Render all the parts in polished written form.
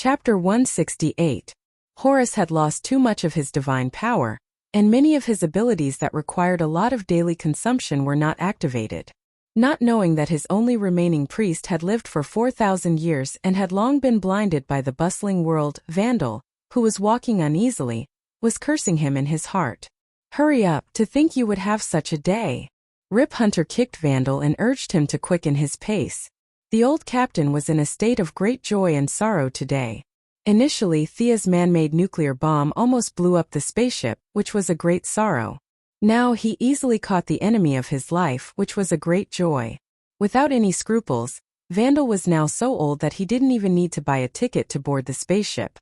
Chapter 168. Horus had lost too much of his divine power, and many of his abilities that required a lot of daily consumption were not activated. Not knowing that his only remaining priest had lived for 4,000 years and had long been blinded by the bustling world, Vandal, who was walking uneasily, was cursing him in his heart. "Hurry up, to think you would have such a day." Rip Hunter kicked Vandal and urged him to quicken his pace. The old captain was in a state of great joy and sorrow today. Initially, Thea's man-made nuclear bomb almost blew up the spaceship, which was a great sorrow. Now he easily caught the enemy of his life, which was a great joy. Without any scruples, Vandal was now so old that he didn't even need to buy a ticket to board the spaceship.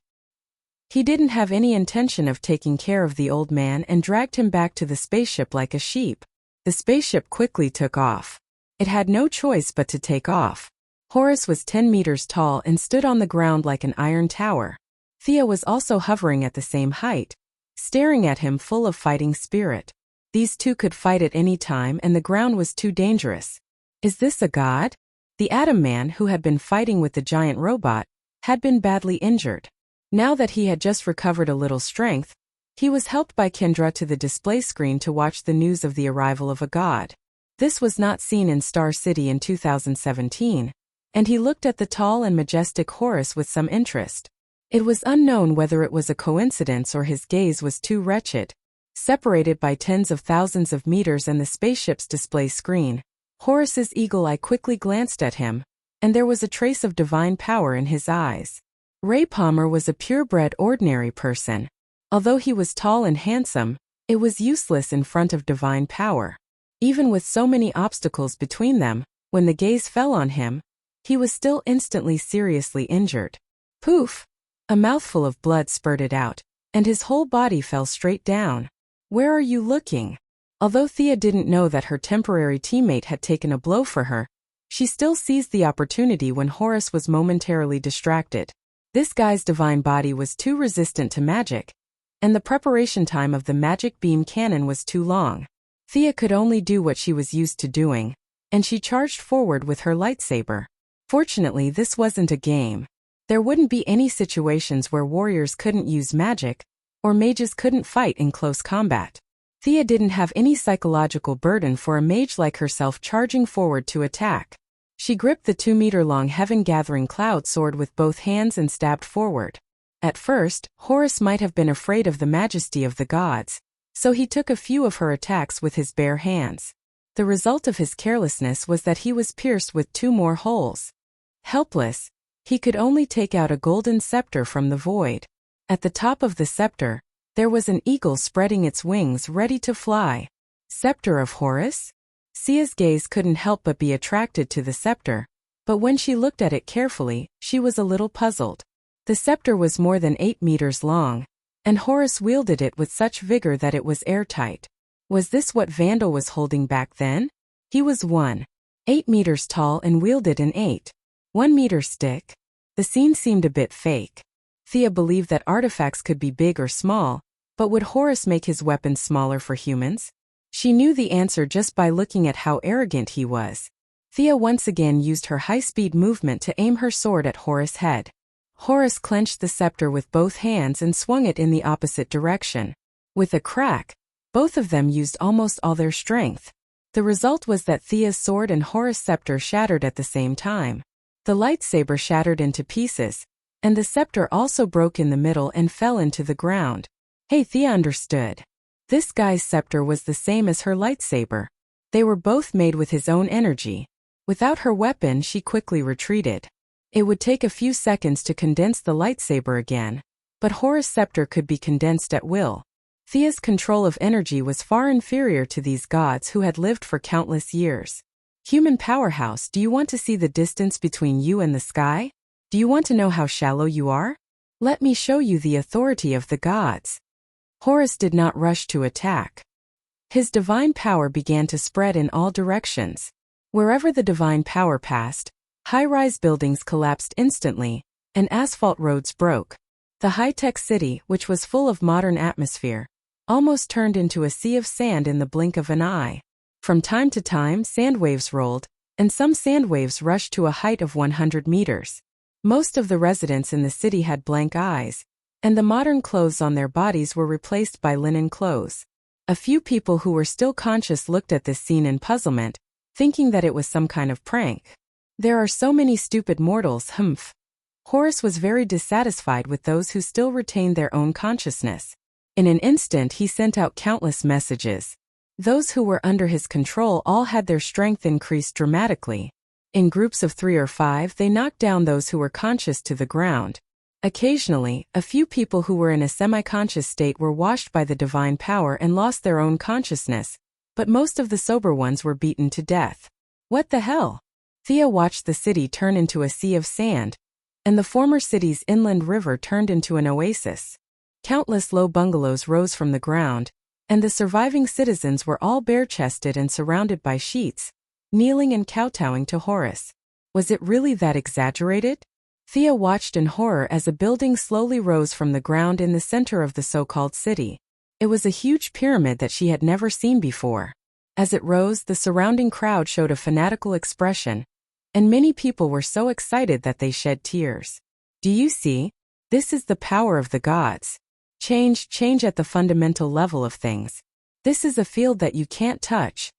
He didn't have any intention of taking care of the old man and dragged him back to the spaceship like a sheep. The spaceship quickly took off. It had no choice but to take off. Horus was 10 meters tall and stood on the ground like an iron tower. Thea was also hovering at the same height, staring at him full of fighting spirit. These two could fight at any time and the ground was too dangerous. Is this a god? The Atom Man, who had been fighting with the giant robot, had been badly injured. Now that he had just recovered a little strength, he was helped by Kendra to the display screen to watch the news of the arrival of a god. This was not seen in Star City in 2017. And he looked at the tall and majestic Horus with some interest. It was unknown whether it was a coincidence or his gaze was too wretched. Separated by tens of thousands of meters and the spaceship's display screen, Horus's eagle eye quickly glanced at him, and there was a trace of divine power in his eyes. Ray Palmer was a purebred ordinary person. Although he was tall and handsome, it was useless in front of divine power. Even with so many obstacles between them, when the gaze fell on him, he was still instantly seriously injured. Poof! A mouthful of blood spurted out, and his whole body fell straight down. "Where are you looking?" Although Thea didn't know that her temporary teammate had taken a blow for her, she still seized the opportunity when Horus was momentarily distracted. This guy's divine body was too resistant to magic, and the preparation time of the magic beam cannon was too long. Thea could only do what she was used to doing, and she charged forward with her lightsaber. Fortunately, this wasn't a game. There wouldn't be any situations where warriors couldn't use magic, or mages couldn't fight in close combat. Thea didn't have any psychological burden for a mage like herself charging forward to attack. She gripped the 2-meter-long heaven-gathering cloud sword with both hands and stabbed forward. At first, Horus might have been afraid of the majesty of the gods, so he took a few of her attacks with his bare hands. The result of his carelessness was that he was pierced with 2 more holes. Helpless, he could only take out a golden scepter from the void. At the top of the scepter, there was an eagle spreading its wings ready to fly. Scepter of Horus? Sia's gaze couldn't help but be attracted to the scepter, but when she looked at it carefully, she was a little puzzled. The scepter was more than 8 meters long, and Horus wielded it with such vigor that it was airtight. Was this what Vandal was holding back then? He was 1.8 meters tall and wielded an 8.1-meter stick. The scene seemed a bit fake. Thea believed that artifacts could be big or small, but would Horus make his weapons smaller for humans? She knew the answer just by looking at how arrogant he was. Thea once again used her high-speed movement to aim her sword at Horus' head. Horus clenched the scepter with both hands and swung it in the opposite direction. With a crack, both of them used almost all their strength. The result was that Thea's sword and Horus' scepter shattered at the same time. The lightsaber shattered into pieces, and the scepter also broke in the middle and fell into the ground. Hey, Thea understood. This guy's scepter was the same as her lightsaber. They were both made with his own energy. Without her weapon, she quickly retreated. It would take a few seconds to condense the lightsaber again, but Horus' scepter could be condensed at will. Thea's control of energy was far inferior to these gods who had lived for countless years. Human powerhouse, do you want to see the distance between you and the sky? Do you want to know how shallow you are? Let me show you the authority of the gods. Horus did not rush to attack. His divine power began to spread in all directions. Wherever the divine power passed, high-rise buildings collapsed instantly, and asphalt roads broke. The high-tech city, which was full of modern atmosphere, almost turned into a sea of sand in the blink of an eye. From time to time, sand waves rolled, and some sand waves rushed to a height of 100 meters. Most of the residents in the city had blank eyes, and the modern clothes on their bodies were replaced by linen clothes. A few people who were still conscious looked at this scene in puzzlement, thinking that it was some kind of prank. There are so many stupid mortals, humph. Horace was very dissatisfied with those who still retained their own consciousness. In an instant he sent out countless messages. Those who were under his control all had their strength increased dramatically. In groups of 3 or 5 they knocked down those who were conscious to the ground. Occasionally, a few people who were in a semi-conscious state were washed by the divine power and lost their own consciousness, but most of the sober ones were beaten to death. What the hell? Thea watched the city turn into a sea of sand, and the former city's inland river turned into an oasis. Countless low bungalows rose from the ground, and the surviving citizens were all bare-chested and surrounded by sheets, kneeling and kowtowing to Horace. Was it really that exaggerated? Thea watched in horror as a building slowly rose from the ground in the center of the so-called city. It was a huge pyramid that she had never seen before. As it rose, the surrounding crowd showed a fanatical expression, and many people were so excited that they shed tears. Do you see? This is the power of the gods. Change at the fundamental level of things. This is a field that you can't touch.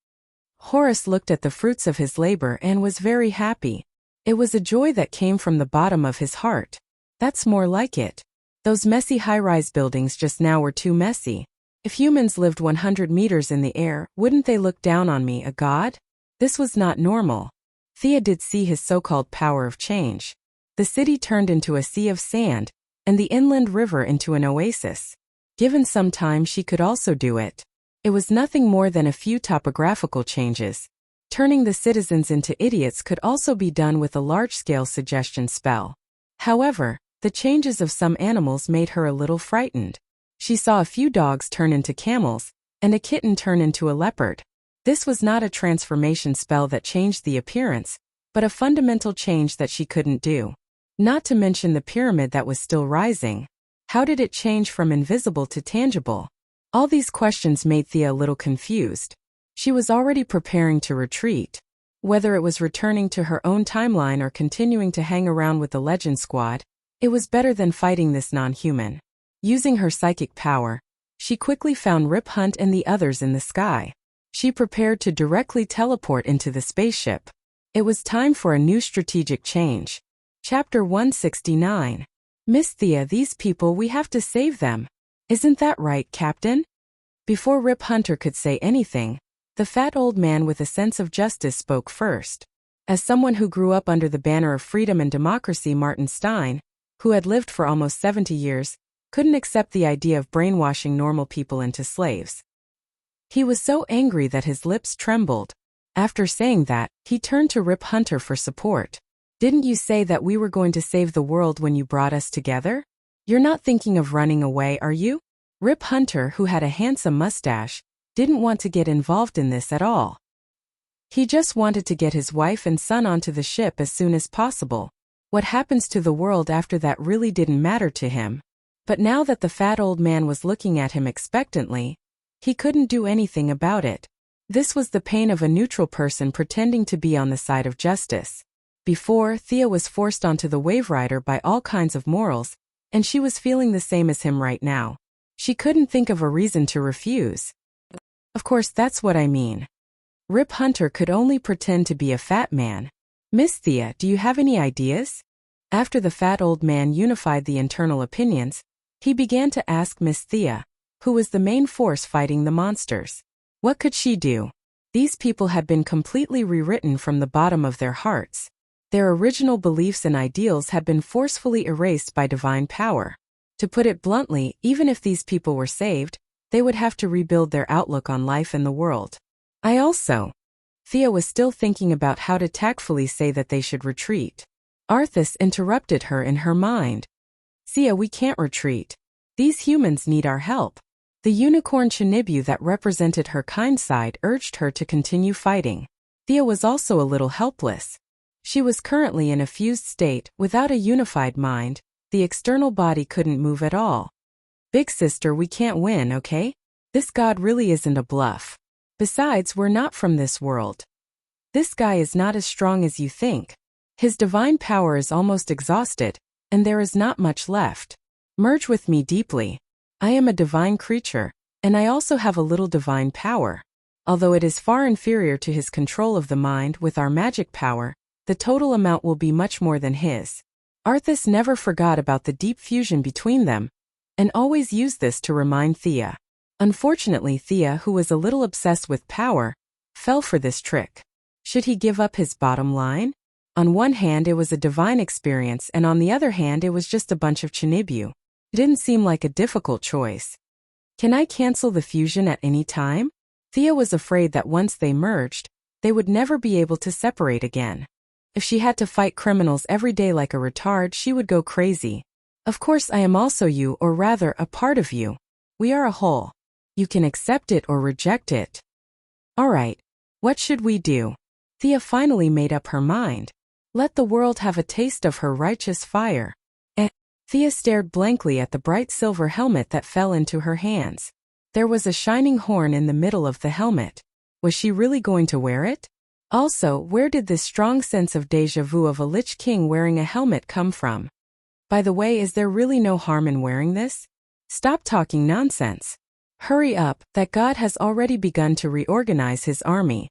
Horace looked at the fruits of his labor and was very happy. It was a joy that came from the bottom of his heart. That's more like it. Those messy high-rise buildings just now were too messy. If humans lived 100 meters in the air, wouldn't they look down on me, a god? This was not normal. Thea did see his so-called power of change. The city turned into a sea of sand, and the inland river into an oasis. Given some time she could also do it. It was nothing more than a few topographical changes. Turning the citizens into idiots could also be done with a large-scale suggestion spell. However, the changes of some animals made her a little frightened. She saw a few dogs turn into camels, and a kitten turn into a leopard. This was not a transformation spell that changed the appearance, but a fundamental change that she couldn't do. Not to mention the pyramid that was still rising. How did it change from invisible to tangible? All these questions made Thea a little confused. She was already preparing to retreat. Whether it was returning to her own timeline or continuing to hang around with the Legend Squad, it was better than fighting this non-human. Using her psychic power, she quickly found Rip Hunt and the others in the sky. She prepared to directly teleport into the spaceship. It was time for a new strategic change. Chapter 169. Miss Thea, these people, we have to save them. Isn't that right, Captain? Before Rip Hunter could say anything, the fat old man with a sense of justice spoke first. As someone who grew up under the banner of freedom and democracy, Martin Stein, who had lived for almost 70 years, couldn't accept the idea of brainwashing normal people into slaves. He was so angry that his lips trembled. After saying that, he turned to Rip Hunter for support. Didn't you say that we were going to save the world when you brought us together? You're not thinking of running away, are you? Rip Hunter, who had a handsome mustache, didn't want to get involved in this at all. He just wanted to get his wife and son onto the ship as soon as possible. What happens to the world after that really didn't matter to him. But now that the fat old man was looking at him expectantly, he couldn't do anything about it. This was the pain of a neutral person pretending to be on the side of justice. Before, Thea was forced onto the Wave Rider by all kinds of morals, and she was feeling the same as him right now. She couldn't think of a reason to refuse. Of course, that's what I mean. Rip Hunter could only pretend to be a fat man. Miss Thea, do you have any ideas? After the fat old man unified the internal opinions, he began to ask Miss Thea, who was the main force fighting the monsters. What could she do? These people had been completely rewritten from the bottom of their hearts. Their original beliefs and ideals had been forcefully erased by divine power. To put it bluntly, even if these people were saved, they would have to rebuild their outlook on life and the world. Thea was still thinking about how to tactfully say that they should retreat. Arthas interrupted her in her mind. Thea, we can't retreat. These humans need our help. The unicorn Chinibu that represented her kind side urged her to continue fighting. Thea was also a little helpless. She was currently in a fused state, without a unified mind. The external body couldn't move at all. Big sister, we can't win, okay? This god really isn't a bluff. Besides, we're not from this world. This guy is not as strong as you think. His divine power is almost exhausted, and there is not much left. Merge with me deeply. I am a divine creature, and I also have a little divine power. Although it is far inferior to his control of the mind with our magic power, the total amount will be much more than his. Arthas never forgot about the deep fusion between them, and always used this to remind Thea. Unfortunately, Thea, who was a little obsessed with power, fell for this trick. Should he give up his bottom line? On one hand, it was a divine experience, and on the other hand, it was just a bunch of Chinibu. It didn't seem like a difficult choice. Can I cancel the fusion at any time? Thea was afraid that once they merged, they would never be able to separate again. If she had to fight criminals every day like a retard, she would go crazy. Of course, I am also you, or rather, a part of you. We are a whole. You can accept it or reject it. Alright, what should we do? Thea finally made up her mind. Let the world have a taste of her righteous fire. Thea stared blankly at the bright silver helmet that fell into her hands. There was a shining horn in the middle of the helmet. Was she really going to wear it? Also, where did this strong sense of déjà vu of a Lich King wearing a helmet come from? By the way, is there really no harm in wearing this? Stop talking nonsense. Hurry up, that god has already begun to reorganize his army.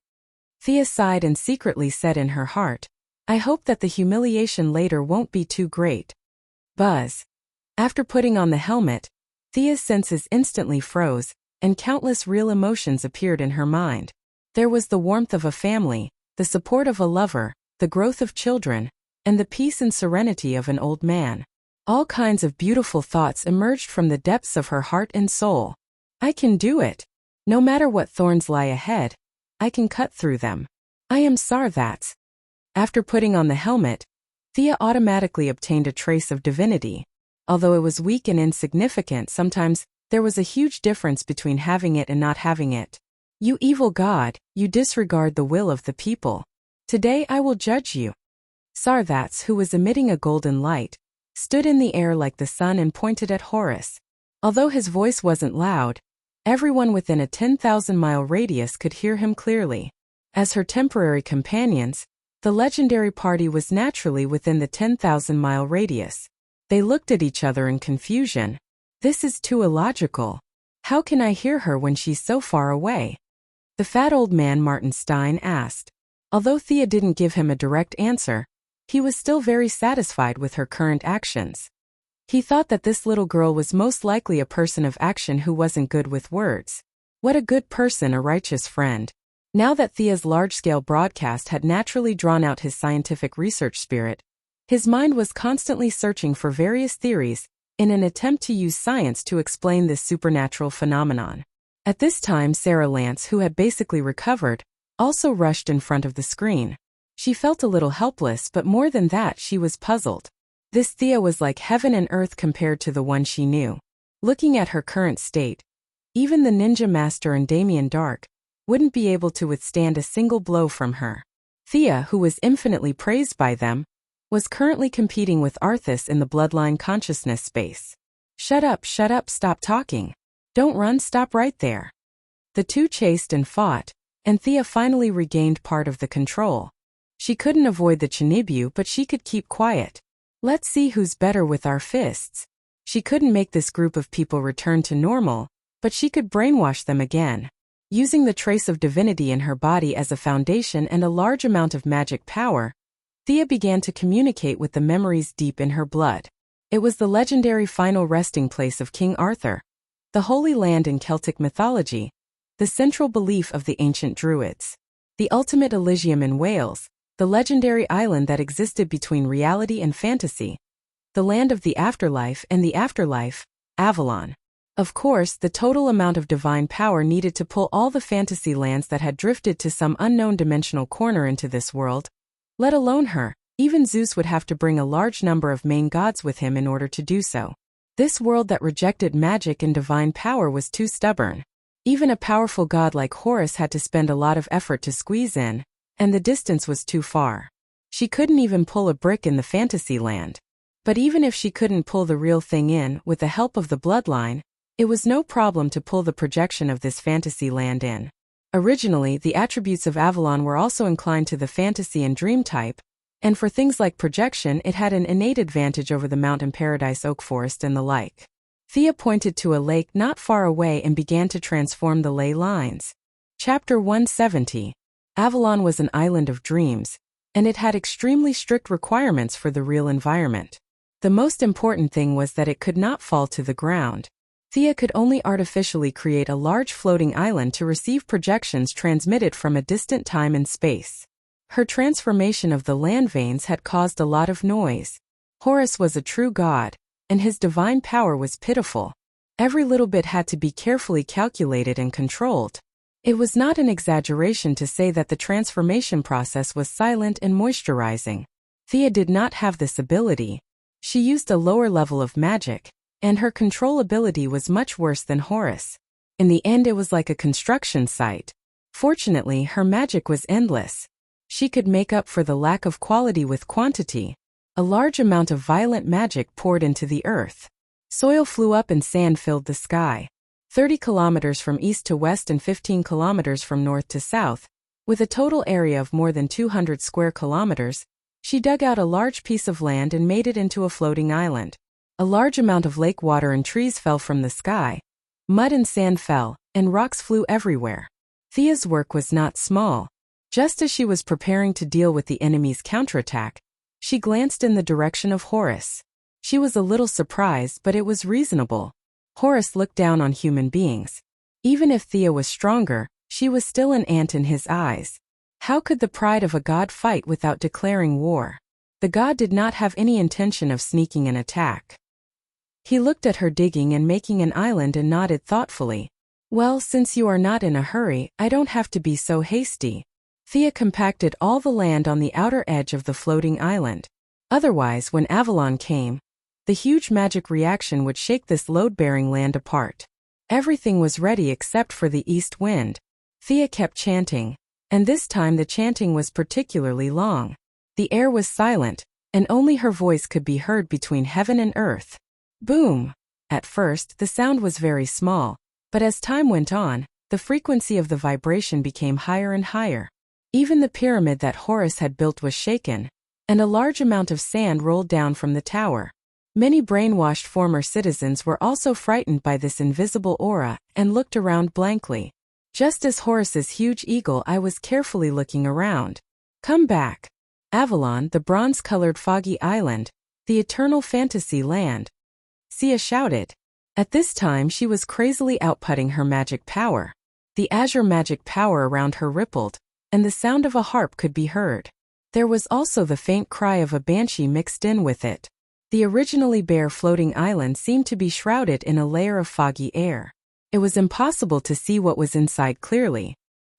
Thea sighed and secretly said in her heart, I hope that the humiliation later won't be too great. Buzz. After putting on the helmet, Thea's senses instantly froze, and countless real emotions appeared in her mind. There was the warmth of a family, the support of a lover, the growth of children, and the peace and serenity of an old man. All kinds of beautiful thoughts emerged from the depths of her heart and soul. I can do it. No matter what thorns lie ahead, I can cut through them. I am Sarthats. After putting on the helmet, Thea automatically obtained a trace of divinity. Although it was weak and insignificant, sometimes there was a huge difference between having it and not having it. You evil god, you disregard the will of the people. Today I will judge you. Sarthats, who was emitting a golden light, stood in the air like the sun and pointed at Horus. Although his voice wasn't loud, everyone within a 10,000-mile radius could hear him clearly. As her temporary companions, the legendary party was naturally within the 10,000-mile radius. They looked at each other in confusion. This is too illogical. How can I hear her when she's so far away? The fat old man Martin Stein asked. Although Thea didn't give him a direct answer, he was still very satisfied with her current actions. He thought that this little girl was most likely a person of action who wasn't good with words. What a good person, a righteous friend. Now that Thea's large-scale broadcast had naturally drawn out his scientific research spirit, his mind was constantly searching for various theories in an attempt to use science to explain this supernatural phenomenon. At this time, Sarah Lance, who had basically recovered, also rushed in front of the screen. She felt a little helpless, but more than that, she was puzzled. This Thea was like heaven and earth compared to the one she knew. Looking at her current state, even the Ninja Master and Damien Dark wouldn't be able to withstand a single blow from her. Thea, who was infinitely praised by them, was currently competing with Arthas in the bloodline consciousness space. Shut up, stop talking. Don't run, stop right there. The two chased and fought, and Thea finally regained part of the control. She couldn't avoid the Chinibu, but she could keep quiet. Let's see who's better with our fists. She couldn't make this group of people return to normal, but she could brainwash them again. Using the trace of divinity in her body as a foundation and a large amount of magic power, Thea began to communicate with the memories deep in her blood. It was the legendary final resting place of King Arthur, the Holy Land in Celtic mythology, the central belief of the ancient Druids, the ultimate Elysium in Wales, the legendary island that existed between reality and fantasy, the land of the afterlife and the afterlife, Avalon. Of course, the total amount of divine power needed to pull all the fantasy lands that had drifted to some unknown dimensional corner into this world, let alone her. Even Zeus would have to bring a large number of main gods with him in order to do so. This world that rejected magic and divine power was too stubborn. Even a powerful god like Horus had to spend a lot of effort to squeeze in, and the distance was too far. She couldn't even pull a brick in the fantasy land. But even if she couldn't pull the real thing in, with the help of the bloodline, it was no problem to pull the projection of this fantasy land in. Originally, the attributes of Avalon were also inclined to the fantasy and dream type, And for things like projection, it had an innate advantage over the Mountain Paradise oak forest and the like. Thea pointed to a lake not far away and began to transform the ley lines. Chapter 170. Avalon was an island of dreams, and it had extremely strict requirements for the real environment. The most important thing was that it could not fall to the ground. Thea could only artificially create a large floating island to receive projections transmitted from a distant time and space. Her transformation of the land veins had caused a lot of noise. Horus was a true god, and his divine power was pitiful. Every little bit had to be carefully calculated and controlled. It was not an exaggeration to say that the transformation process was silent and moisturizing. Thea did not have this ability. She used a lower level of magic, and her control ability was much worse than Horus. In the end, it was like a construction site. Fortunately, her magic was endless. She could make up for the lack of quality with quantity. A large amount of violent magic poured into the earth. Soil flew up and sand filled the sky. 30 kilometers from east to west and 15 kilometers from north to south, with a total area of more than 200 square kilometers, she dug out a large piece of land and made it into a floating island. A large amount of lake water and trees fell from the sky. Mud and sand fell, and rocks flew everywhere. Thea's work was not small. Just as she was preparing to deal with the enemy's counterattack, she glanced in the direction of Horus. She was a little surprised, but it was reasonable. Horus looked down on human beings. Even if Thea was stronger, she was still an ant in his eyes. How could the pride of a god fight without declaring war? The god did not have any intention of sneaking an attack. He looked at her digging and making an island and nodded thoughtfully. Well, since you are not in a hurry, I don't have to be so hasty. Thea compacted all the land on the outer edge of the floating island. Otherwise, when Avalon came, the huge magic reaction would shake this load-bearing land apart. Everything was ready except for the east wind. Thea kept chanting, and this time the chanting was particularly long. The air was silent, and only her voice could be heard between heaven and earth. Boom! At first, the sound was very small, but as time went on, the frequency of the vibration became higher and higher. Even the pyramid that Horus had built was shaken, and a large amount of sand rolled down from the tower. Many brainwashed former citizens were also frightened by this invisible aura and looked around blankly. Just as Horus's huge eagle eye was carefully looking around. Come back. Avalon, the bronze-colored foggy island, the eternal fantasy land. Sia shouted. At this time she was crazily outputting her magic power. The azure magic power around her rippled, and the sound of a harp could be heard. There was also the faint cry of a banshee mixed in with it. The originally bare floating island seemed to be shrouded in a layer of foggy air. It was impossible to see what was inside clearly.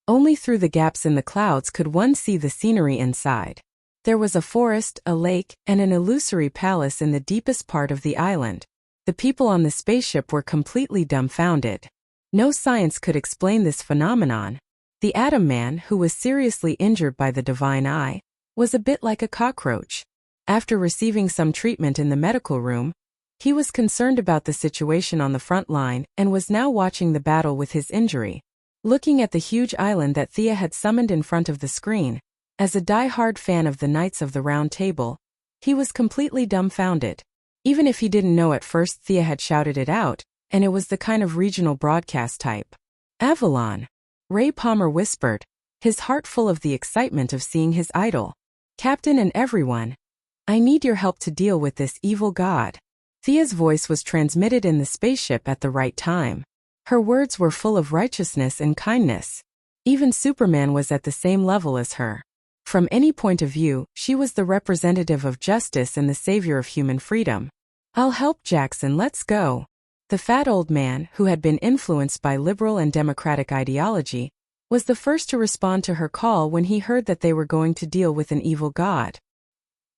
Only through the gaps in the clouds could one see the scenery inside. There was a forest, a lake, and an illusory palace in the deepest part of the island. The people on the spaceship were completely dumbfounded. No science could explain this phenomenon. The Atom Man, who was seriously injured by the divine eye, was a bit like a cockroach. After receiving some treatment in the medical room, he was concerned about the situation on the front line and was now watching the battle with his injury. Looking at the huge island that Thea had summoned in front of the screen, as a die-hard fan of the Knights of the Round Table, he was completely dumbfounded. Even if he didn't know at first, Thea had shouted it out, and it was the kind of regional broadcast type. Avalon. Ray Palmer whispered, his heart full of the excitement of seeing his idol. Captain and everyone, I need your help to deal with this evil god. Thea's voice was transmitted in the spaceship at the right time. Her words were full of righteousness and kindness. Even Superman was at the same level as her. From any point of view, she was the representative of justice and the savior of human freedom. I'll help, Jackson, let's go. The fat old man, who had been influenced by liberal and democratic ideology, was the first to respond to her call when he heard that they were going to deal with an evil god.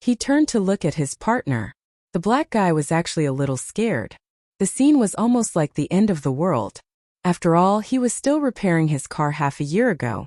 He turned to look at his partner. The black guy was actually a little scared. The scene was almost like the end of the world. After all, he was still repairing his car half a year ago.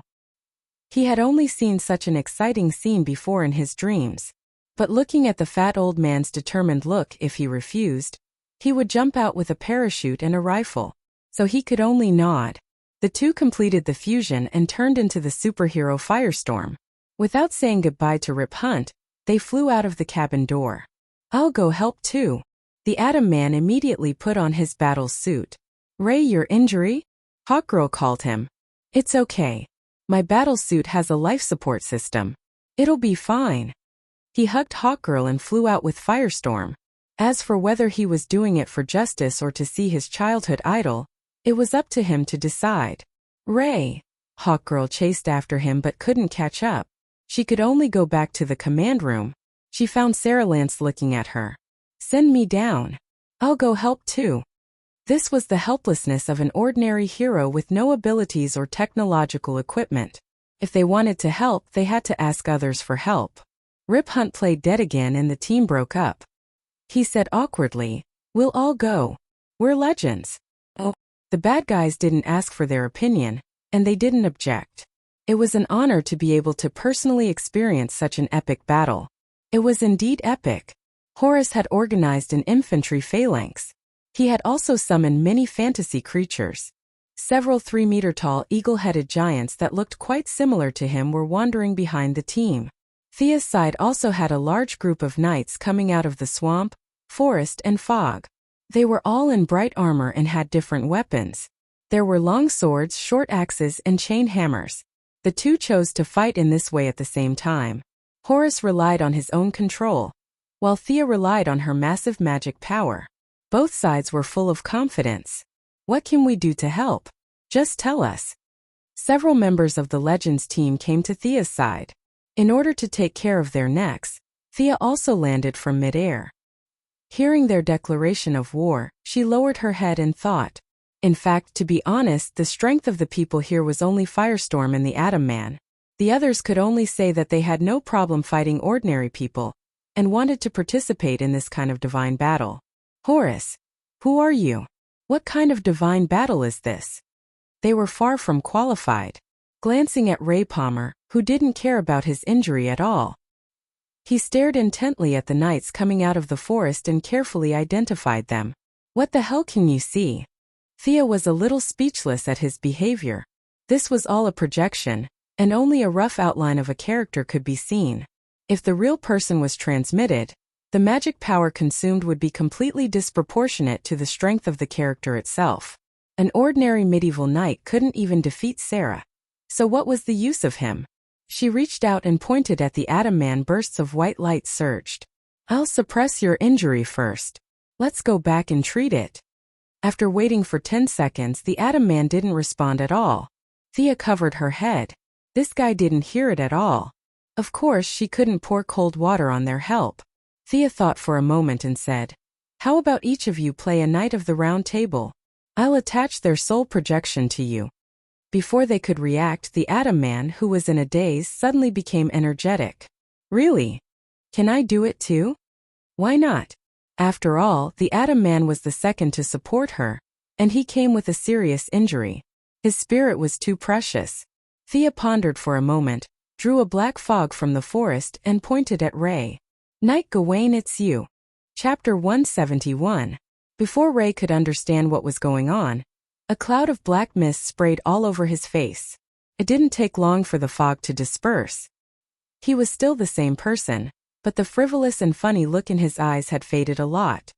He had only seen such an exciting scene before in his dreams. But looking at the fat old man's determined look, if he refused, he would jump out with a parachute and a rifle. So he could only nod. The two completed the fusion and turned into the superhero Firestorm. Without saying goodbye to Rip Hunt, They flew out of the cabin door. I'll go help too. The Atom Man immediately put on his battle suit. Ray, your injury? Hawkgirl called him. It's okay. My battle suit has a life support system. It'll be fine. He hugged Hawkgirl and flew out with Firestorm. As for whether he was doing it for justice or to see his childhood idol, it was up to him to decide. Ray! Hawkgirl chased after him but couldn't catch up. She could only go back to the command room. She found Sarah Lance looking at her. Send me down. I'll go help too. This was the helplessness of an ordinary hero with no abilities or technological equipment. If they wanted to help, they had to ask others for help. Rip Hunt played dead again and the team broke up. He said awkwardly, "We'll all go. We're legends." Oh. The bad guys didn't ask for their opinion, and they didn't object. It was an honor to be able to personally experience such an epic battle. It was indeed epic. Horus had organized an infantry phalanx. He had also summoned many fantasy creatures. Several 3-meter-tall eagle-headed giants that looked quite similar to him were wandering behind the team. Thea's side also had a large group of knights coming out of the swamp, forest, and fog. They were all in bright armor and had different weapons. There were long swords, short axes, and chain hammers. The two chose to fight in this way at the same time. Horus relied on his own control, while Thea relied on her massive magic power. Both sides were full of confidence. What can we do to help? Just tell us. Several members of the Legends team came to Thea's side. In order to take care of their necks, Thea also landed from mid-air. Hearing their declaration of war, she lowered her head and thought. In fact, to be honest, the strength of the people here was only Firestorm and the Atom Man. The others could only say that they had no problem fighting ordinary people, and wanted to participate in this kind of divine battle. Horus, who are you? What kind of divine battle is this? They were far from qualified. Glancing at Ray Palmer, who didn't care about his injury at all. He stared intently at the knights coming out of the forest and carefully identified them. What the hell can you see? Thea was a little speechless at his behavior. This was all a projection, and only a rough outline of a character could be seen. If the real person was transmitted, the magic power consumed would be completely disproportionate to the strength of the character itself. An ordinary medieval knight couldn't even defeat Sarah. So what was the use of him? She reached out and pointed at the Atom Man. Bursts of white light surged. I'll suppress your injury first. Let's go back and treat it. After waiting for 10 seconds, the Atom Man didn't respond at all. Thea covered her head. This guy didn't hear it at all. Of course, she couldn't pour cold water on their help. Thea thought for a moment and said, "How about each of you play a Knight of the Round Table? I'll attach their soul projection to you." Before they could react, the Atom Man, who was in a daze, suddenly became energetic. Really? Can I do it too? Why not? After all, the Atom Man was the second to support her, and he came with a serious injury. His spirit was too precious. Thea pondered for a moment, drew a black fog from the forest, and pointed at Ray. Knight Gawain, it's you. Chapter 171. Before Ray could understand what was going on, a cloud of black mist sprayed all over his face. It didn't take long for the fog to disperse. He was still the same person, but the frivolous and funny look in his eyes had faded a lot.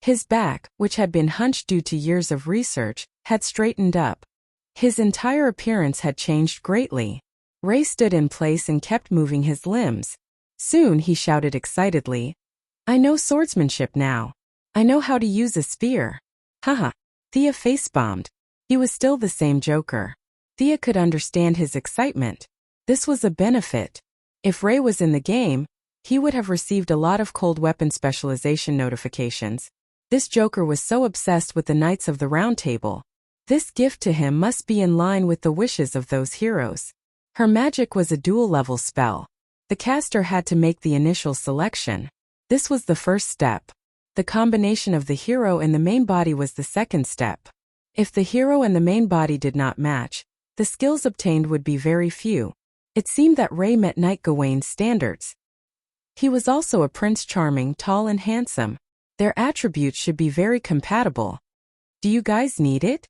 His back, which had been hunched due to years of research, had straightened up. His entire appearance had changed greatly. Ray stood in place and kept moving his limbs. Soon he shouted excitedly, "I know swordsmanship now. I know how to use a spear." Haha. Thea face-bombed. He was still the same Joker. Thea could understand his excitement. This was a benefit. If Ray was in the game, he would have received a lot of cold weapon specialization notifications. This Joker was so obsessed with the Knights of the Round Table. This gift to him must be in line with the wishes of those heroes. Her magic was a dual-level spell. The caster had to make the initial selection. This was the first step. The combination of the hero and the main body was the second step. If the hero and the main body did not match, the skills obtained would be very few. It seemed that Ray met Knight Gawain's standards. He was also a Prince Charming, tall and handsome. Their attributes should be very compatible. Do you guys need it?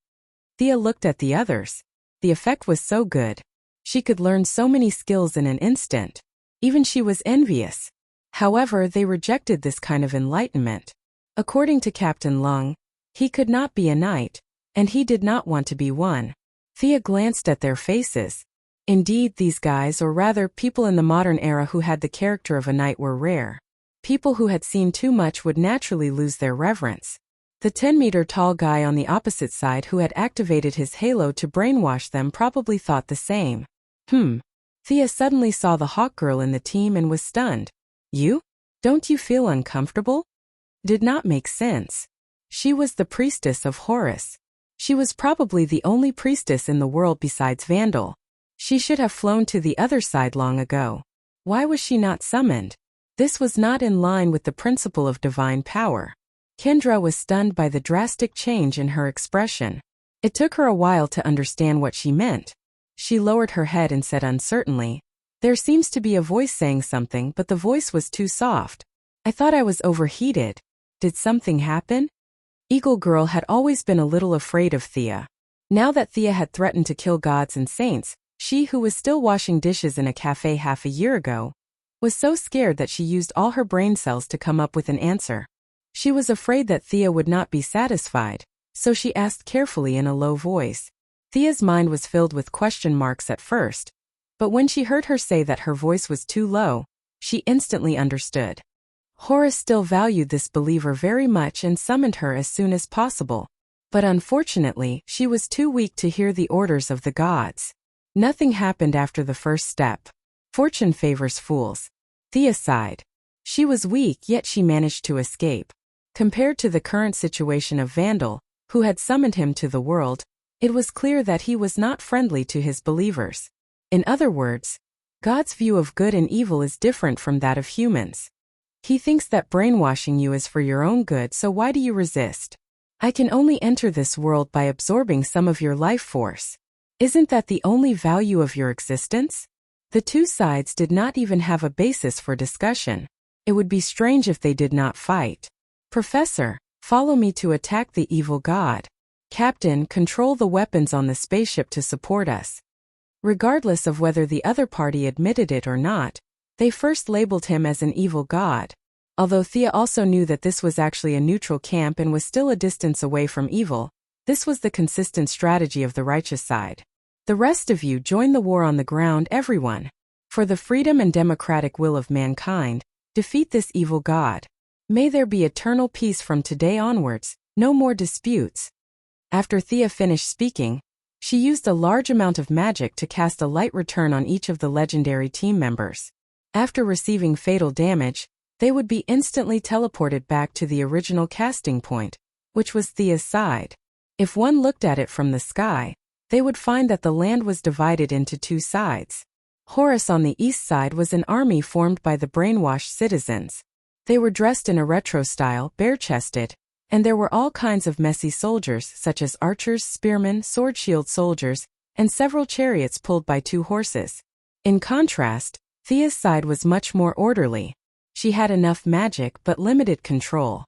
Thea looked at the others. The effect was so good. She could learn so many skills in an instant. Even she was envious. However, they rejected this kind of enlightenment. According to Captain Lung, he could not be a knight, and he did not want to be one. Thea glanced at their faces. Indeed, these guys, or rather people in the modern era who had the character of a knight, were rare. People who had seen too much would naturally lose their reverence. The 10-meter-tall guy on the opposite side who had activated his halo to brainwash them probably thought the same. Thea suddenly saw the hawk girl in the team and was stunned. You? Don't you feel uncomfortable? Did not make sense. She was the priestess of Horus. She was probably the only priestess in the world besides Vandal. She should have flown to the other side long ago. Why was she not summoned? This was not in line with the principle of divine power. Kendra was stunned by the drastic change in her expression. It took her a while to understand what she meant. She lowered her head and said uncertainly, "There seems to be a voice saying something, but the voice was too soft. I thought I was overheated. Did something happen?" Eagle Girl had always been a little afraid of Thea. Now that Thea had threatened to kill gods and saints, she, who was still washing dishes in a cafe half a year ago, was so scared that she used all her brain cells to come up with an answer. She was afraid that Thea would not be satisfied, so she asked carefully in a low voice. Thea's mind was filled with question marks at first, but when she heard her say that her voice was too low, she instantly understood. Horus still valued this believer very much and summoned her as soon as possible. But unfortunately, she was too weak to hear the orders of the gods. Nothing happened after the first step. Fortune favors fools. Thea sighed. She was weak, yet she managed to escape. Compared to the current situation of Vandal, who had summoned him to the world, it was clear that he was not friendly to his believers. In other words, God's view of good and evil is different from that of humans. He thinks that brainwashing you is for your own good, so why do you resist? I can only enter this world by absorbing some of your life force. Isn't that the only value of your existence? The two sides did not even have a basis for discussion. It would be strange if they did not fight. Professor, follow me to attack the evil god. Captain, control the weapons on the spaceship to support us. Regardless of whether the other party admitted it or not, they first labeled him as an evil god. Although Thea also knew that this was actually a neutral camp and was still a distance away from evil, this was the consistent strategy of the righteous side. The rest of you join the war on the ground, everyone. For the freedom and democratic will of mankind, defeat this evil god. May there be eternal peace from today onwards, no more disputes. After Thea finished speaking, she used a large amount of magic to cast a light return on each of the legendary team members. After receiving fatal damage, they would be instantly teleported back to the original casting point, which was Thea's side. If one looked at it from the sky, they would find that the land was divided into two sides. Horus on the east side was an army formed by the brainwashed citizens. They were dressed in a retro style, bare-chested, and there were all kinds of messy soldiers such as archers, spearmen, sword-shield soldiers, and several chariots pulled by two horses. In contrast, Thea's side was much more orderly. She had enough magic but limited control.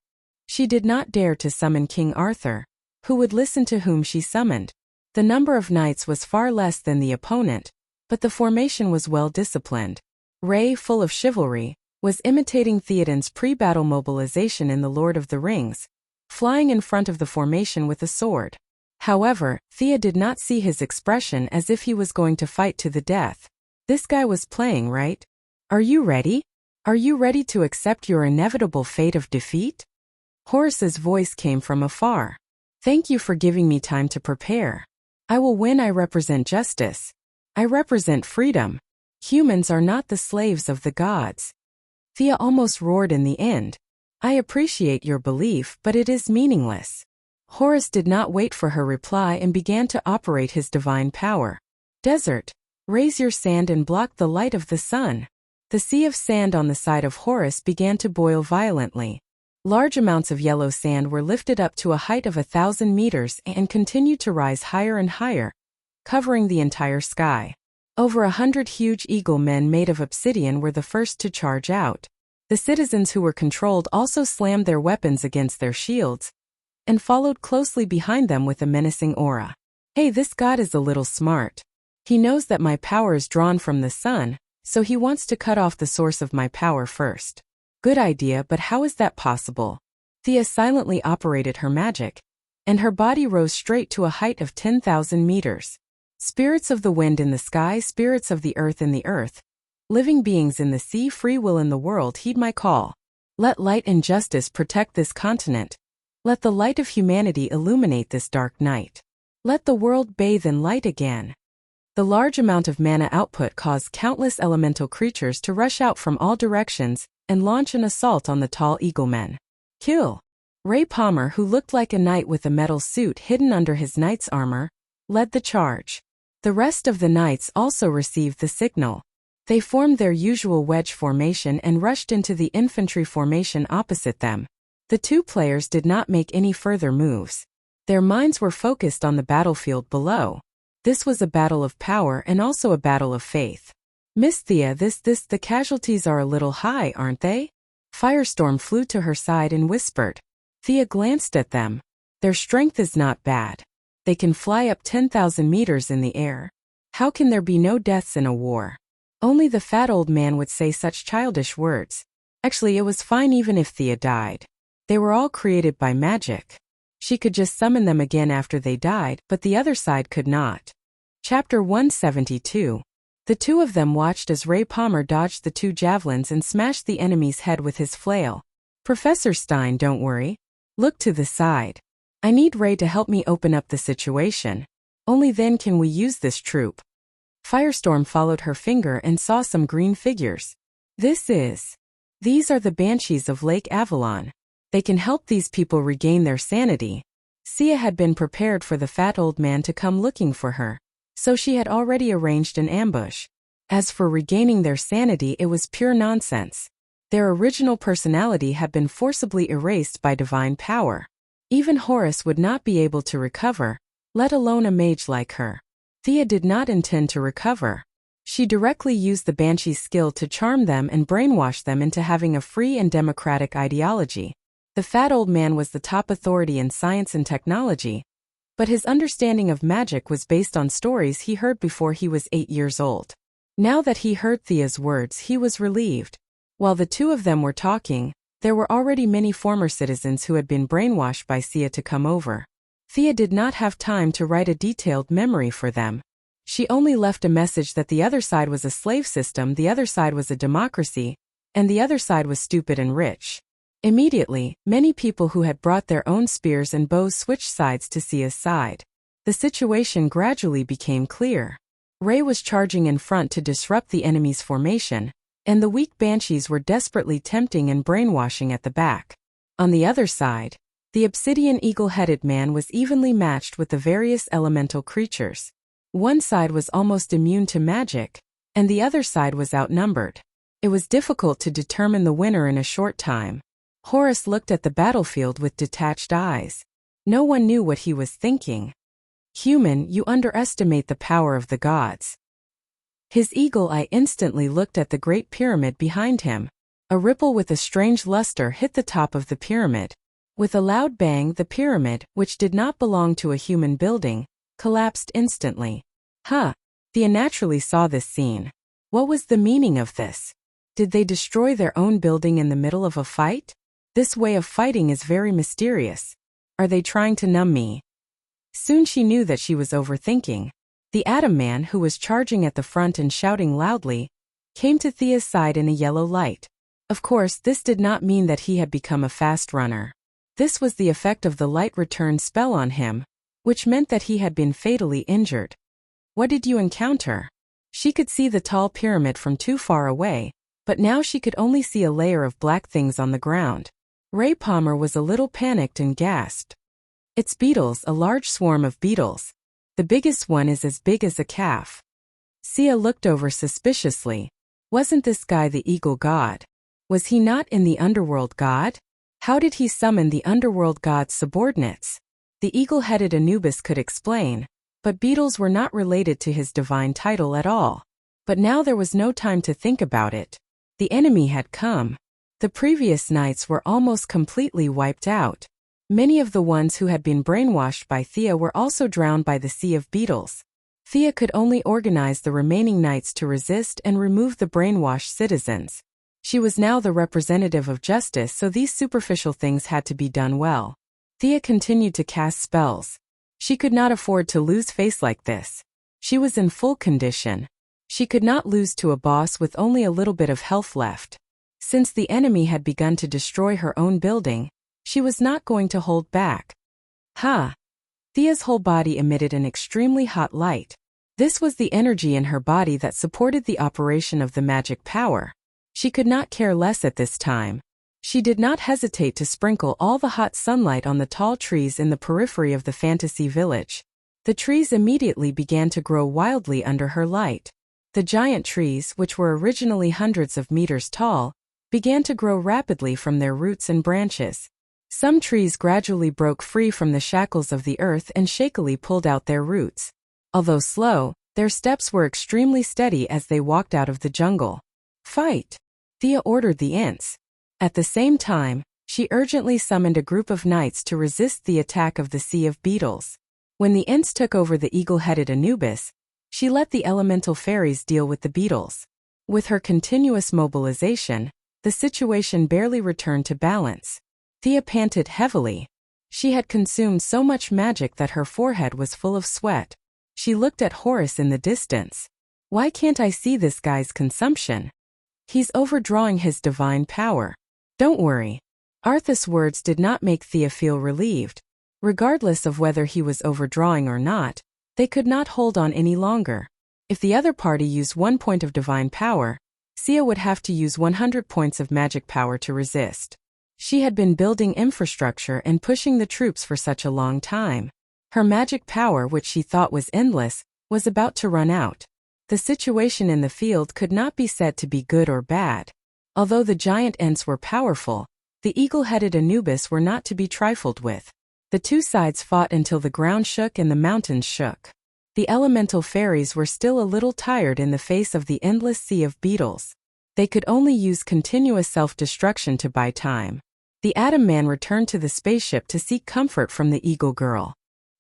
She did not dare to summon King Arthur, who would listen to whom she summoned. The number of knights was far less than the opponent, but the formation was well disciplined. Ray, full of chivalry, was imitating Theoden's pre-battle mobilization in The Lord of the Rings, flying in front of the formation with a sword. However, Thea did not see his expression as if he was going to fight to the death. This guy was playing, right? Are you ready? Are you ready to accept your inevitable fate of defeat? Horus's voice came from afar. Thank you for giving me time to prepare. I will win. I represent justice. I represent freedom. Humans are not the slaves of the gods. Thea almost roared in the end. I appreciate your belief, but it is meaningless. Horus did not wait for her reply and began to operate his divine power. Desert, raise your sand and block the light of the sun. The sea of sand on the side of Horus began to boil violently. Large amounts of yellow sand were lifted up to a height of 1,000 meters and continued to rise higher and higher, covering the entire sky. Over 100 huge eagle men made of obsidian were the first to charge out. The citizens who were controlled also slammed their weapons against their shields and followed closely behind them with a menacing aura. Hey, this god is a little smart. He knows that my power is drawn from the sun, so he wants to cut off the source of my power first. Good idea, but how is that possible? Thea silently operated her magic, and her body rose straight to a height of 10,000 meters. Spirits of the wind in the sky, spirits of the earth in the earth, living beings in the sea, free will in the world, heed my call. Let light and justice protect this continent. Let the light of humanity illuminate this dark night. Let the world bathe in light again. The large amount of mana output caused countless elemental creatures to rush out from all directions and launch an assault on the tall eaglemen. Kill! Ray Palmer, who looked like a knight with a metal suit hidden under his knight's armor, led the charge. The rest of the knights also received the signal. They formed their usual wedge formation and rushed into the infantry formation opposite them. The two players did not make any further moves. Their minds were focused on the battlefield below. This was a battle of power and also a battle of faith. Miss Thea, the casualties are a little high, aren't they? Firestorm flew to her side and whispered. Thea glanced at them. Their strength is not bad. They can fly up 10,000 meters in the air. How can there be no deaths in a war? Only the fat old man would say such childish words. Actually, it was fine even if Thea died. They were all created by magic. She could just summon them again after they died, but the other side could not. Chapter 172. The two of them watched as Ray Palmer dodged the two javelins and smashed the enemy's head with his flail. Professor Stein, don't worry. Look to the side. I need Ray to help me open up the situation. Only then can we use this troop. Firestorm followed her finger and saw some green figures. These are the Banshees of Lake Avalon. They can help these people regain their sanity. Sia had been prepared for the fat old man to come looking for her, so she had already arranged an ambush. As for regaining their sanity, it was pure nonsense. Their original personality had been forcibly erased by divine power. Even Horus would not be able to recover, let alone a mage like her. Thea did not intend to recover. She directly used the Banshee's skill to charm them and brainwash them into having a free and democratic ideology. The fat old man was the top authority in science and technology, but his understanding of magic was based on stories he heard before he was 8 years old. Now that he heard Thea's words, he was relieved. While the two of them were talking, there were already many former citizens who had been brainwashed by Sia to come over. Thea did not have time to write a detailed memory for them. She only left a message that the other side was a slave system, the other side was a democracy, and the other side was stupid and rich. Immediately, many people who had brought their own spears and bows switched sides to Sia's side. The situation gradually became clear. Ray was charging in front to disrupt the enemy's formation, and the weak Banshees were desperately tempting and brainwashing at the back. On the other side, the obsidian eagle-headed man was evenly matched with the various elemental creatures. One side was almost immune to magic, and the other side was outnumbered. It was difficult to determine the winner in a short time. Horus looked at the battlefield with detached eyes. No one knew what he was thinking. Human, you underestimate the power of the gods. His eagle eye instantly looked at the great pyramid behind him. A ripple with a strange luster hit the top of the pyramid. With a loud bang, the pyramid, which did not belong to a human building, collapsed instantly. Thea naturally saw this scene. What was the meaning of this? Did they destroy their own building in the middle of a fight? This way of fighting is very mysterious. Are they trying to numb me? Soon she knew that she was overthinking. The Atom Man, who was charging at the front and shouting loudly, came to Thea's side in a yellow light. Of course, this did not mean that he had become a fast runner. This was the effect of the light return spell on him, which meant that he had been fatally injured. What did you encounter? She could see the tall pyramid from too far away, but now she could only see a layer of black things on the ground. Ray Palmer was a little panicked and gasped. It's beetles, a large swarm of beetles. The biggest one is as big as a calf. Sia looked over suspiciously. Wasn't this guy the eagle god? Was he not in the underworld god? How did he summon the underworld god's subordinates? The eagle-headed Anubis could explain, but beetles were not related to his divine title at all. But now there was no time to think about it. The enemy had come. The previous nights were almost completely wiped out. Many of the ones who had been brainwashed by Thea were also drowned by the sea of beetles. Thea could only organize the remaining knights to resist and remove the brainwashed citizens. She was now the representative of justice, so these superficial things had to be done well. Thea continued to cast spells. She could not afford to lose face like this. She was in full condition. She could not lose to a boss with only a little bit of health left. Since the enemy had begun to destroy her own building, she was not going to hold back. Thea's whole body emitted an extremely hot light. This was the energy in her body that supported the operation of the magic power. She could not care less at this time. She did not hesitate to sprinkle all the hot sunlight on the tall trees in the periphery of the fantasy village. The trees immediately began to grow wildly under her light. The giant trees, which were originally hundreds of meters tall, began to grow rapidly from their roots and branches. Some trees gradually broke free from the shackles of the earth and shakily pulled out their roots. Although slow, their steps were extremely steady as they walked out of the jungle. "Fight!" Thea ordered the Ents. At the same time, she urgently summoned a group of knights to resist the attack of the Sea of Beetles. When the Ents took over the eagle-headed Anubis, she let the elemental fairies deal with the beetles. With her continuous mobilization, the situation barely returned to balance. Thea panted heavily. She had consumed so much magic that her forehead was full of sweat. She looked at Horus in the distance. "Why can't I see this guy's consumption? He's overdrawing his divine power." "Don't worry." Arthas' words did not make Thea feel relieved. Regardless of whether he was overdrawing or not, they could not hold on any longer. If the other party used 1 point of divine power, Thea would have to use 100 points of magic power to resist. She had been building infrastructure and pushing the troops for such a long time. Her magic power, which she thought was endless, was about to run out. The situation in the field could not be said to be good or bad. Although the giant Ents were powerful, the eagle-headed Anubis were not to be trifled with. The two sides fought until the ground shook and the mountains shook. The elemental fairies were still a little tired in the face of the endless sea of beetles. They could only use continuous self-destruction to buy time. The Atom Man returned to the spaceship to seek comfort from the Eagle Girl.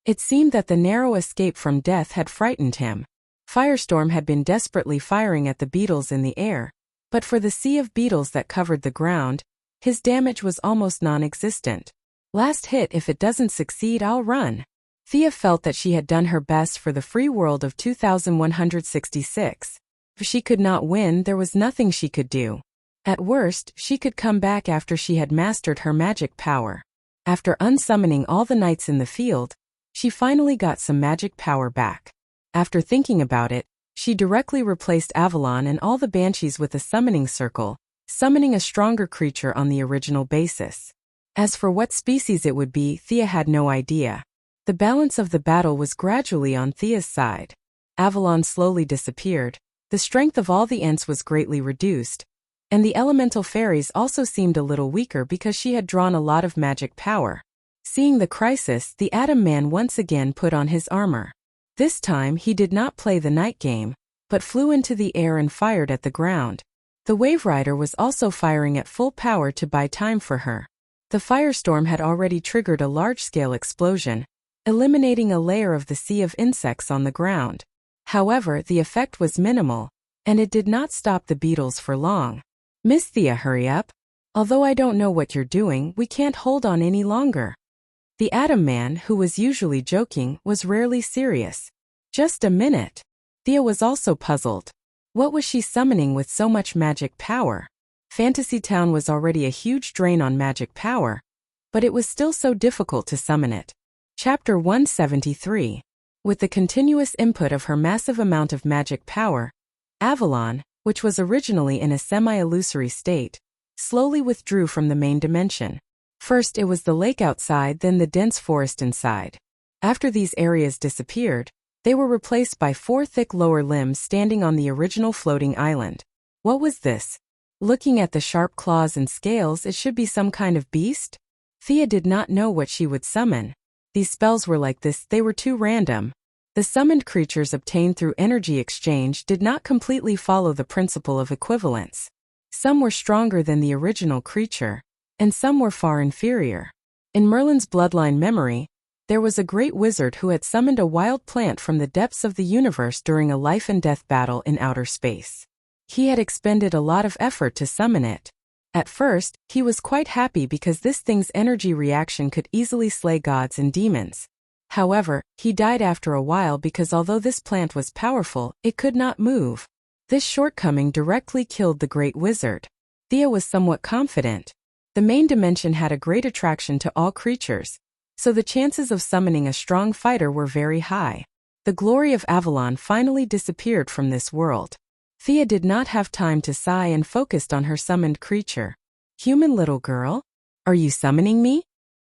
It seemed that the narrow escape from death had frightened him. Firestorm had been desperately firing at the beetles in the air, but for the sea of beetles that covered the ground, his damage was almost non-existent. "Last hit, if it doesn't succeed, I'll run." Thea felt that she had done her best for the free world of 2166. If she could not win, there was nothing she could do. At worst, she could come back after she had mastered her magic power. After unsummoning all the knights in the field, she finally got some magic power back. After thinking about it, she directly replaced Avalon and all the banshees with a summoning circle, summoning a stronger creature on the original basis. As for what species it would be, Thea had no idea. The balance of the battle was gradually on Thea's side. Avalon slowly disappeared, the strength of all the Ents was greatly reduced, and the elemental fairies also seemed a little weaker because she had drawn a lot of magic power. Seeing the crisis, the Atom Man once again put on his armor. This time he did not play the night game, but flew into the air and fired at the ground. The Wave Rider was also firing at full power to buy time for her. The firestorm had already triggered a large-scale explosion, eliminating a layer of the sea of insects on the ground. However, the effect was minimal, and it did not stop the beetles for long. "Miss Thea, hurry up. Although I don't know what you're doing, we can't hold on any longer." The Atom Man, who was usually joking, was rarely serious. "Just a minute." Thea was also puzzled. What was she summoning with so much magic power? Fantasy Town was already a huge drain on magic power, but it was still so difficult to summon it. Chapter 173. With the continuous input of her massive amount of magic power, Avalon, which was originally in a semi-illusory state, slowly withdrew from the main dimension. First it was the lake outside, then the dense forest inside. After these areas disappeared, they were replaced by 4 thick lower limbs standing on the original floating island. What was this? Looking at the sharp claws and scales, it should be some kind of beast? Thea did not know what she would summon. These spells were like this, they were too random. The summoned creatures obtained through energy exchange did not completely follow the principle of equivalence. Some were stronger than the original creature, and some were far inferior. In Merlin's bloodline memory, there was a great wizard who had summoned a wild plant from the depths of the universe during a life-and-death battle in outer space. He had expended a lot of effort to summon it. At first, he was quite happy because this thing's energy reaction could easily slay gods and demons. However, he died after a while because although this plant was powerful, it could not move. This shortcoming directly killed the great wizard. Thea was somewhat confident. The main dimension had a great attraction to all creatures, so the chances of summoning a strong fighter were very high. The glory of Avalon finally disappeared from this world. Thea did not have time to sigh and focused on her summoned creature. "Human little girl? Are you summoning me?"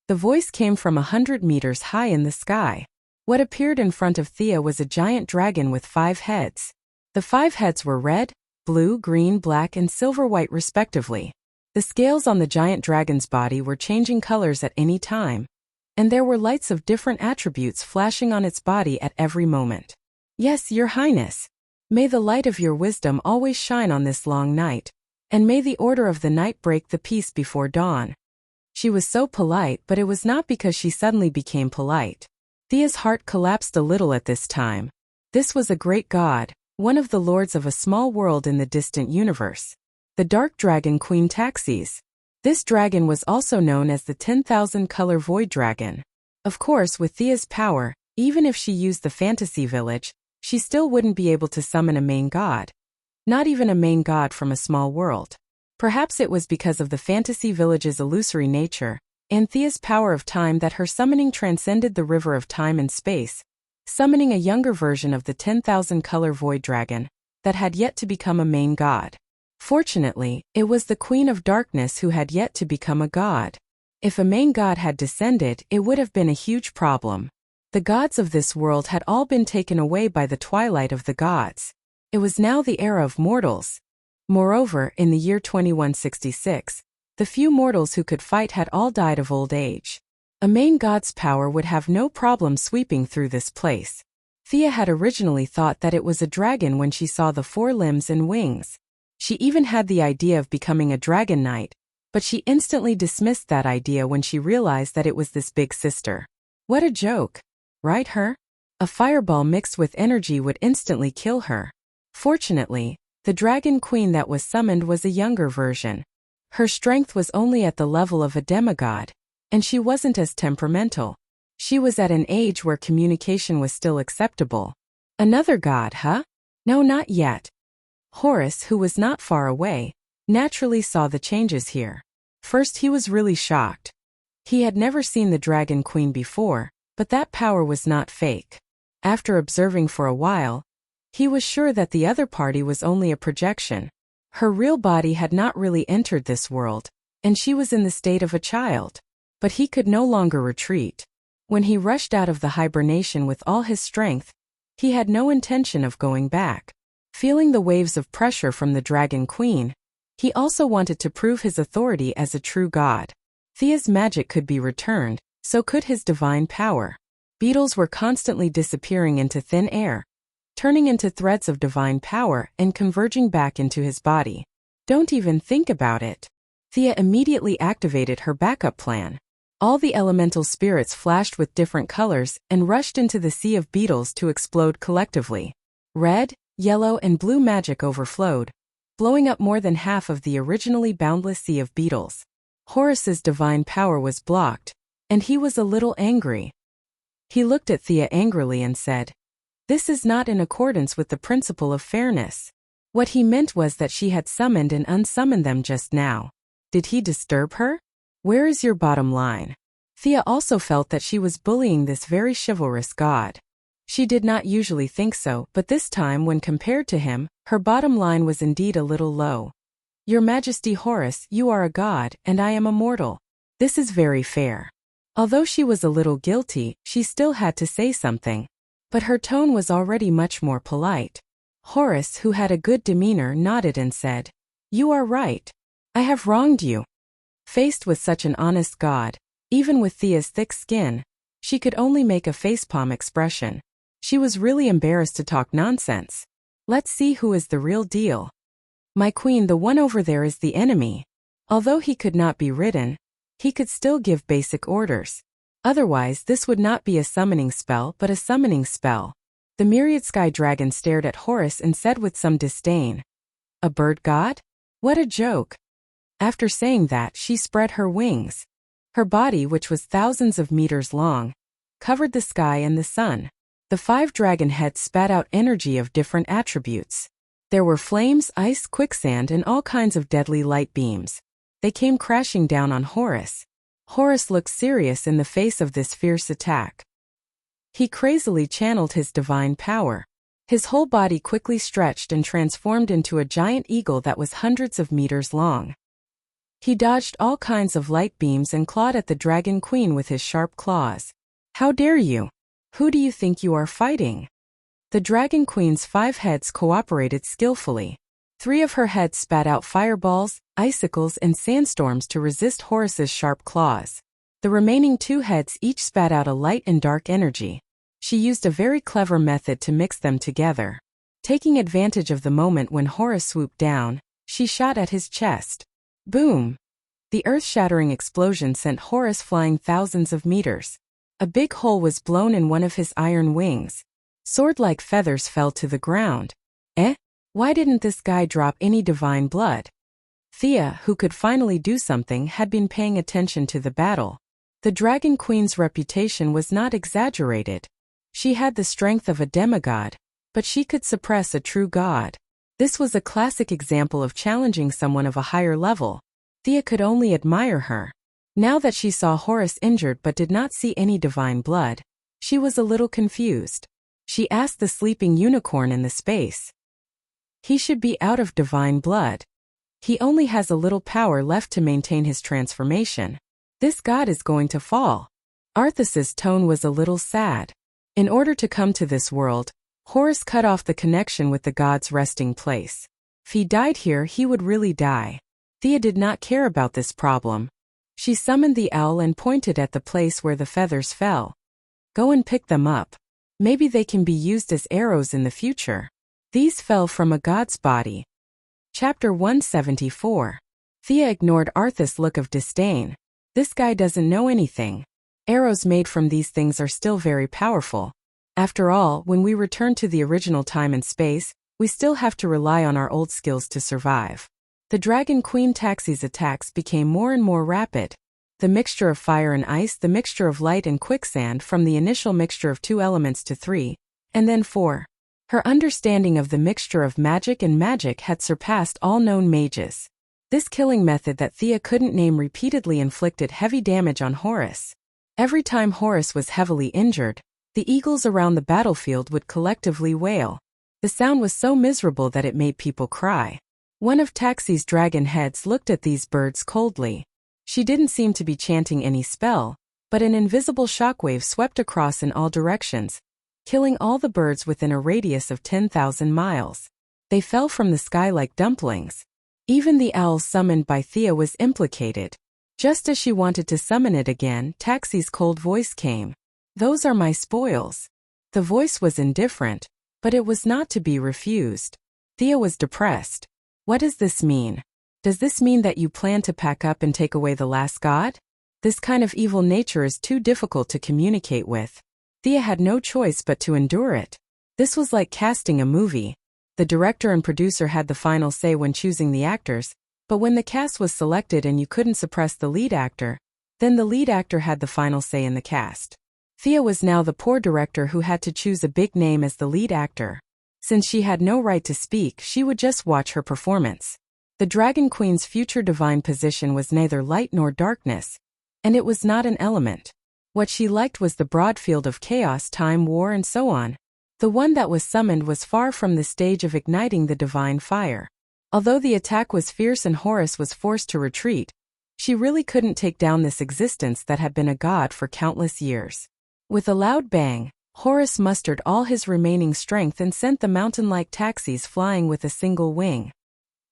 The voice came from 100 meters high in the sky. What appeared in front of Thea was a giant dragon with 5 heads. The 5 heads were red, blue, green, black, and silver-white respectively. The scales on the giant dragon's body were changing colors at any time, and there were lights of different attributes flashing on its body at every moment. "Yes, Your Highness. May the light of your wisdom always shine on this long night, and may the order of the night break the peace before dawn." She was so polite, but it was not because she suddenly became polite. Thea's heart collapsed a little at this time. This was a great god, one of the lords of a small world in the distant universe. The Dark Dragon Queen Taxis. This dragon was also known as the 10,000 color Void Dragon. Of course, with Thea's power, even if she used the fantasy village, she still wouldn't be able to summon a main god. Not even a main god from a small world. Perhaps it was because of the fantasy village's illusory nature, and Thea's power of time that her summoning transcended the river of time and space, summoning a younger version of the 10,000 color Void Dragon that had yet to become a main god. Fortunately, it was the Queen of Darkness who had yet to become a god. If a main god had descended, it would have been a huge problem. The gods of this world had all been taken away by the twilight of the gods. It was now the era of mortals. Moreover, in the year 2166, the few mortals who could fight had all died of old age. A main god's power would have no problem sweeping through this place. Thea had originally thought that it was a dragon when she saw the 4 limbs and wings. She even had the idea of becoming a dragon knight, but she instantly dismissed that idea when she realized that it was this big sister. What a joke, right her? A fireball mixed with energy would instantly kill her. Fortunately, the dragon queen that was summoned was a younger version. Her strength was only at the level of a demigod, and she wasn't as temperamental. She was at an age where communication was still acceptable. Another god, huh? No, not yet. Horace, who was not far away, naturally saw the changes here. First, he was really shocked. He had never seen the Dragon Queen before, but that power was not fake. After observing for a while, he was sure that the other party was only a projection. Her real body had not really entered this world, and she was in the state of a child. But he could no longer retreat. When he rushed out of the hibernation with all his strength, he had no intention of going back. Feeling the waves of pressure from the Dragon Queen, he also wanted to prove his authority as a true god. Thea's magic could be returned, so could his divine power. Beetles were constantly disappearing into thin air, turning into threads of divine power and converging back into his body. Don't even think about it. Thea immediately activated her backup plan. All the elemental spirits flashed with different colors and rushed into the sea of beetles to explode collectively. Red, yellow, and blue magic overflowed, blowing up more than half of the originally boundless sea of beetles. Horace's divine power was blocked, and he was a little angry. He looked at Thea angrily and said, "This is not in accordance with the principle of fairness." What he meant was that she had summoned and unsummoned them just now. Did he disturb her? Where is your bottom line? Thea also felt that she was bullying this very chivalrous god. She did not usually think so, but this time when compared to him, her bottom line was indeed a little low. "Your Majesty Horace, you are a god, and I am a mortal. This is very fair." Although she was a little guilty, she still had to say something. But her tone was already much more polite. Horace, who had a good demeanor, nodded and said, "You are right. I have wronged you." Faced with such an honest god, even with Thea's thick skin, she could only make a facepalm expression. She was really embarrassed to talk nonsense. Let's see who is the real deal. "My queen, the one over there is the enemy." Although he could not be ridden, he could still give basic orders. Otherwise, this would not be a summoning spell but a summoning spell. The myriad sky dragon stared at Horace and said with some disdain, A bird god? What a joke. After saying that, she spread her wings. Her body, which was thousands of meters long, covered the sky and the sun. The 5 dragon heads spat out energy of different attributes. There were flames, ice, quicksand, and all kinds of deadly light beams. They came crashing down on Horus. Horus looked serious in the face of this fierce attack. He crazily channeled his divine power. His whole body quickly stretched and transformed into a giant eagle that was hundreds of meters long. He dodged all kinds of light beams and clawed at the dragon queen with his sharp claws. How dare you? Who do you think you are fighting? The dragon queen's 5 heads cooperated skillfully. 3 of her heads spat out fireballs, icicles, and sandstorms to resist Horus's sharp claws. The remaining 2 heads each spat out a light and dark energy. She used a very clever method to mix them together. Taking advantage of the moment when Horus swooped down, she shot at his chest. Boom! The earth-shattering explosion sent Horus flying thousands of meters. A big hole was blown in one of his iron wings. Sword-like feathers fell to the ground. Why didn't this guy drop any divine blood? Thea, who could finally do something, had been paying attention to the battle. The Dragon Queen's reputation was not exaggerated. She had the strength of a demigod, but she could suppress a true god. This was a classic example of challenging someone of a higher level. Thea could only admire her. Now that she saw Horus injured but did not see any divine blood, she was a little confused. She asked the sleeping unicorn in the space. He should be out of divine blood. He only has a little power left to maintain his transformation. This god is going to fall. Arthas's tone was a little sad. In order to come to this world, Horus cut off the connection with the god's resting place. If he died here, he would really die. Thea did not care about this problem. She summoned the owl and pointed at the place where the feathers fell. Go and pick them up. Maybe they can be used as arrows in the future. These fell from a god's body. Chapter 174. Thea ignored Arthas' look of disdain. This guy doesn't know anything. Arrows made from these things are still very powerful. After all, when we return to the original time and space, we still have to rely on our old skills to survive. The Dragon Queen Taxi's attacks became more and more rapid. The mixture of fire and ice, the mixture of light and quicksand, from the initial mixture of 2 elements to 3, and then 4. Her understanding of the mixture of magic and magic had surpassed all known mages. This killing method that Thea couldn't name repeatedly inflicted heavy damage on Horus. Every time Horus was heavily injured, the eagles around the battlefield would collectively wail. The sound was so miserable that it made people cry. One of Taxi's dragon heads looked at these birds coldly. She didn't seem to be chanting any spell, but an invisible shockwave swept across in all directions, killing all the birds within a radius of 10,000 miles. They fell from the sky like dumplings. Even the owl summoned by Thea was implicated. Just as she wanted to summon it again, Taxi's cold voice came. Those are my spoils. The voice was indifferent, but it was not to be refused. Thea was depressed. What does this mean? Does this mean that you plan to pack up and take away the last god? This kind of evil nature is too difficult to communicate with. Thea had no choice but to endure it. This was like casting a movie. The director and producer had the final say when choosing the actors, but when the cast was selected and you couldn't suppress the lead actor, then the lead actor had the final say in the cast. Thea was now the poor director who had to choose a big name as the lead actor. Since she had no right to speak, she would just watch her performance. The Dragon Queen's future divine position was neither light nor darkness, and it was not an element. What she liked was the broad field of chaos, time, war, and so on. The one that was summoned was far from the stage of igniting the divine fire. Although the attack was fierce and Horus was forced to retreat, she really couldn't take down this existence that had been a god for countless years. With a loud bang, Horus mustered all his remaining strength and sent the mountain-like taxis flying with a single wing.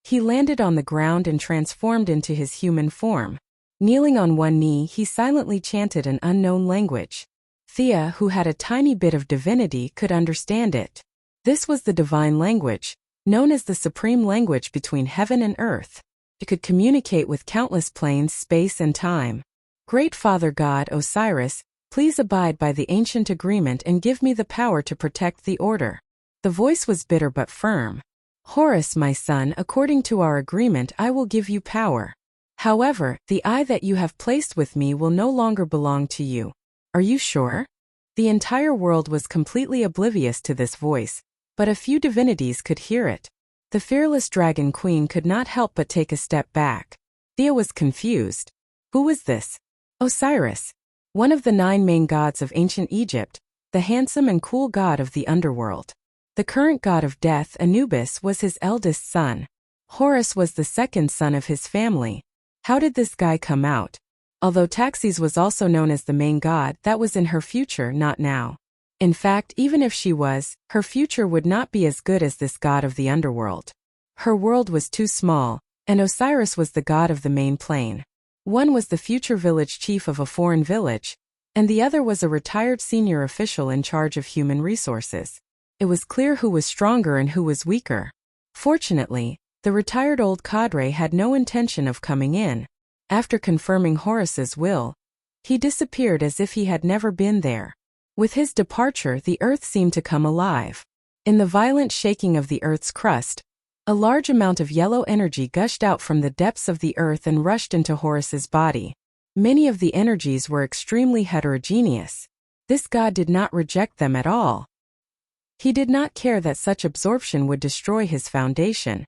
He landed on the ground and transformed into his human form. Kneeling on one knee, he silently chanted an unknown language. Thea, who had a tiny bit of divinity, could understand it. This was the divine language, known as the supreme language between heaven and earth. It could communicate with countless planes, space, and time. Great Father God Osiris, please abide by the ancient agreement and give me the power to protect the order. The voice was bitter but firm. "Horus, my son, according to our agreement I will give you power. However, the eye that you have placed with me will no longer belong to you. Are you sure?" The entire world was completely oblivious to this voice, but a few divinities could hear it. The fearless dragon queen could not help but take a step back. Thea was confused. Who was this? Osiris, one of the 9 main gods of ancient Egypt, the handsome and cool god of the underworld. The current god of death, Anubis, was his eldest son. Horus was the second son of his family. How did this guy come out? Although Taxis was also known as the main god, that was in her future, not now. In fact, even if she was, her future would not be as good as this god of the underworld. Her world was too small, and Osiris was the god of the main plane. One was the future village chief of a foreign village, and the other was a retired senior official in charge of human resources. It was clear who was stronger and who was weaker. Fortunately, the retired old cadre had no intention of coming in. After confirming Horus's will, he disappeared as if he had never been there. With his departure, the earth seemed to come alive. In the violent shaking of the earth's crust, a large amount of yellow energy gushed out from the depths of the earth and rushed into Horus's body. Many of the energies were extremely heterogeneous. This god did not reject them at all. He did not care that such absorption would destroy his foundation.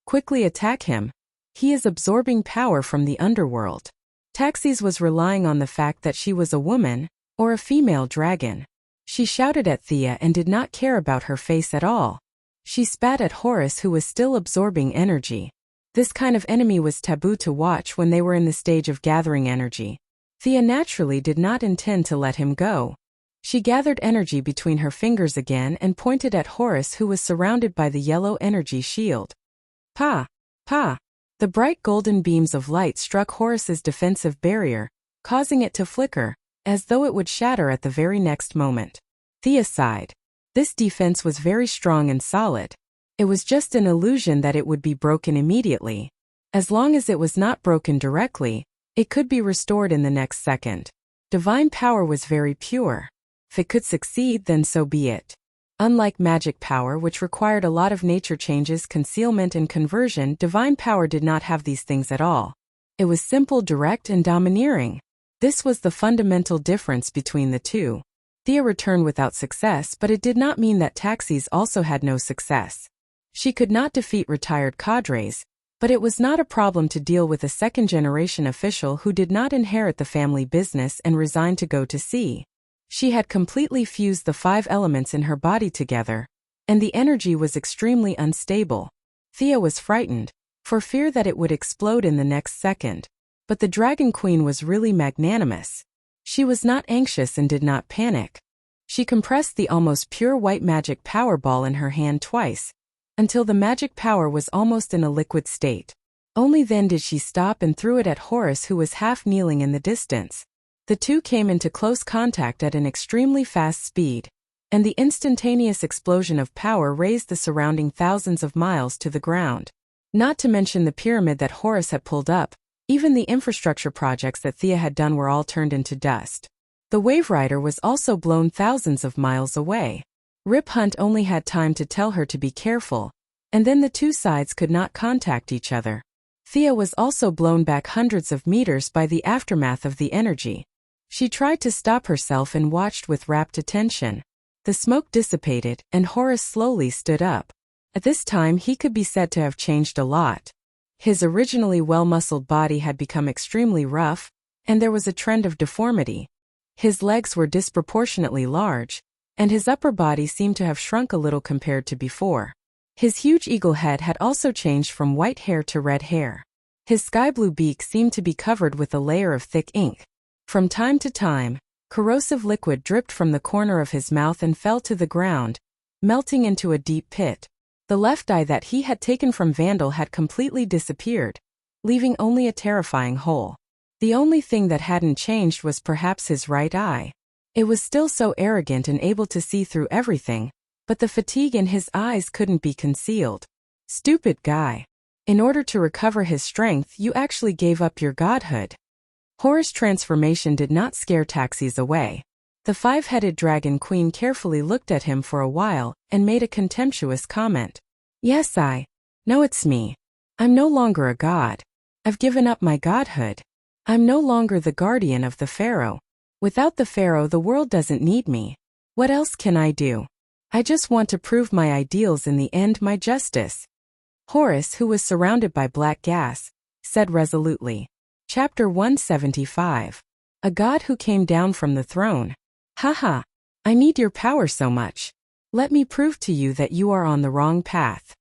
Quickly attack him. He is absorbing power from the underworld. Taxis was relying on the fact that she was a woman, or a female dragon. She shouted at Thea and did not care about her face at all. She spat at Horus, who was still absorbing energy. This kind of enemy was taboo to watch when they were in the stage of gathering energy. Thea naturally did not intend to let him go. She gathered energy between her fingers again and pointed at Horus, who was surrounded by the yellow energy shield. Pa! Pa! The bright golden beams of light struck Horus's defensive barrier, causing it to flicker, as though it would shatter at the very next moment. Thea sighed. This defense was very strong and solid. It was just an illusion that it would be broken immediately. As long as it was not broken directly, it could be restored in the next second. Divine power was very pure. If it could succeed, then so be it. Unlike magic power, which required a lot of nature changes, concealment and conversion, divine power did not have these things at all. It was simple, direct, and domineering. This was the fundamental difference between the two. Thea returned without success, but it did not mean that Taxis also had no success. She could not defeat retired cadres, but it was not a problem to deal with a second-generation official who did not inherit the family business and resigned to go to sea. She had completely fused the 5 elements in her body together, and the energy was extremely unstable. Thea was frightened, for fear that it would explode in the next second. But the Dragon Queen was really magnanimous. She was not anxious and did not panic. She compressed the almost pure white magic power ball in her hand twice, until the magic power was almost in a liquid state. Only then did she stop and threw it at Horus, who was half kneeling in the distance. The two came into close contact at an extremely fast speed, and the instantaneous explosion of power raised the surrounding thousands of miles to the ground. Not to mention the pyramid that Horus had pulled up, even the infrastructure projects that Thea had done were all turned into dust. The Wave Rider was also blown thousands of miles away. Rip Hunt only had time to tell her to be careful, and then the two sides could not contact each other. Thea was also blown back hundreds of meters by the aftermath of the energy. She tried to stop herself and watched with rapt attention. The smoke dissipated, and Horus slowly stood up. At this time he could be said to have changed a lot. His originally well-muscled body had become extremely rough, and there was a trend of deformity. His legs were disproportionately large, and his upper body seemed to have shrunk a little compared to before. His huge eagle head had also changed from white hair to red hair. His sky-blue beak seemed to be covered with a layer of thick ink. From time to time, corrosive liquid dripped from the corner of his mouth and fell to the ground, melting into a deep pit. The left eye that he had taken from Vandal had completely disappeared, leaving only a terrifying hole. The only thing that hadn't changed was perhaps his right eye. It was still so arrogant and able to see through everything, but the fatigue in his eyes couldn't be concealed. Stupid guy. In order to recover his strength, you actually gave up your godhood. Horus' transformation did not scare Taxis away. The 5-headed Dragon Queen carefully looked at him for a while and made a contemptuous comment. Yes, No, it's me. I'm no longer a god. I've given up my godhood. I'm no longer the guardian of the pharaoh. Without the pharaoh, the world doesn't need me. What else can I do? I just want to prove my ideals in the end, my justice. Horus, who was surrounded by black gas, said resolutely. Chapter 175. A god who came down from the throne. Haha. I need your power so much. Let me prove to you that you are on the wrong path.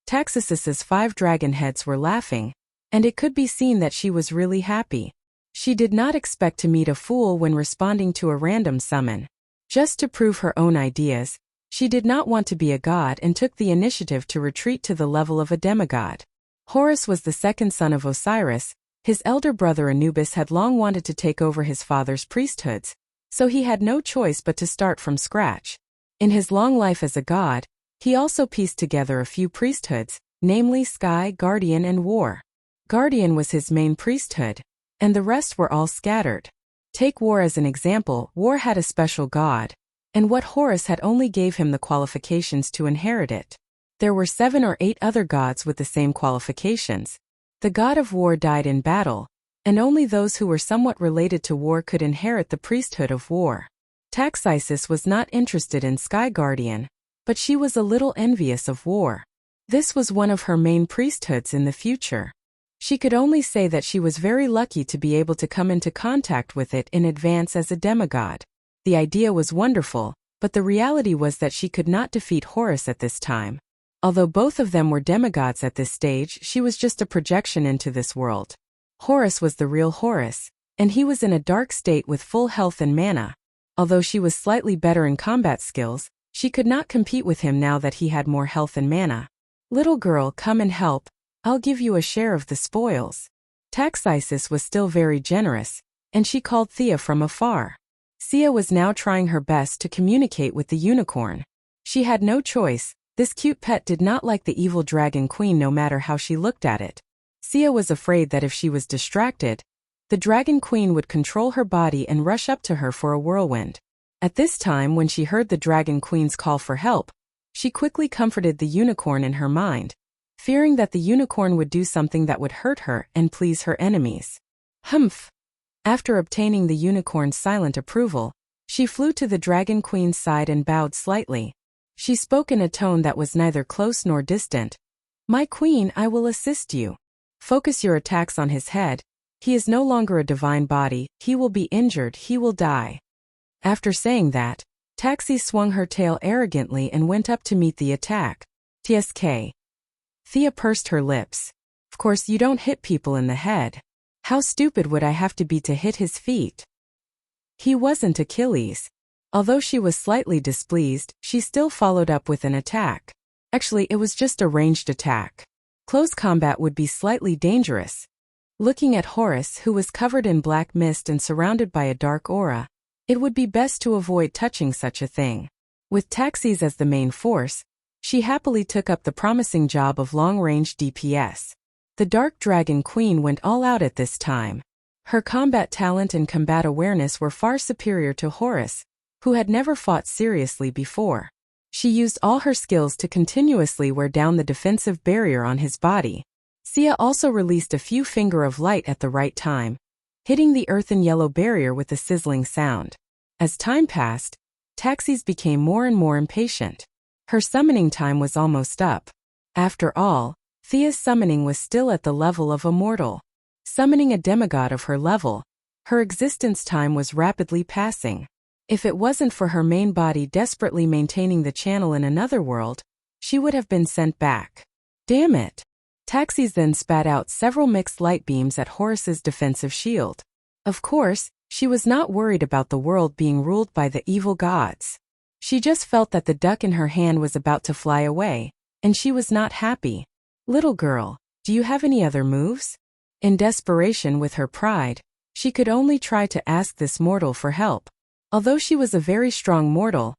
Taxisis's 5 dragon heads were laughing, and it could be seen that she was really happy. She did not expect to meet a fool when responding to a random summon. Just to prove her own ideas, she did not want to be a god and took the initiative to retreat to the level of a demigod. Horus was the second son of Osiris. His elder brother Anubis had long wanted to take over his father's priesthoods, so he had no choice but to start from scratch. In his long life as a god, he also pieced together a few priesthoods, namely Sky, Guardian and War. Guardian was his main priesthood, and the rest were all scattered. Take War as an example. War had a special god, and what Horus had only gave him the qualifications to inherit it. There were 7 or 8 other gods with the same qualifications. The god of war died in battle, and only those who were somewhat related to war could inherit the priesthood of war. Taxisis was not interested in Sky Guardian, but she was a little envious of War. This was one of her main priesthoods in the future. She could only say that she was very lucky to be able to come into contact with it in advance as a demigod. The idea was wonderful, but the reality was that she could not defeat Horus at this time. Although both of them were demigods at this stage, she was just a projection into this world. Horus was the real Horus, and he was in a dark state with full health and mana. Although she was slightly better in combat skills, she could not compete with him now that he had more health and mana. Little girl, come and help. I'll give you a share of the spoils. Taxisis was still very generous, and she called Thea from afar. Sia was now trying her best to communicate with the unicorn. She had no choice. This cute pet did not like the evil dragon queen no matter how she looked at it. Sia was afraid that if she was distracted, the dragon queen would control her body and rush up to her for a whirlwind. At this time, when she heard the dragon queen's call for help, she quickly comforted the unicorn in her mind, fearing that the unicorn would do something that would hurt her and please her enemies. Humph! After obtaining the unicorn's silent approval, she flew to the dragon queen's side and bowed slightly. She spoke in a tone that was neither close nor distant. My queen, I will assist you. Focus your attacks on his head. He is no longer a divine body, he will be injured, he will die. After saying that, Taxi swung her tail arrogantly and went up to meet the attack. TSK. Thea pursed her lips. Of course you don't hit people in the head. How stupid would I have to be to hit his feet? He wasn't Achilles. Although she was slightly displeased, she still followed up with an attack. Actually, it was just a ranged attack. Close combat would be slightly dangerous. Looking at Horus, who was covered in black mist and surrounded by a dark aura, it would be best to avoid touching such a thing. With Taxis as the main force, she happily took up the promising job of long-range DPS. The Dark Dragon Queen went all out at this time. Her combat talent and combat awareness were far superior to Horus, who had never fought seriously before. She used all her skills to continuously wear down the defensive barrier on his body. Sia also released a few finger of light at the right time, hitting the earthen yellow barrier with a sizzling sound. As time passed, Taxis became more and more impatient. Her summoning time was almost up. After all, Thea's summoning was still at the level of a mortal. Summoning a demigod of her level, her existence time was rapidly passing. If it wasn't for her main body desperately maintaining the channel in another world, she would have been sent back. Damn it! Taxis then spat out several mixed light beams at Horus's defensive shield. Of course, she was not worried about the world being ruled by the evil gods. She just felt that the duck in her hand was about to fly away, and she was not happy. Little girl, do you have any other moves? In desperation with her pride, she could only try to ask this mortal for help. Although she was a very strong mortal,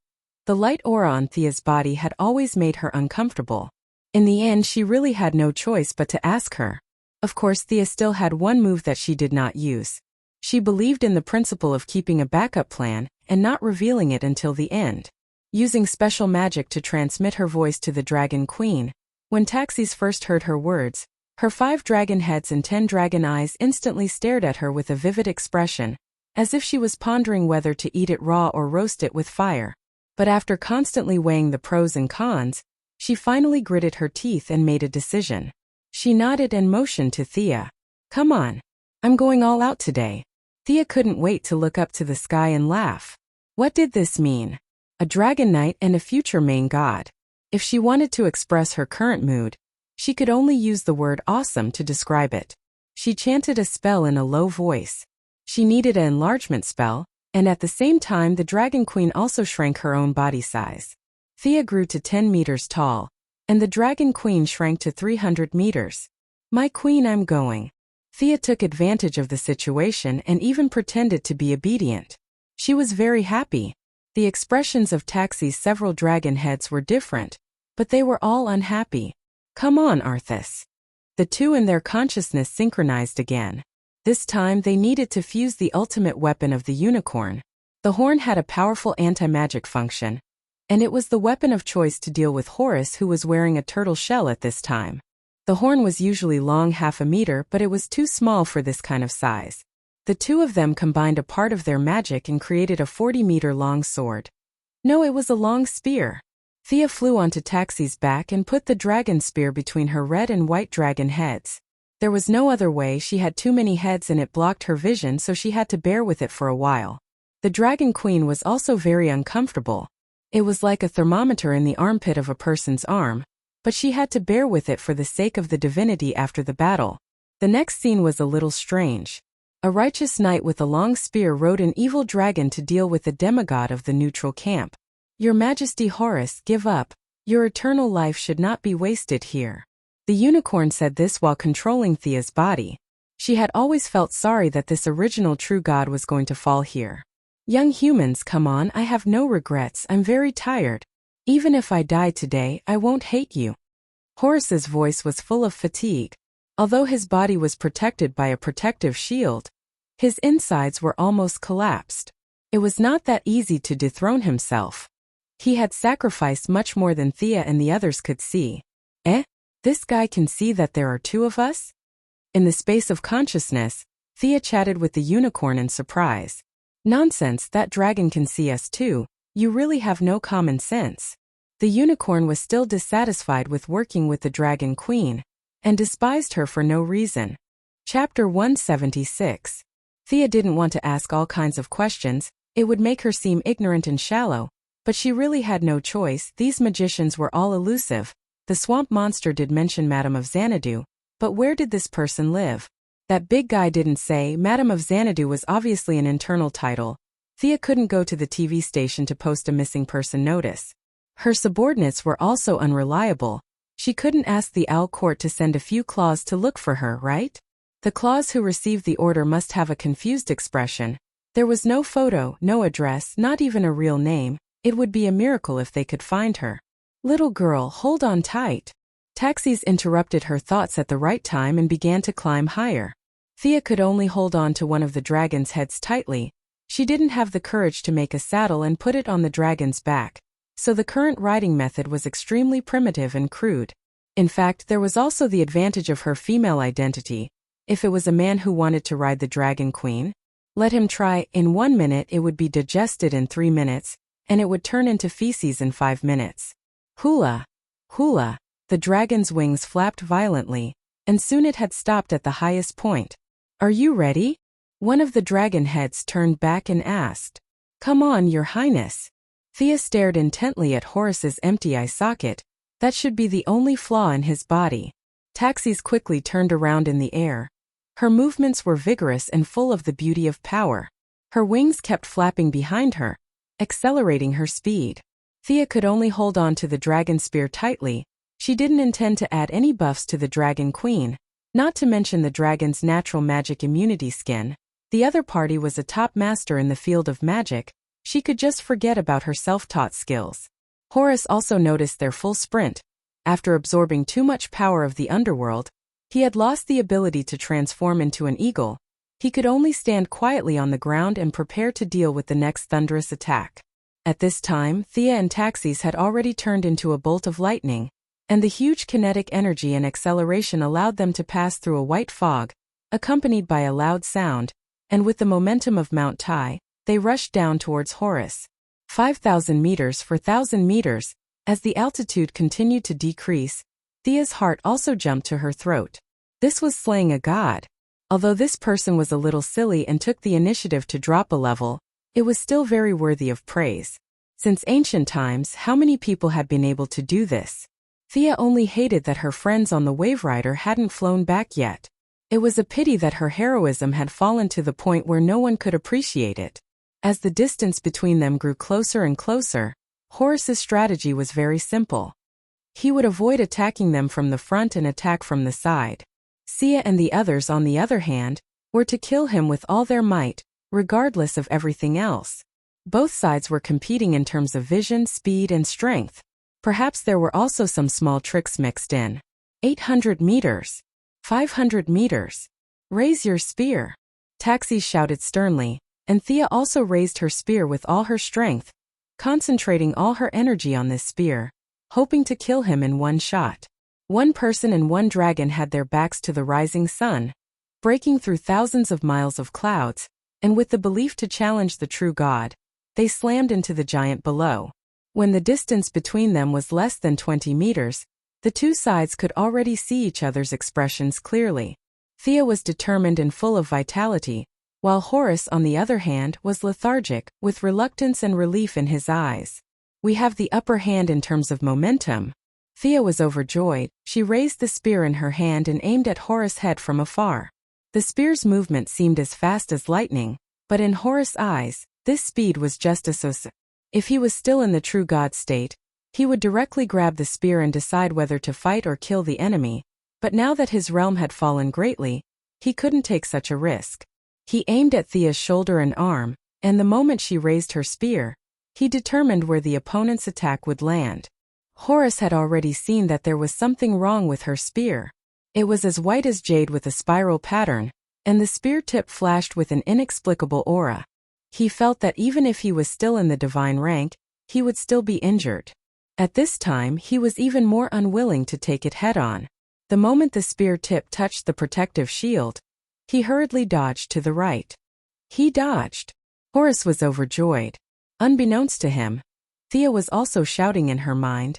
the light aura on Thea's body had always made her uncomfortable. In the end, she really had no choice but to ask her. Of course, Thea still had one move that she did not use. She believed in the principle of keeping a backup plan and not revealing it until the end. Using special magic to transmit her voice to the Dragon Queen, When Taxis first heard her words, her 5 dragon heads and 10 dragon eyes instantly stared at her with a vivid expression, as if she was pondering whether to eat it raw or roast it with fire. But after constantly weighing the pros and cons, she finally gritted her teeth and made a decision. She nodded and motioned to Thea. "Come on. I'm going all out today." Thea couldn't wait to look up to the sky and laugh. What did this mean? A dragon knight and a future main god. If she wanted to express her current mood, she could only use the word awesome to describe it. She chanted a spell in a low voice. She needed an enlargement spell, and at the same time the Dragon Queen also shrank her own body size. Thea grew to 10 meters tall, and the Dragon Queen shrank to 300 meters. "My queen, I'm going." Thea took advantage of the situation and even pretended to be obedient. She was very happy. The expressions of Taxi's several dragon heads were different, but they were all unhappy. "Come on, Arthas." The two in their consciousness synchronized again. This time they needed to fuse the ultimate weapon of the unicorn. The horn had a powerful anti-magic function, and it was the weapon of choice to deal with Horus, who was wearing a turtle shell at this time. The horn was usually long half a meter, but it was too small for this kind of size. The two of them combined a part of their magic and created a 40-meter-long sword. No, it was a long spear. Thea flew onto Taxi's back and put the dragon spear between her red and white dragon heads. There was no other way. She had too many heads and it blocked her vision, so she had to bear with it for a while. The Dragon Queen was also very uncomfortable. It was like a thermometer in the armpit of a person's arm, but she had to bear with it for the sake of the divinity after the battle. The next scene was a little strange. A righteous knight with a long spear rode an evil dragon to deal with the demigod of the neutral camp. "Your Majesty Horus, give up. Your eternal life should not be wasted here." The unicorn said this while controlling Thea's body. She had always felt sorry that this original true god was going to fall here. "Young humans, come on, I have no regrets. I'm very tired. Even if I die today, I won't hate you." Horus's voice was full of fatigue. Although his body was protected by a protective shield, his insides were almost collapsed. It was not that easy to dethrone himself. He had sacrificed much more than Thea and the others could see. This guy can see that there are two of us? In the space of consciousness, Thea chatted with the unicorn in surprise. "Nonsense, that dragon can see us too. You really have no common sense." The unicorn was still dissatisfied with working with the Dragon Queen, and despised her for no reason. Chapter 176. Thea didn't want to ask all kinds of questions. It would make her seem ignorant and shallow, but she really had no choice. These magicians were all elusive. The swamp monster did mention Madame of Xanadu, but where did this person live? That big guy didn't say. Madame of Xanadu was obviously an internal title. Thea couldn't go to the TV station to post a missing person notice. Her subordinates were also unreliable. She couldn't ask the Owl Court to send a few claws to look for her, right? The claws who received the order must have a confused expression. There was no photo, no address, not even a real name. It would be a miracle if they could find her. "Little girl, hold on tight." Taxis interrupted her thoughts at the right time and began to climb higher. Thea could only hold on to one of the dragon's heads tightly. She didn't have the courage to make a saddle and put it on the dragon's back, so the current riding method was extremely primitive and crude. In fact, there was also the advantage of her female identity. If it was a man who wanted to ride the Dragon Queen, let him try. In 1 minute it would be digested in 3 minutes, and it would turn into feces in 5 minutes. Hula! Hula! The dragon's wings flapped violently, and soon it had stopped at the highest point. "Are you ready?" One of the dragon heads turned back and asked. "Come on, Your Highness." Thea stared intently at Horus's empty eye socket. That should be the only flaw in his body. Taxis quickly turned around in the air. Her movements were vigorous and full of the beauty of power. Her wings kept flapping behind her, accelerating her speed. Thea could only hold on to the dragon spear tightly. She didn't intend to add any buffs to the Dragon Queen, not to mention the dragon's natural magic immunity skin. The other party was a top master in the field of magic. She could just forget about her self-taught skills. Horus also noticed their full sprint. After absorbing too much power of the underworld, he had lost the ability to transform into an eagle. He could only stand quietly on the ground and prepare to deal with the next thunderous attack. At this time, Thea and Taxis had already turned into a bolt of lightning. and the huge kinetic energy and acceleration allowed them to pass through a white fog, accompanied by a loud sound, and with the momentum of Mount Tai, they rushed down towards Horus. 5,000 meters for 1,000 meters. As the altitude continued to decrease, Thea's heart also jumped to her throat. This was slaying a god. Although this person was a little silly and took the initiative to drop a level, it was still very worthy of praise. Since ancient times, how many people had been able to do this? Thea only hated that her friends on the Wave Rider hadn't flown back yet. It was a pity that her heroism had fallen to the point where no one could appreciate it. As the distance between them grew closer and closer, Horus's strategy was very simple. He would avoid attacking them from the front and attack from the side. Sia and the others, on the other hand, were to kill him with all their might, regardless of everything else. Both sides were competing in terms of vision, speed, and strength. Perhaps there were also some small tricks mixed in. 800 meters. 500 meters. Raise your spear. Taxis shouted sternly, and Thea also raised her spear with all her strength, concentrating all her energy on this spear, hoping to kill him in one shot. One person and one dragon had their backs to the rising sun, breaking through thousands of miles of clouds, and with the belief to challenge the true god, they slammed into the giant below. When the distance between them was less than 20 meters, the two sides could already see each other's expressions clearly. Thea was determined and full of vitality, while Horus, on the other hand, was lethargic, with reluctance and relief in his eyes. We have the upper hand in terms of momentum. Thea was overjoyed. She raised the spear in her hand and aimed at Horus' head from afar. The spear's movement seemed as fast as lightning, but in Horus' eyes, this speed was just as so. If he was still in the true god state, he would directly grab the spear and decide whether to fight or kill the enemy, but now that his realm had fallen greatly, he couldn't take such a risk. He aimed at Thea's shoulder and arm, and the moment she raised her spear, he determined where the opponent's attack would land. Horus had already seen that there was something wrong with her spear. It was as white as jade with a spiral pattern, and the spear tip flashed with an inexplicable aura. He felt that even if he was still in the divine rank, he would still be injured. At this time, he was even more unwilling to take it head-on. The moment the spear tip touched the protective shield, he hurriedly dodged to the right. He dodged. Horus was overjoyed. Unbeknownst to him, Thea was also shouting in her mind,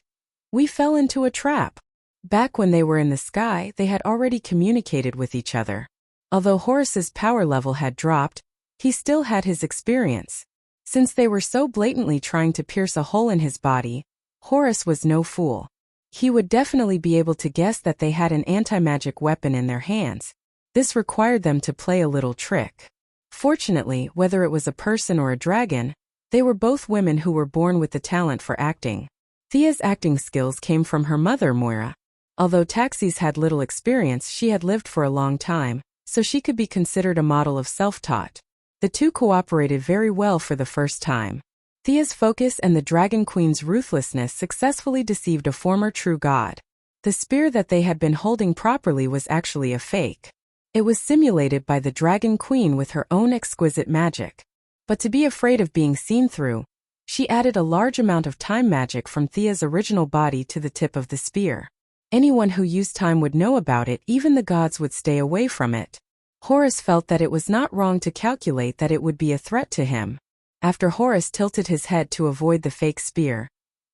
"We fell into a trap." Back when they were in the sky, they had already communicated with each other. Although Horus's power level had dropped, he still had his experience. Since they were so blatantly trying to pierce a hole in his body, Horus was no fool. He would definitely be able to guess that they had an anti-magic weapon in their hands. This required them to play a little trick. Fortunately, whether it was a person or a dragon, they were both women who were born with the talent for acting. Thea's acting skills came from her mother, Moira. Although Taxis had little experience, she had lived for a long time, so she could be considered a model of self-taught. The two cooperated very well for the first time. Thea's focus and the Dragon Queen's ruthlessness successfully deceived a former true god. The spear that they had been holding properly was actually a fake. It was simulated by the Dragon Queen with her own exquisite magic. But to be afraid of being seen through, she added a large amount of time magic from Thea's original body to the tip of the spear. Anyone who used time would know about it, even the gods would stay away from it. Horus felt that it was not wrong to calculate that it would be a threat to him. After Horus tilted his head to avoid the fake spear,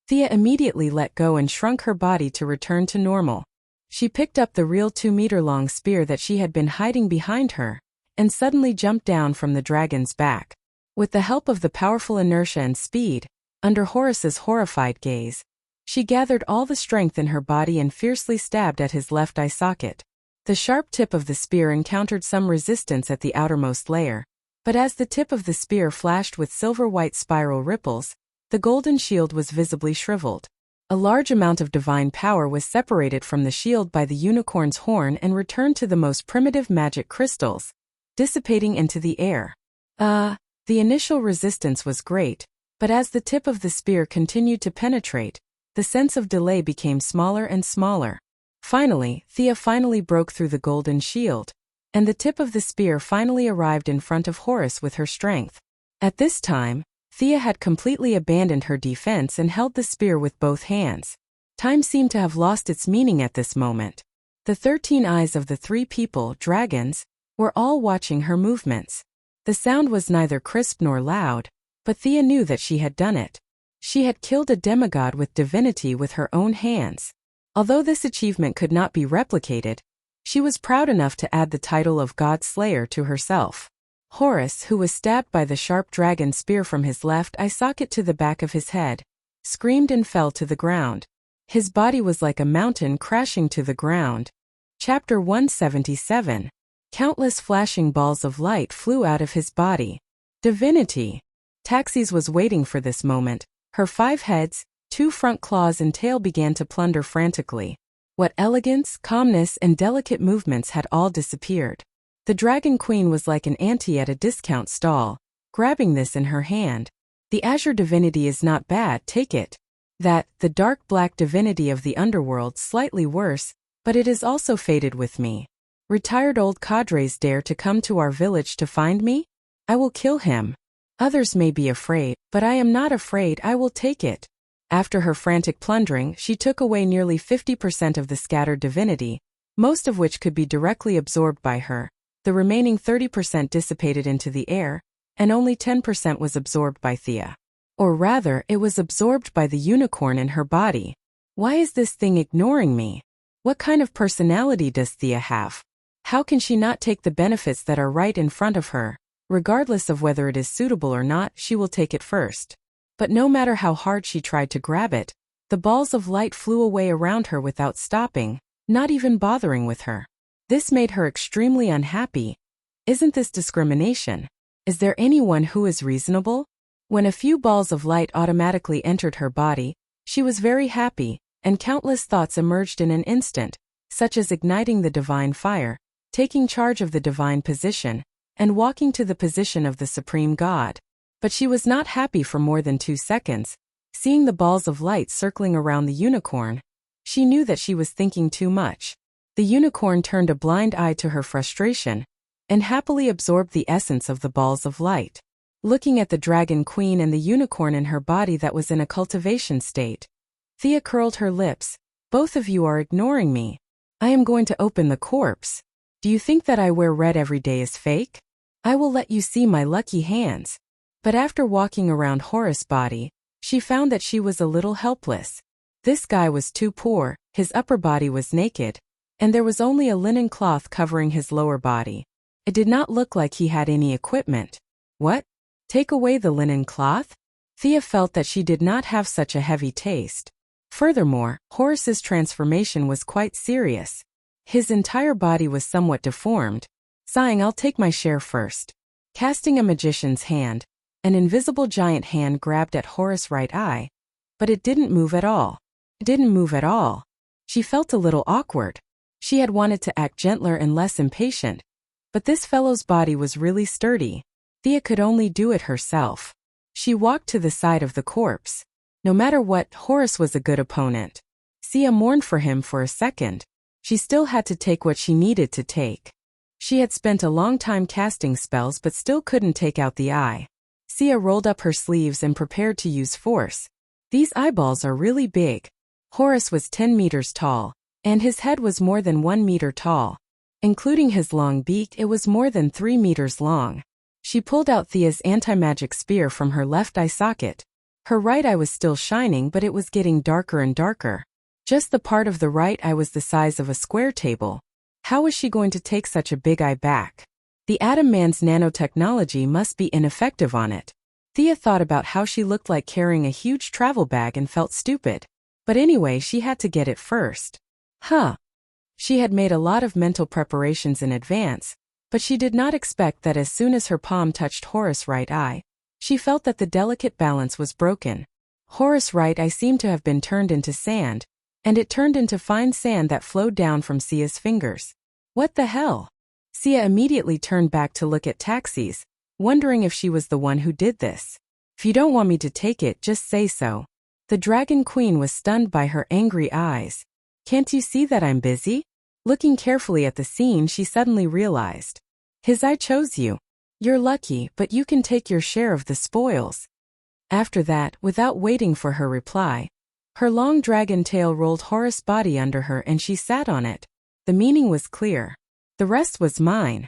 Thea immediately let go and shrunk her body to return to normal. She picked up the real 2-meter-long spear that she had been hiding behind her, and suddenly jumped down from the dragon's back. With the help of the powerful inertia and speed, under Horus's horrified gaze, she gathered all the strength in her body and fiercely stabbed at his left eye socket. The sharp tip of the spear encountered some resistance at the outermost layer, but as the tip of the spear flashed with silver-white spiral ripples, the golden shield was visibly shriveled. A large amount of divine power was separated from the shield by the unicorn's horn and returned to the most primitive magic crystals, dissipating into the air. The initial resistance was great, but as the tip of the spear continued to penetrate, the sense of delay became smaller and smaller. Finally, Thea broke through the golden shield, and the tip of the spear finally arrived in front of Horus with her strength. At this time, Thea had completely abandoned her defense and held the spear with both hands. Time seemed to have lost its meaning at this moment. The 13 eyes of the 3 people, dragons, were all watching her movements. The sound was neither crisp nor loud, but Thea knew that she had done it. She had killed a demigod with divinity with her own hands. Although this achievement could not be replicated, she was proud enough to add the title of God Slayer to herself. Horace, who was stabbed by the sharp dragon spear from his left eye socket to the back of his head, screamed and fell to the ground. His body was like a mountain crashing to the ground. Chapter 177. Countless flashing balls of light flew out of his body. Divinity. Taxis was waiting for this moment. Her 5 heads, 2 front claws and tail began to plunder frantically. What elegance, calmness, and delicate movements had all disappeared. The Dragon Queen was like an auntie at a discount stall, grabbing this in her hand. The azure divinity is not bad, take it. That, the dark black divinity of the underworld, slightly worse, but it is also faded with me. Retired old cadres dare to come to our village to find me? I will kill him. Others may be afraid, but I am not afraid, I will take it. After her frantic plundering, she took away nearly 50% of the scattered divinity, most of which could be directly absorbed by her. The remaining 30% dissipated into the air, and only 10% was absorbed by Thea. Or rather, it was absorbed by the unicorn in her body. Why is this thing ignoring me? What kind of personality does Thea have? How can she not take the benefits that are right in front of her? Regardless of whether it is suitable or not, she will take it first. But no matter how hard she tried to grab it, the balls of light flew away around her without stopping, not even bothering with her. This made her extremely unhappy. Isn't this discrimination? Is there anyone who is reasonable? When a few balls of light automatically entered her body, she was very happy, and countless thoughts emerged in an instant, such as igniting the divine fire, taking charge of the divine position, and walking to the position of the supreme God. But she was not happy for more than 2 seconds. Seeing the balls of light circling around the unicorn, she knew that she was thinking too much. The unicorn turned a blind eye to her frustration, and happily absorbed the essence of the balls of light. Looking at the Dragon Queen and the unicorn in her body that was in a cultivation state, Thea curled her lips. Both of you are ignoring me. I am going to open the corpse. Do you think that I wear red every day is fake? I will let you see my lucky hands. But after walking around Horace's body, she found that she was a little helpless. This guy was too poor, his upper body was naked, and there was only a linen cloth covering his lower body. It did not look like he had any equipment. What? Take away the linen cloth? Thea felt that she did not have such a heavy taste. Furthermore, Horace's transformation was quite serious. His entire body was somewhat deformed. Sighing, I'll take my share first. Casting a magician's hand, an invisible giant hand grabbed at Horace's right eye, but it didn't move at all. It didn't move at all. She felt a little awkward. She had wanted to act gentler and less impatient, but this fellow's body was really sturdy. Thea could only do it herself. She walked to the side of the corpse. No matter what, Horace was a good opponent. Thea mourned for him for a second. She still had to take what she needed to take. She had spent a long time casting spells but still couldn't take out the eye. Thea rolled up her sleeves and prepared to use force. These eyeballs are really big. Horace was 10 meters tall, and his head was more than 1 meter tall. Including his long beak, it was more than 3 meters long. She pulled out Thea's anti-magic spear from her left eye socket. Her right eye was still shining, but it was getting darker and darker. Just the part of the right eye was the size of a square table. How was she going to take such a big eye back? The Atom Man's nanotechnology must be ineffective on it. Thea thought about how she looked like carrying a huge travel bag and felt stupid. But anyway, she had to get it first. She had made a lot of mental preparations in advance, but she did not expect that as soon as her palm touched Horace's right eye, she felt that the delicate balance was broken. Horace's right eye seemed to have been turned into sand, and it turned into fine sand that flowed down from Thea's fingers. What the hell? Thea immediately turned back to look at taxis, wondering if she was the one who did this. If you don't want me to take it, just say so. The Dragon Queen was stunned by her angry eyes. Can't you see that I'm busy? Looking carefully at the scene, she suddenly realized. His eye chose you. You're lucky, but you can take your share of the spoils. After that, without waiting for her reply, Her long dragon tail rolled Horace's body under her and she sat on it. The meaning was clear. The rest was mine.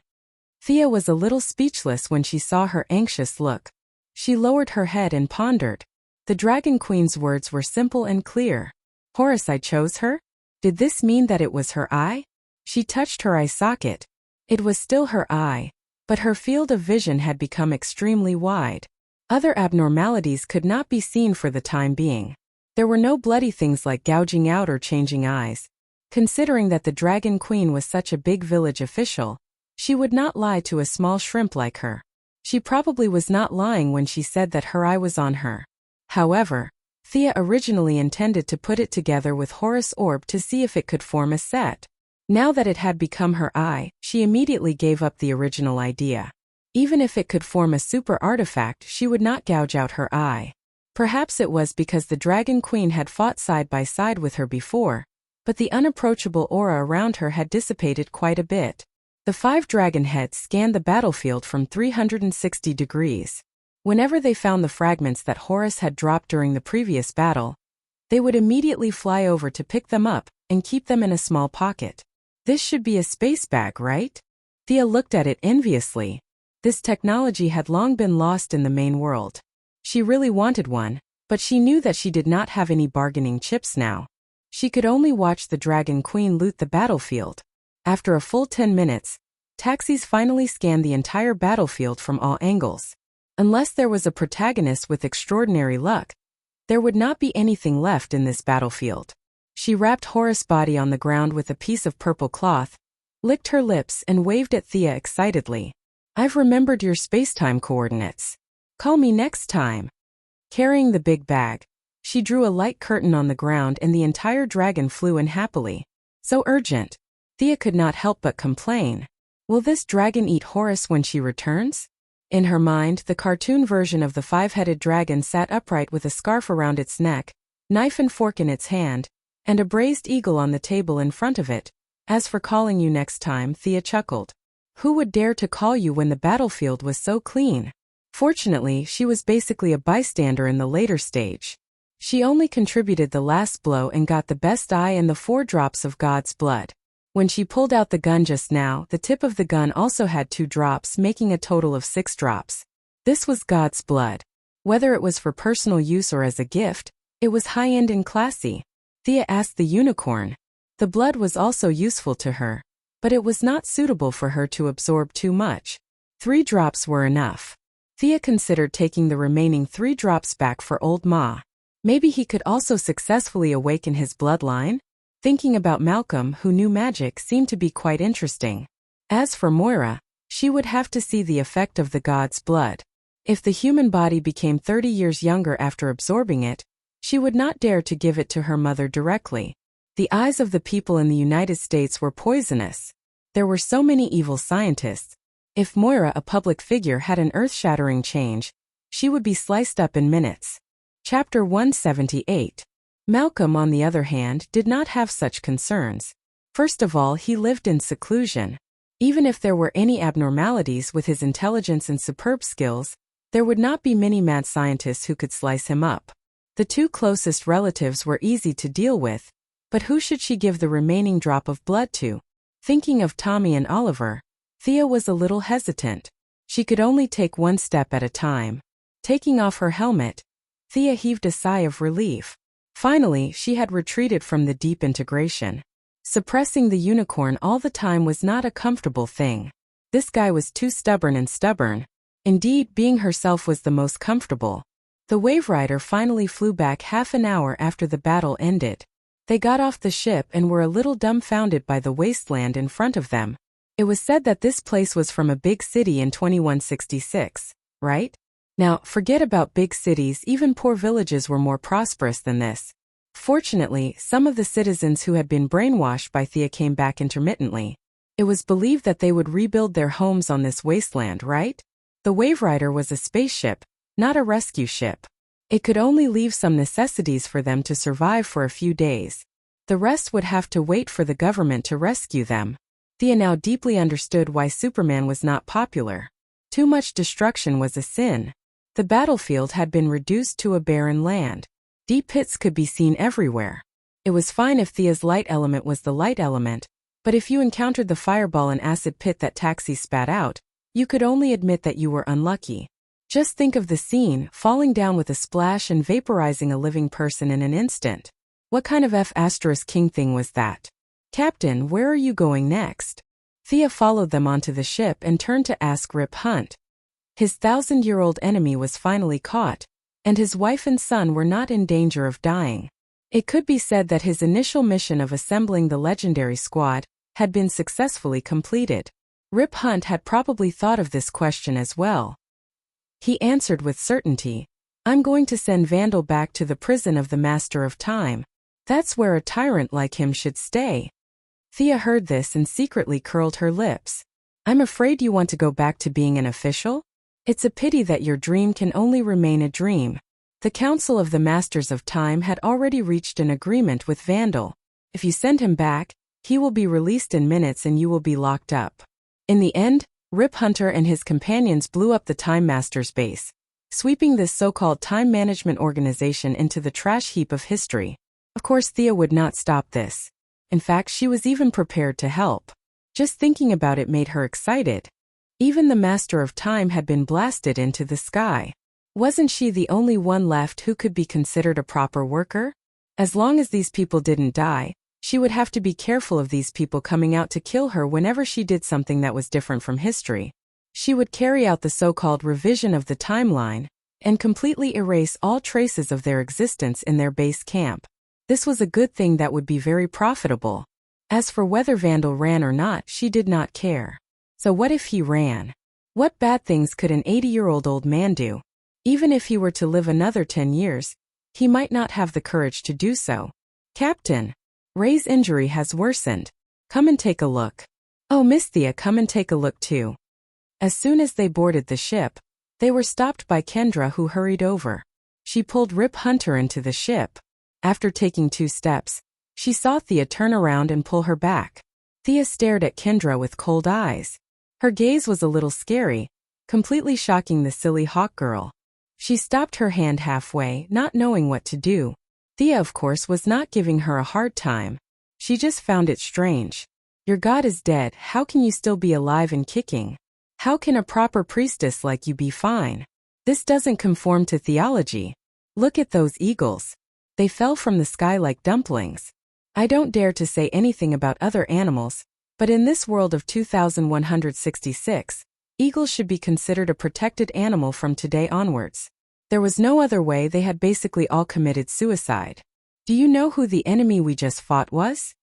Thea was a little speechless when she saw her anxious look. She lowered her head and pondered. The Dragon Queen's words were simple and clear. Horace, I chose her? Did this mean that it was her eye? She touched her eye socket. It was still her eye, but her field of vision had become extremely wide. Other abnormalities could not be seen for the time being. There were no bloody things like gouging out or changing eyes. Considering that the Dragon Queen was such a big village official, she would not lie to a small shrimp like her. She probably was not lying when she said that her eye was on her. However, Thea originally intended to put it together with Horace's orb to see if it could form a set. Now that it had become her eye, she immediately gave up the original idea. Even if it could form a super artifact, she would not gouge out her eye. Perhaps it was because the Dragon Queen had fought side by side with her before, but the unapproachable aura around her had dissipated quite a bit. The 5 dragon heads scanned the battlefield from 360 degrees. Whenever they found the fragments that Horace had dropped during the previous battle, they would immediately fly over to pick them up and keep them in a small pocket. This should be a space bag, right? Thea looked at it enviously. This technology had long been lost in the main world. She really wanted one, but she knew that she did not have any bargaining chips now. She could only watch the Dragon Queen loot the battlefield. After a full 10 minutes, taxis finally scanned the entire battlefield from all angles. Unless there was a protagonist with extraordinary luck, there would not be anything left in this battlefield. She wrapped Horace's body on the ground with a piece of purple cloth, licked her lips and waved at Thea excitedly. I've remembered your spacetime coordinates. Call me next time. Carrying the big bag, she drew a light curtain on the ground and the entire dragon flew in happily. So urgent. Thea could not help but complain. Will this dragon eat Horace when she returns? In her mind, the cartoon version of the 5-headed dragon sat upright with a scarf around its neck, knife and fork in its hand, and a braised eagle on the table in front of it. As for calling you next time, Thea chuckled. Who would dare to call you when the battlefield was so clean? Fortunately, she was basically a bystander in the later stage. She only contributed the last blow and got the best eye and the 4 drops of God's blood. When she pulled out the gun just now, the tip of the gun also had 2 drops, making a total of 6 drops. This was God's blood. Whether it was for personal use or as a gift, it was high-end and classy. Thea asked the unicorn. The blood was also useful to her, but it was not suitable for her to absorb too much. 3 drops were enough. Thea considered taking the remaining 3 drops back for Old Ma. Maybe he could also successfully awaken his bloodline? Thinking about Malcolm, who knew magic, seemed to be quite interesting. As for Moira, she would have to see the effect of the god's blood. If the human body became 30 years younger after absorbing it, she would not dare to give it to her mother directly. The eyes of the people in the United States were poisonous. There were so many evil scientists. If Moira, a public figure, had an earth-shattering change, she would be sliced up in minutes. Chapter 178. Malcolm, on the other hand, did not have such concerns. First of all, he lived in seclusion. Even if there were any abnormalities with his intelligence and superb skills, there would not be many mad scientists who could slice him up. The 2 closest relatives were easy to deal with, but who should she give the remaining drop of blood to? Thinking of Tommy and Oliver, Thea was a little hesitant. She could only take 1 step at a time. Taking off her helmet, Thea heaved a sigh of relief. Finally, she had retreated from the deep integration. Suppressing the unicorn all the time was not a comfortable thing. This guy was too stubborn and stubborn. Indeed, being herself was the most comfortable. The Wave Rider finally flew back half an hour after the battle ended. They got off the ship and were a little dumbfounded by the wasteland in front of them. It was said that this place was from a big city in 2166, right? Now, forget about big cities, even poor villages were more prosperous than this. Fortunately, some of the citizens who had been brainwashed by Thea came back intermittently. It was believed that they would rebuild their homes on this wasteland, right? The Wave Rider was a spaceship, not a rescue ship. It could only leave some necessities for them to survive for a few days. The rest would have to wait for the government to rescue them. Thea now deeply understood why Superman was not popular. Too much destruction was a sin. The battlefield had been reduced to a barren land. Deep pits could be seen everywhere. It was fine if Thea's light element was the light element, but if you encountered the fireball and acid pit that Taxi spat out, you could only admit that you were unlucky. Just think of the scene, falling down with a splash and vaporizing a living person in an instant. What kind of F***king thing was that? Captain, where are you going next? Thea followed them onto the ship and turned to ask Rip Hunt. His 1,000-year-old enemy was finally caught, and his wife and son were not in danger of dying. It could be said that his initial mission of assembling the legendary squad had been successfully completed. Rip Hunt had probably thought of this question as well. He answered with certainty, I'm going to send Vandal back to the prison of the Master of Time. That's where a tyrant like him should stay. Thea heard this and secretly curled her lips. I'm afraid you want to go back to being an official? It's a pity that your dream can only remain a dream. The Council of the Masters of Time had already reached an agreement with Vandal. If you send him back, he will be released in minutes and you will be locked up. In the end, Rip Hunter and his companions blew up the Time Master's base, sweeping this so-called time management organization into the trash heap of history. Of course, Thea would not stop this. In fact, she was even prepared to help. Just thinking about it made her excited. Even the Master of Time had been blasted into the sky. Wasn't she the only one left who could be considered a proper worker? As long as these people didn't die, she would have to be careful of these people coming out to kill her whenever she did something that was different from history. She would carry out the so-called revision of the timeline and completely erase all traces of their existence in their base camp. This was a good thing that would be very profitable. As for whether Vandal ran or not, she did not care. So what if he ran? What bad things could an 80-year-old old man do? Even if he were to live another 10 years, he might not have the courage to do so. Captain, Ray's injury has worsened. Come and take a look. Oh, Miss Thea, come and take a look too. As soon as they boarded the ship, they were stopped by Kendra, who hurried over. She pulled Rip Hunter into the ship. After taking 2 steps, she saw Thea turn around and pull her back. Thea stared at Kendra with cold eyes. Her gaze was a little scary, completely shocking the silly hawk girl. She stopped her hand halfway, not knowing what to do. Thea, of course, was not giving her a hard time. She just found it strange. Your god is dead, how can you still be alive and kicking? How can a proper priestess like you be fine? This doesn't conform to theology. Look at those eagles. They fell from the sky like dumplings. I don't dare to say anything about other animals, but in this world of 2166, eagles should be considered a protected animal from today onwards. There was no other way. They had basically all committed suicide. Do you know who the enemy we just fought was?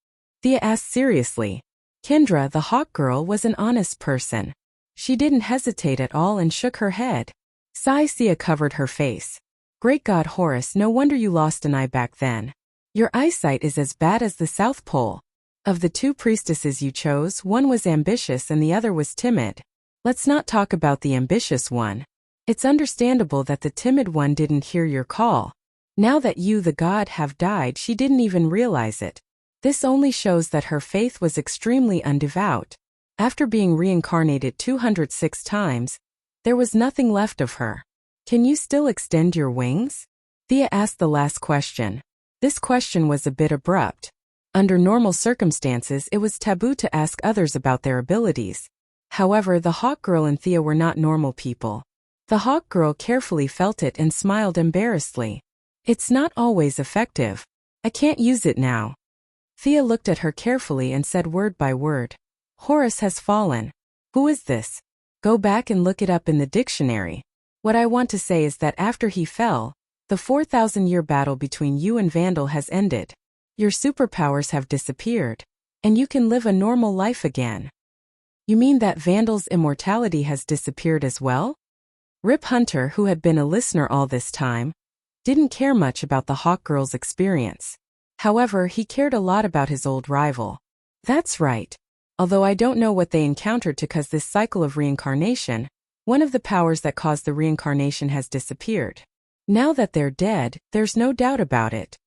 Thea asked seriously. Kendra, the hawk girl, was an honest person. She didn't hesitate at all and shook her head. Thea covered her face. Great God, Horus, no wonder you lost an eye back then. Your eyesight is as bad as the South Pole. Of the 2 priestesses you chose, one was ambitious and the other was timid. Let's not talk about the ambitious one. It's understandable that the timid one didn't hear your call. Now that you, the god, have died, she didn't even realize it. This only shows that her faith was extremely undevout. After being reincarnated 206 times, there was nothing left of her. Can you still extend your wings? Thea asked the last question. This question was a bit abrupt. Under normal circumstances, it was taboo to ask others about their abilities. However, the hawk girl and Thea were not normal people. The hawk girl carefully felt it and smiled embarrassedly. It's not always effective. I can't use it now. Thea looked at her carefully and said word by word. Horus has fallen. Who is this? Go back and look it up in the dictionary. What I want to say is that after he fell, the 4,000-year battle between you and Vandal has ended. Your superpowers have disappeared, and you can live a normal life again. You mean that Vandal's immortality has disappeared as well? Rip Hunter, who had been a listener all this time, didn't care much about the hawk girl's experience. However, he cared a lot about his old rival. That's right. Although I don't know what they encountered to cause this cycle of reincarnation, one of the powers that caused the reincarnation has disappeared. Now that they're dead, there's no doubt about it.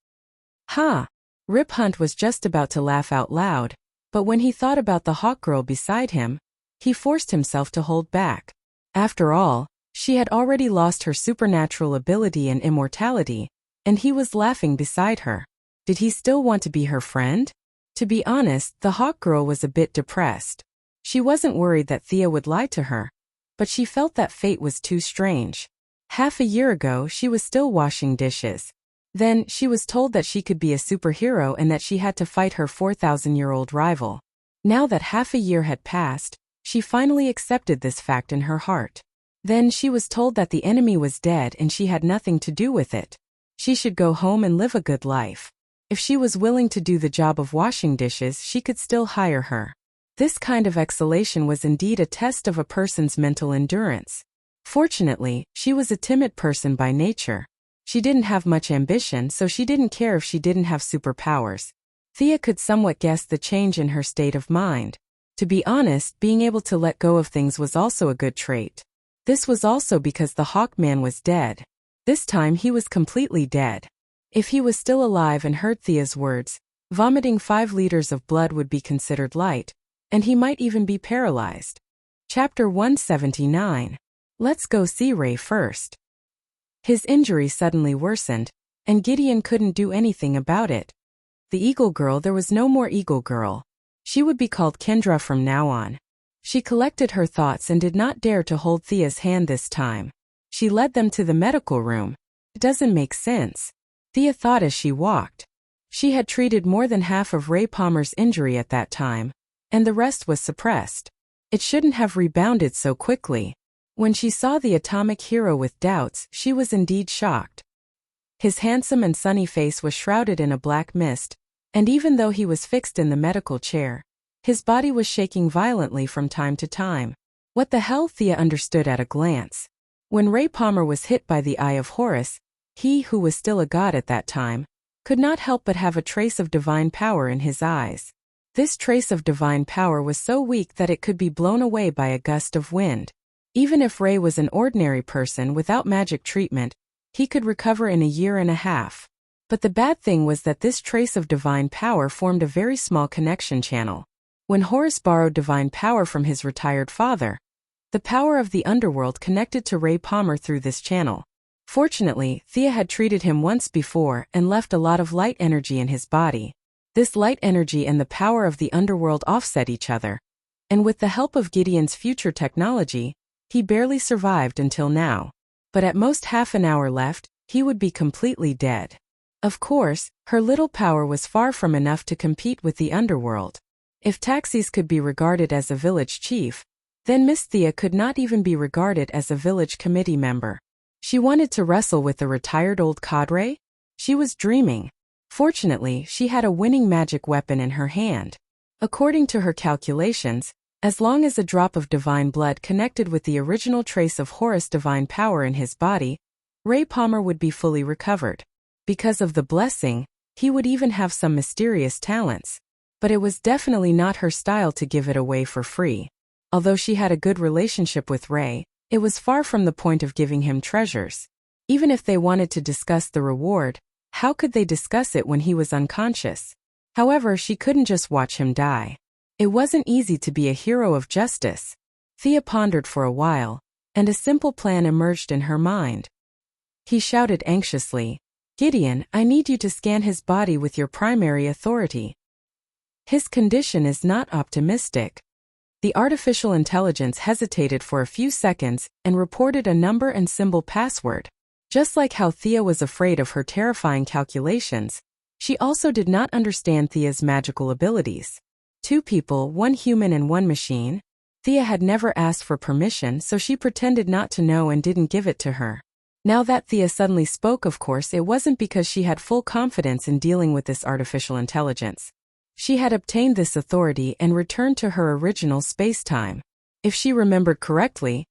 Ha! Rip Hunt was just about to laugh out loud, but when he thought about the hawk girl beside him, he forced himself to hold back. After all, she had already lost her supernatural ability and immortality, and he was laughing beside her. Did he still want to be her friend? To be honest, the hawk girl was a bit depressed. She wasn't worried that Thea would lie to her, but she felt that fate was too strange. Half a year ago, she was still washing dishes. Then, she was told that she could be a superhero and that she had to fight her 4,000-year-old rival. Now that half a year had passed, she finally accepted this fact in her heart. Then she was told that the enemy was dead and she had nothing to do with it. She should go home and live a good life. If she was willing to do the job of washing dishes, she could still hire her. This kind of exhalation was indeed a test of a person's mental endurance. Fortunately, she was a timid person by nature. She didn't have much ambition, so she didn't care if she didn't have superpowers. Thea could somewhat guess the change in her state of mind. To be honest, being able to let go of things was also a good trait. This was also because the Hawkman was dead. This time he was completely dead. If he was still alive and heard Thea's words, vomiting 5 liters of blood would be considered light, and he might even be paralyzed. Chapter 179. Let's go see Ray first. His injury suddenly worsened, and Gideon couldn't do anything about it. The Eagle Girl, there was no more Eagle Girl. She would be called Kendra from now on. She collected her thoughts and did not dare to hold Thea's hand this time. She led them to the medical room. It doesn't make sense, Thea thought as she walked. She had treated more than half of Ray Palmer's injury at that time, and the rest was suppressed. It shouldn't have rebounded so quickly. When she saw the atomic hero with doubts, she was indeed shocked. His handsome and sunny face was shrouded in a black mist, and even though he was fixed in the medical chair, his body was shaking violently from time to time. What the hell? Thea understood at a glance. When Ray Palmer was hit by the Eye of Horus, he, who was still a god at that time, could not help but have a trace of divine power in his eyes. This trace of divine power was so weak that it could be blown away by a gust of wind. Even if Ray was an ordinary person without magic treatment, he could recover in a year and a half. But the bad thing was that this trace of divine power formed a very small connection channel. When Horus borrowed divine power from his retired father, the power of the underworld connected to Ray Palmer through this channel. Fortunately, Thea had treated him once before and left a lot of light energy in his body. This light energy and the power of the underworld offset each other. And with the help of Gideon's future technology, he barely survived until now. But at most half an hour left, he would be completely dead. Of course, her little power was far from enough to compete with the underworld. If Taxis could be regarded as a village chief, then Miss Thea could not even be regarded as a village committee member. She wanted to wrestle with the retired old cadre? She was dreaming. Fortunately, she had a winning magic weapon in her hand. According to her calculations, as long as a drop of divine blood connected with the original trace of Horus' divine power in his body, Ray Palmer would be fully recovered. Because of the blessing, he would even have some mysterious talents. But it was definitely not her style to give it away for free. Although she had a good relationship with Ray, it was far from the point of giving him treasures. Even if they wanted to discuss the reward, how could they discuss it when he was unconscious? However, she couldn't just watch him die. It wasn't easy to be a hero of justice. Thea pondered for a while, and a simple plan emerged in her mind. He shouted anxiously, "Gideon, I need you to scan his body with your primary authority. His condition is not optimistic." The artificial intelligence hesitated for a few seconds and reported a number and symbol password. Just like how Thea was afraid of her terrifying calculations, she also did not understand Thea's magical abilities. 2 people, 1 human and 1 machine. Thea had never asked for permission, so she pretended not to know and didn't give it to her. Now that Thea suddenly spoke, of course, it wasn't because she had full confidence in dealing with this artificial intelligence. She had obtained this authority and returned to her original space-time. If she remembered correctly,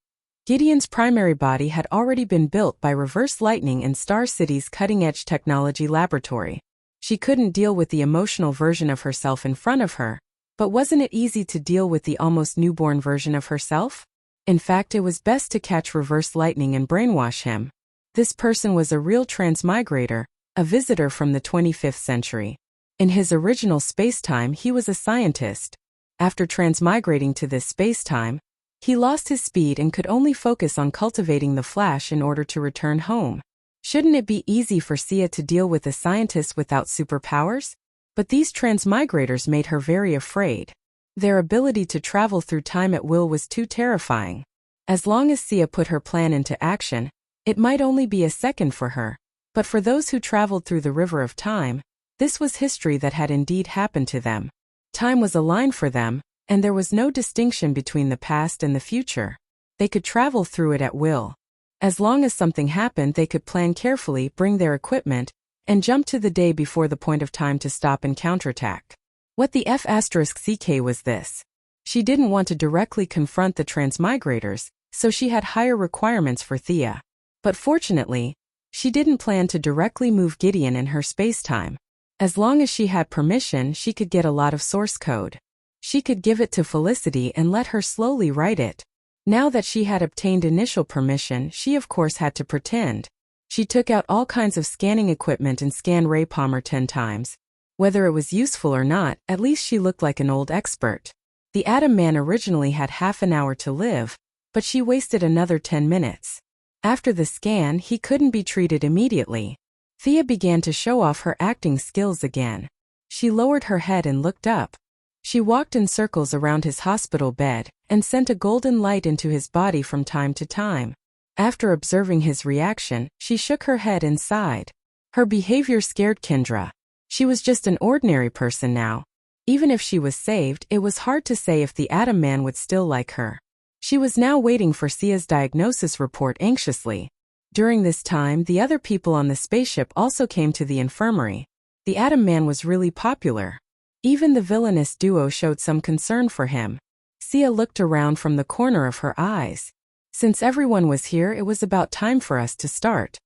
Gideon's primary body had already been built by Reverse Lightning in Star City's cutting-edge technology laboratory. She couldn't deal with the emotional version of herself in front of her, but wasn't it easy to deal with the almost newborn version of herself? In fact, it was best to catch Reverse Lightning and brainwash him. This person was a real transmigrator, a visitor from the 25th century. In his original space-time, he was a scientist. After transmigrating to this space-time, he lost his speed and could only focus on cultivating the Flash in order to return home. Shouldn't it be easy for Sia to deal with a scientist without superpowers? But these transmigrators made her very afraid. Their ability to travel through time at will was too terrifying. As long as Sia put her plan into action, it might only be a second for her. But for those who traveled through the river of time, this was history that had indeed happened to them. Time was a line for them, and there was no distinction between the past and the future. They could travel through it at will. As long as something happened, they could plan carefully, bring their equipment, and jump to the day before the point of time to stop and counterattack. What the F***ck was this? She didn't want to directly confront the transmigrators, so she had higher requirements for Thea. But fortunately, she didn't plan to directly move Gideon in her space-time. As long as she had permission, she could get a lot of source code. She could give it to Felicity and let her slowly write it. Now that she had obtained initial permission, she of course had to pretend. She took out all kinds of scanning equipment and scanned Ray Palmer 10 times. Whether it was useful or not, at least she looked like an old expert. The Atom Man originally had half an hour to live, but she wasted another 10 minutes. After the scan, he couldn't be treated immediately. Thea began to show off her acting skills again. She lowered her head and looked up. She walked in circles around his hospital bed and sent a golden light into his body from time to time. After observing his reaction, she shook her head and sighed. Her behavior scared Kendra. She was just an ordinary person now. Even if she was saved, it was hard to say if the Atom Man would still like her. She was now waiting for Sia's diagnosis report anxiously. During this time, the other people on the spaceship also came to the infirmary. The Atom Man was really popular. Even the villainous duo showed some concern for him. Sia looked around from the corner of her eyes. Since everyone was here, it was about time for us to start.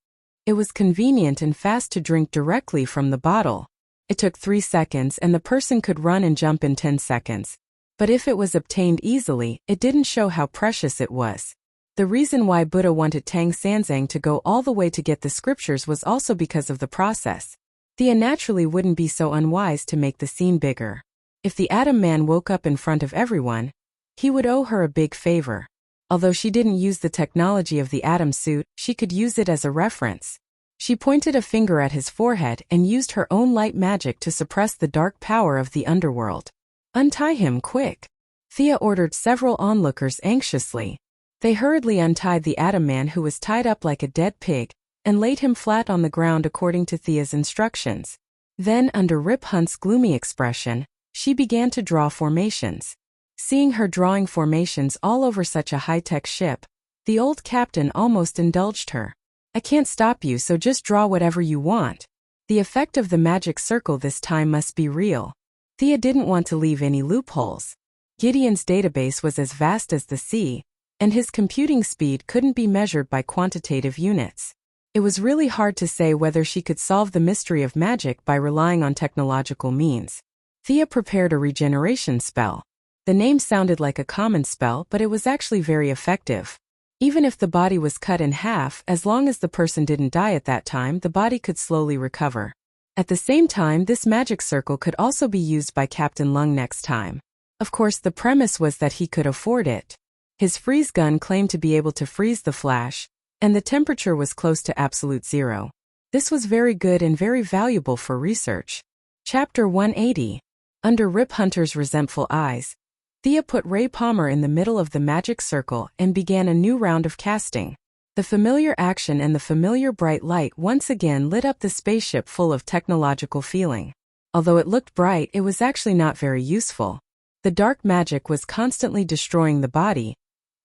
It was convenient and fast to drink directly from the bottle. It took 3 seconds and the person could run and jump in 10 seconds. But if it was obtained easily, it didn't show how precious it was. The reason why Buddha wanted Tang Sanzang to go all the way to get the scriptures was also because of the process. Thea naturally wouldn't be so unwise to make the scene bigger. If the Atom Man woke up in front of everyone, he would owe her a big favor. Although she didn't use the technology of the Atom suit, she could use it as a reference. She pointed a finger at his forehead and used her own light magic to suppress the dark power of the underworld. "Untie him, quick!" Thea ordered several onlookers anxiously. They hurriedly untied the Atom Man, who was tied up like a dead pig, and laid him flat on the ground according to Thea's instructions. Then, under Rip Hunt's gloomy expression, she began to draw formations. Seeing her drawing formations all over such a high-tech ship, the old captain almost indulged her. "I can't stop you, so just draw whatever you want." The effect of the magic circle this time must be real. Thea didn't want to leave any loopholes. Gideon's database was as vast as the sea, and his computing speed couldn't be measured by quantitative units. It was really hard to say whether she could solve the mystery of magic by relying on technological means. Thea prepared a regeneration spell. The name sounded like a common spell, but it was actually very effective. Even if the body was cut in half, as long as the person didn't die at that time, the body could slowly recover. At the same time, this magic circle could also be used by Captain Lung next time. Of course, the premise was that he could afford it. His freeze gun claimed to be able to freeze the Flash, and the temperature was close to absolute zero. This was very good and very valuable for research. Chapter 180. Under Rip Hunter's resentful eyes, Thea put Ray Palmer in the middle of the magic circle and began a new round of casting. The familiar action and the familiar bright light once again lit up the spaceship full of technological feeling. Although it looked bright, it was actually not very useful. The dark magic was constantly destroying the body,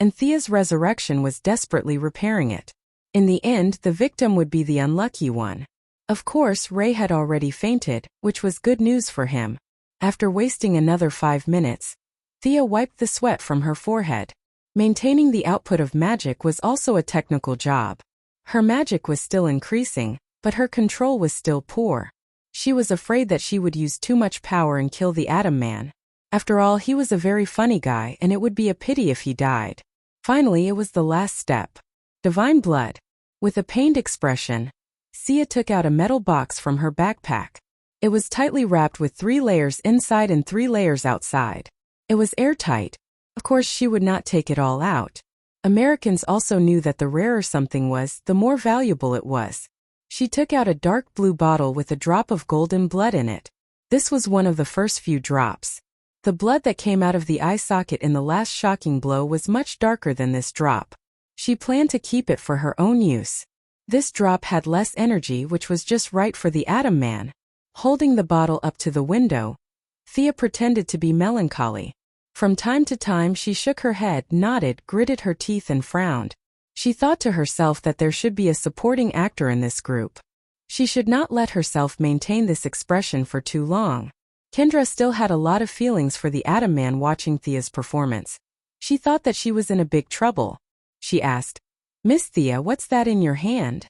and Thea's resurrection was desperately repairing it. In the end, the victim would be the unlucky one. Of course, Ray had already fainted, which was good news for him. After wasting another 5 minutes, Thea wiped the sweat from her forehead. Maintaining the output of magic was also a technical job. Her magic was still increasing, but her control was still poor. She was afraid that she would use too much power and kill the Atom Man. After all, he was a very funny guy, and it would be a pity if he died. Finally, it was the last step. Divine blood. With a pained expression, Sia took out a metal box from her backpack. It was tightly wrapped with 3 layers inside and 3 layers outside. It was airtight. Of course, she would not take it all out. Americans also knew that the rarer something was, the more valuable it was. She took out a dark blue bottle with a drop of golden blood in it. This was one of the first few drops. The blood that came out of the eye socket in the last shocking blow was much darker than this drop. She planned to keep it for her own use. This drop had less energy, which was just right for the Atom Man. Holding the bottle up to the window, Thea pretended to be melancholy. From time to time she shook her head, nodded, gritted her teeth and frowned. She thought to herself that there should be a supporting actor in this group. She should not let herself maintain this expression for too long. Kendra still had a lot of feelings for the Atom Man watching Thea's performance. She thought that she was in a big trouble. She asked, "Miss Thea, what's that in your hand?"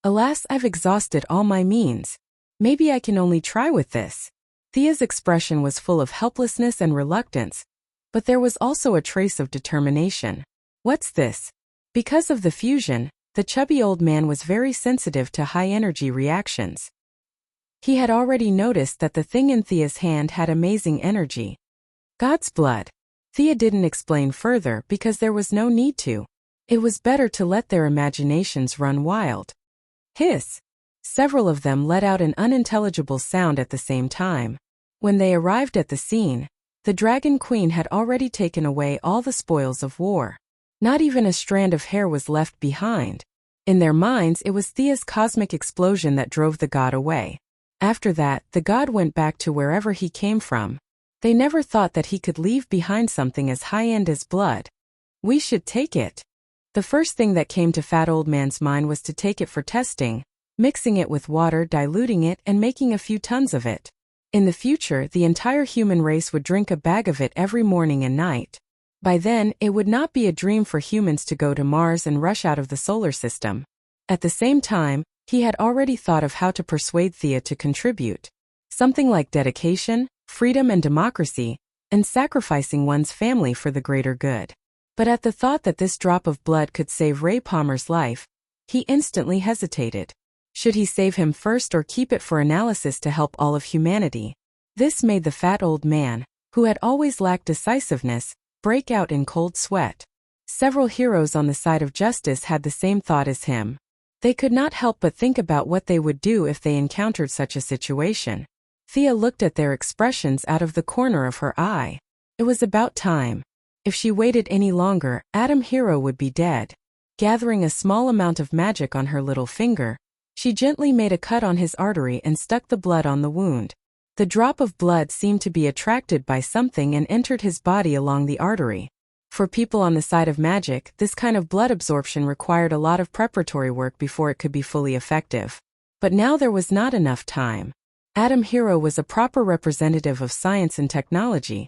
"Alas, I've exhausted all my means. Maybe I can only try with this." Thea's expression was full of helplessness and reluctance, but there was also a trace of determination. "What's this?" Because of the fusion, the chubby old man was very sensitive to high-energy reactions. He had already noticed that the thing in Thea's hand had amazing energy. "God's blood." Thea didn't explain further because there was no need to. It was better to let their imaginations run wild. Hiss! Several of them let out an unintelligible sound at the same time. When they arrived at the scene, the Dragon Queen had already taken away all the spoils of war. Not even a strand of hair was left behind. In their minds, it was Thea's cosmic explosion that drove the god away. After that, the god went back to wherever he came from. They never thought that he could leave behind something as high-end as blood. "We should take it." The first thing that came to Fat Old Man's mind was to take it for testing, mixing it with water, diluting it, and making a few tons of it. In the future, the entire human race would drink a bag of it every morning and night. By then, it would not be a dream for humans to go to Mars and rush out of the solar system. At the same time, he had already thought of how to persuade Thea to contribute. Something like dedication, freedom and democracy, and sacrificing one's family for the greater good. But at the thought that this drop of blood could save Ray Palmer's life, he instantly hesitated. Should he save him first or keep it for analysis to help all of humanity? This made the fat old man, who had always lacked decisiveness, break out in cold sweat. Several heroes on the side of justice had the same thought as him. They could not help but think about what they would do if they encountered such a situation. Thea looked at their expressions out of the corner of her eye. It was about time. If she waited any longer, Atom Hero would be dead. Gathering a small amount of magic on her little finger, she gently made a cut on his artery and stuck the blood on the wound. The drop of blood seemed to be attracted by something and entered his body along the artery. For people on the side of magic, this kind of blood absorption required a lot of preparatory work before it could be fully effective. But now there was not enough time. Atom Hero was a proper representative of science and technology.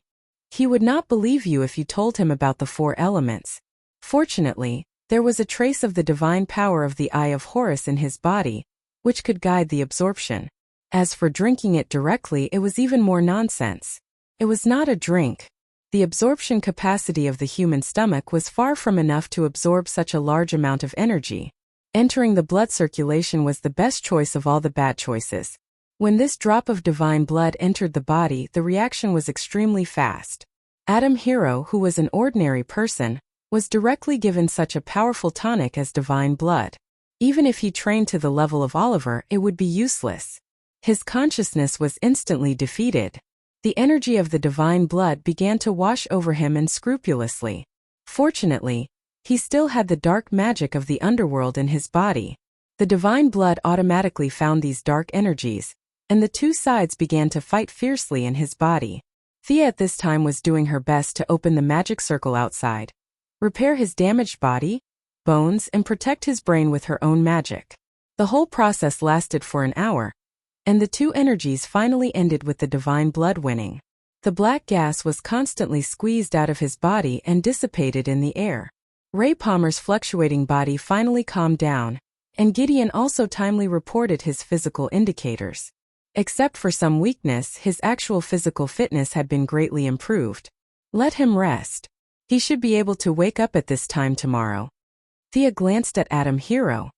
He would not believe you if you told him about the 4 elements. Fortunately, there was a trace of the divine power of the Eye of Horus in his body, which could guide the absorption. As for drinking it directly, it was even more nonsense. It was not a drink. The absorption capacity of the human stomach was far from enough to absorb such a large amount of energy. Entering the blood circulation was the best choice of all the bad choices. When this drop of divine blood entered the body, the reaction was extremely fast. Atom Hero, who was an ordinary person, was directly given such a powerful tonic as divine blood. Even if he trained to the level of Oliver, it would be useless. His consciousness was instantly defeated. The energy of the divine blood began to wash over him unscrupulously. Fortunately, he still had the dark magic of the underworld in his body. The divine blood automatically found these dark energies, and the two sides began to fight fiercely in his body. Thea at this time was doing her best to open the magic circle outside, repair his damaged body, bones, and protect his brain with her own magic. The whole process lasted for an hour, and the two energies finally ended with the divine blood winning. The black gas was constantly squeezed out of his body and dissipated in the air. Ray Palmer's fluctuating body finally calmed down, and Gideon also timely reported his physical indicators. Except for some weakness, his actual physical fitness had been greatly improved. Let him rest. He should be able to wake up at this time tomorrow. Thea glanced at Atom Hero.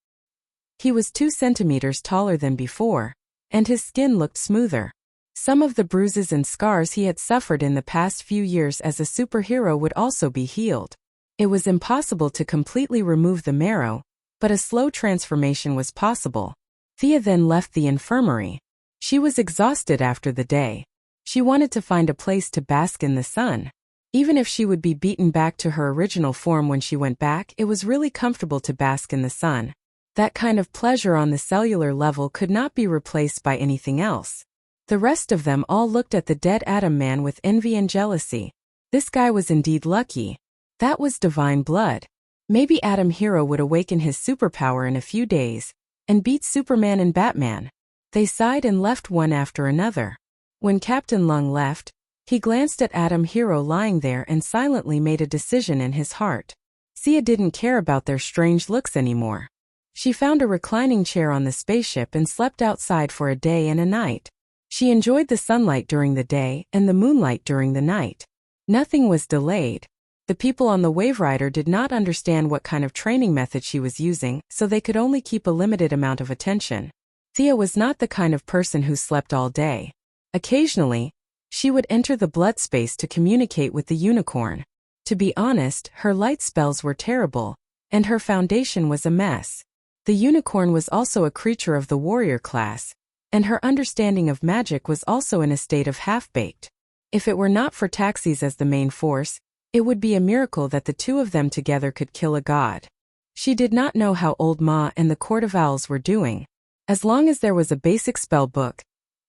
He was 2 centimeters taller than before, and his skin looked smoother. Some of the bruises and scars he had suffered in the past few years as a superhero would also be healed. It was impossible to completely remove the marrow, but a slow transformation was possible. Thea then left the infirmary. She was exhausted after the day. She wanted to find a place to bask in the sun. Even if she would be beaten back to her original form when she went back, it was really comfortable to bask in the sun. That kind of pleasure on the cellular level could not be replaced by anything else. The rest of them all looked at the dead Atom Man with envy and jealousy. This guy was indeed lucky. That was divine blood. Maybe Atom Hero would awaken his superpower in a few days and beat Superman and Batman. They sighed and left one after another. When Captain Lung left, he glanced at Atom Hero lying there and silently made a decision in his heart. Sia didn't care about their strange looks anymore. She found a reclining chair on the spaceship and slept outside for a day and a night. She enjoyed the sunlight during the day and the moonlight during the night. Nothing was delayed. The people on the Wave Rider did not understand what kind of training method she was using, so they could only keep a limited amount of attention. Thea was not the kind of person who slept all day. Occasionally, she would enter the blood space to communicate with the unicorn. To be honest, her light spells were terrible, and her foundation was a mess. The unicorn was also a creature of the warrior class, and her understanding of magic was also in a state of half-baked. If it were not for Taxis as the main force, it would be a miracle that the two of them together could kill a god. She did not know how Old Ma and the Court of Owls were doing. As long as there was a basic spell book,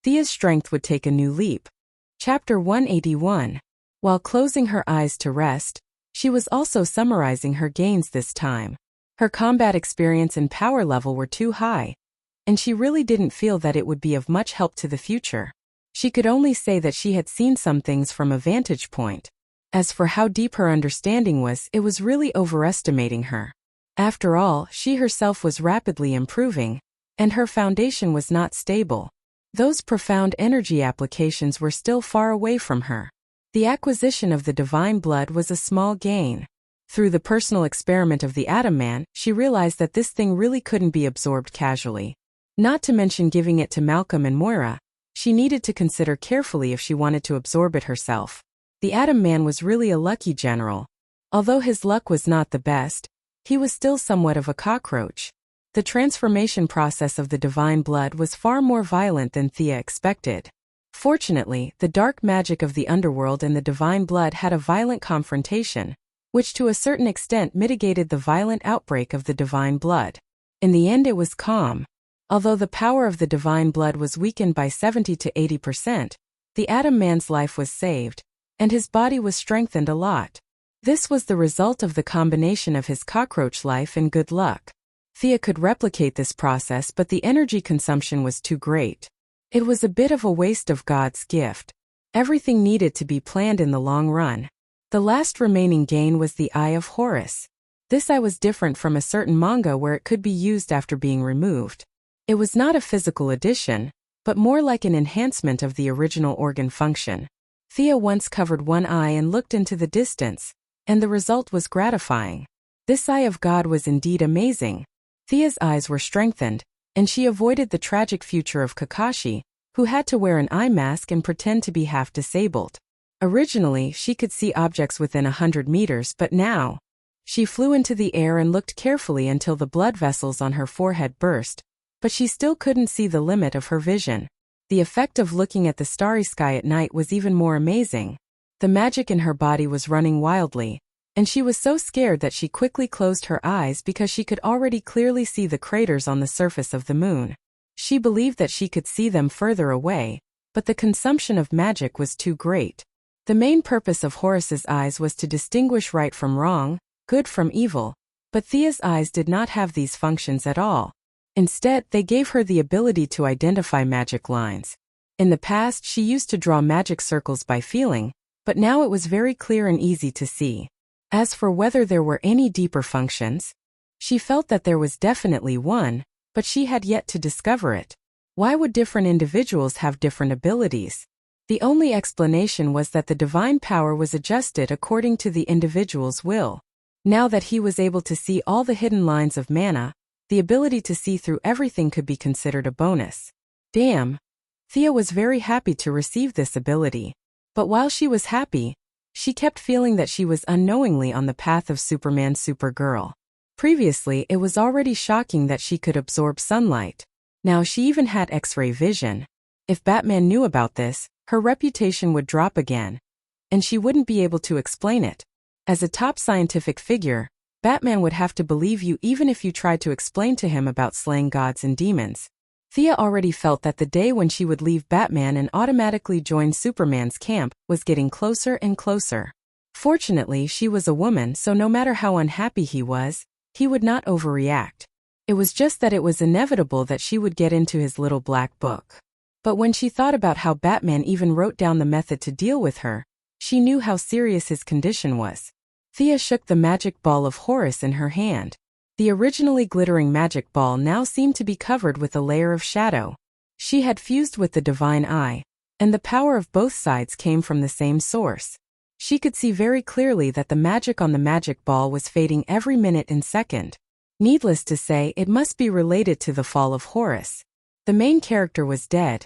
Thea's strength would take a new leap. Chapter 181. While closing her eyes to rest, she was also summarizing her gains this time. Her combat experience and power level were too high, and she really didn't feel that it would be of much help to the future. She could only say that she had seen some things from a vantage point. As for how deep her understanding was, it was really overestimating her. After all, she herself was rapidly improving, and her foundation was not stable. Those profound energy applications were still far away from her. The acquisition of the divine blood was a small gain. Through the personal experiment of the Atom Man, she realized that this thing really couldn't be absorbed casually. Not to mention giving it to Malcolm and Moira, she needed to consider carefully if she wanted to absorb it herself. The Atom Man was really a lucky general. Although his luck was not the best, he was still somewhat of a cockroach. The transformation process of the divine blood was far more violent than Thea expected. Fortunately, the dark magic of the underworld and the divine blood had a violent confrontation, which to a certain extent mitigated the violent outbreak of the divine blood. In the end, it was calm. Although the power of the divine blood was weakened by 70 to 80%, the Atom Man's life was saved, and his body was strengthened a lot. This was the result of the combination of his cockroach life and good luck. Thea could replicate this process, but the energy consumption was too great. It was a bit of a waste of God's gift. Everything needed to be planned in the long run. The last remaining gain was the Eye of Horus. This eye was different from a certain manga where it could be used after being removed. It was not a physical addition, but more like an enhancement of the original organ function. Thea once covered one eye and looked into the distance, and the result was gratifying. This Eye of God was indeed amazing. Thea's eyes were strengthened, and she avoided the tragic future of Kakashi, who had to wear an eye mask and pretend to be half disabled. Originally, she could see objects within 100 meters, but now, she flew into the air and looked carefully until the blood vessels on her forehead burst, but she still couldn't see the limit of her vision. The effect of looking at the starry sky at night was even more amazing. The magic in her body was running wildly, and she was so scared that she quickly closed her eyes because she could already clearly see the craters on the surface of the moon. She believed that she could see them further away, but the consumption of magic was too great. The main purpose of Horus's eyes was to distinguish right from wrong, good from evil, but Thea's eyes did not have these functions at all. Instead, they gave her the ability to identify magic lines. In the past, she used to draw magic circles by feeling, but now it was very clear and easy to see. As for whether there were any deeper functions, she felt that there was definitely one, but she had yet to discover it. Why would different individuals have different abilities? The only explanation was that the divine power was adjusted according to the individual's will. Now that he was able to see all the hidden lines of mana, the ability to see through everything could be considered a bonus. Damn! Thea was very happy to receive this ability. But while she was happy, she kept feeling that she was unknowingly on the path of Superman Supergirl. Previously, it was already shocking that she could absorb sunlight. Now she even had X-ray vision. If Batman knew about this, her reputation would drop again, and she wouldn't be able to explain it. As a top scientific figure, Batman would have to believe you even if you tried to explain to him about slaying gods and demons. Thea already felt that the day when she would leave Batman and automatically join Superman's camp was getting closer and closer. Fortunately, she was a woman, so no matter how unhappy he was, he would not overreact. It was just that it was inevitable that she would get into his little black book. But when she thought about how Batman even wrote down the method to deal with her, she knew how serious his condition was. Thea shook the magic ball of Horus in her hand. The originally glittering magic ball now seemed to be covered with a layer of shadow. She had fused with the divine eye, and the power of both sides came from the same source. She could see very clearly that the magic on the magic ball was fading every minute and second. Needless to say, it must be related to the fall of Horus. The main character was dead,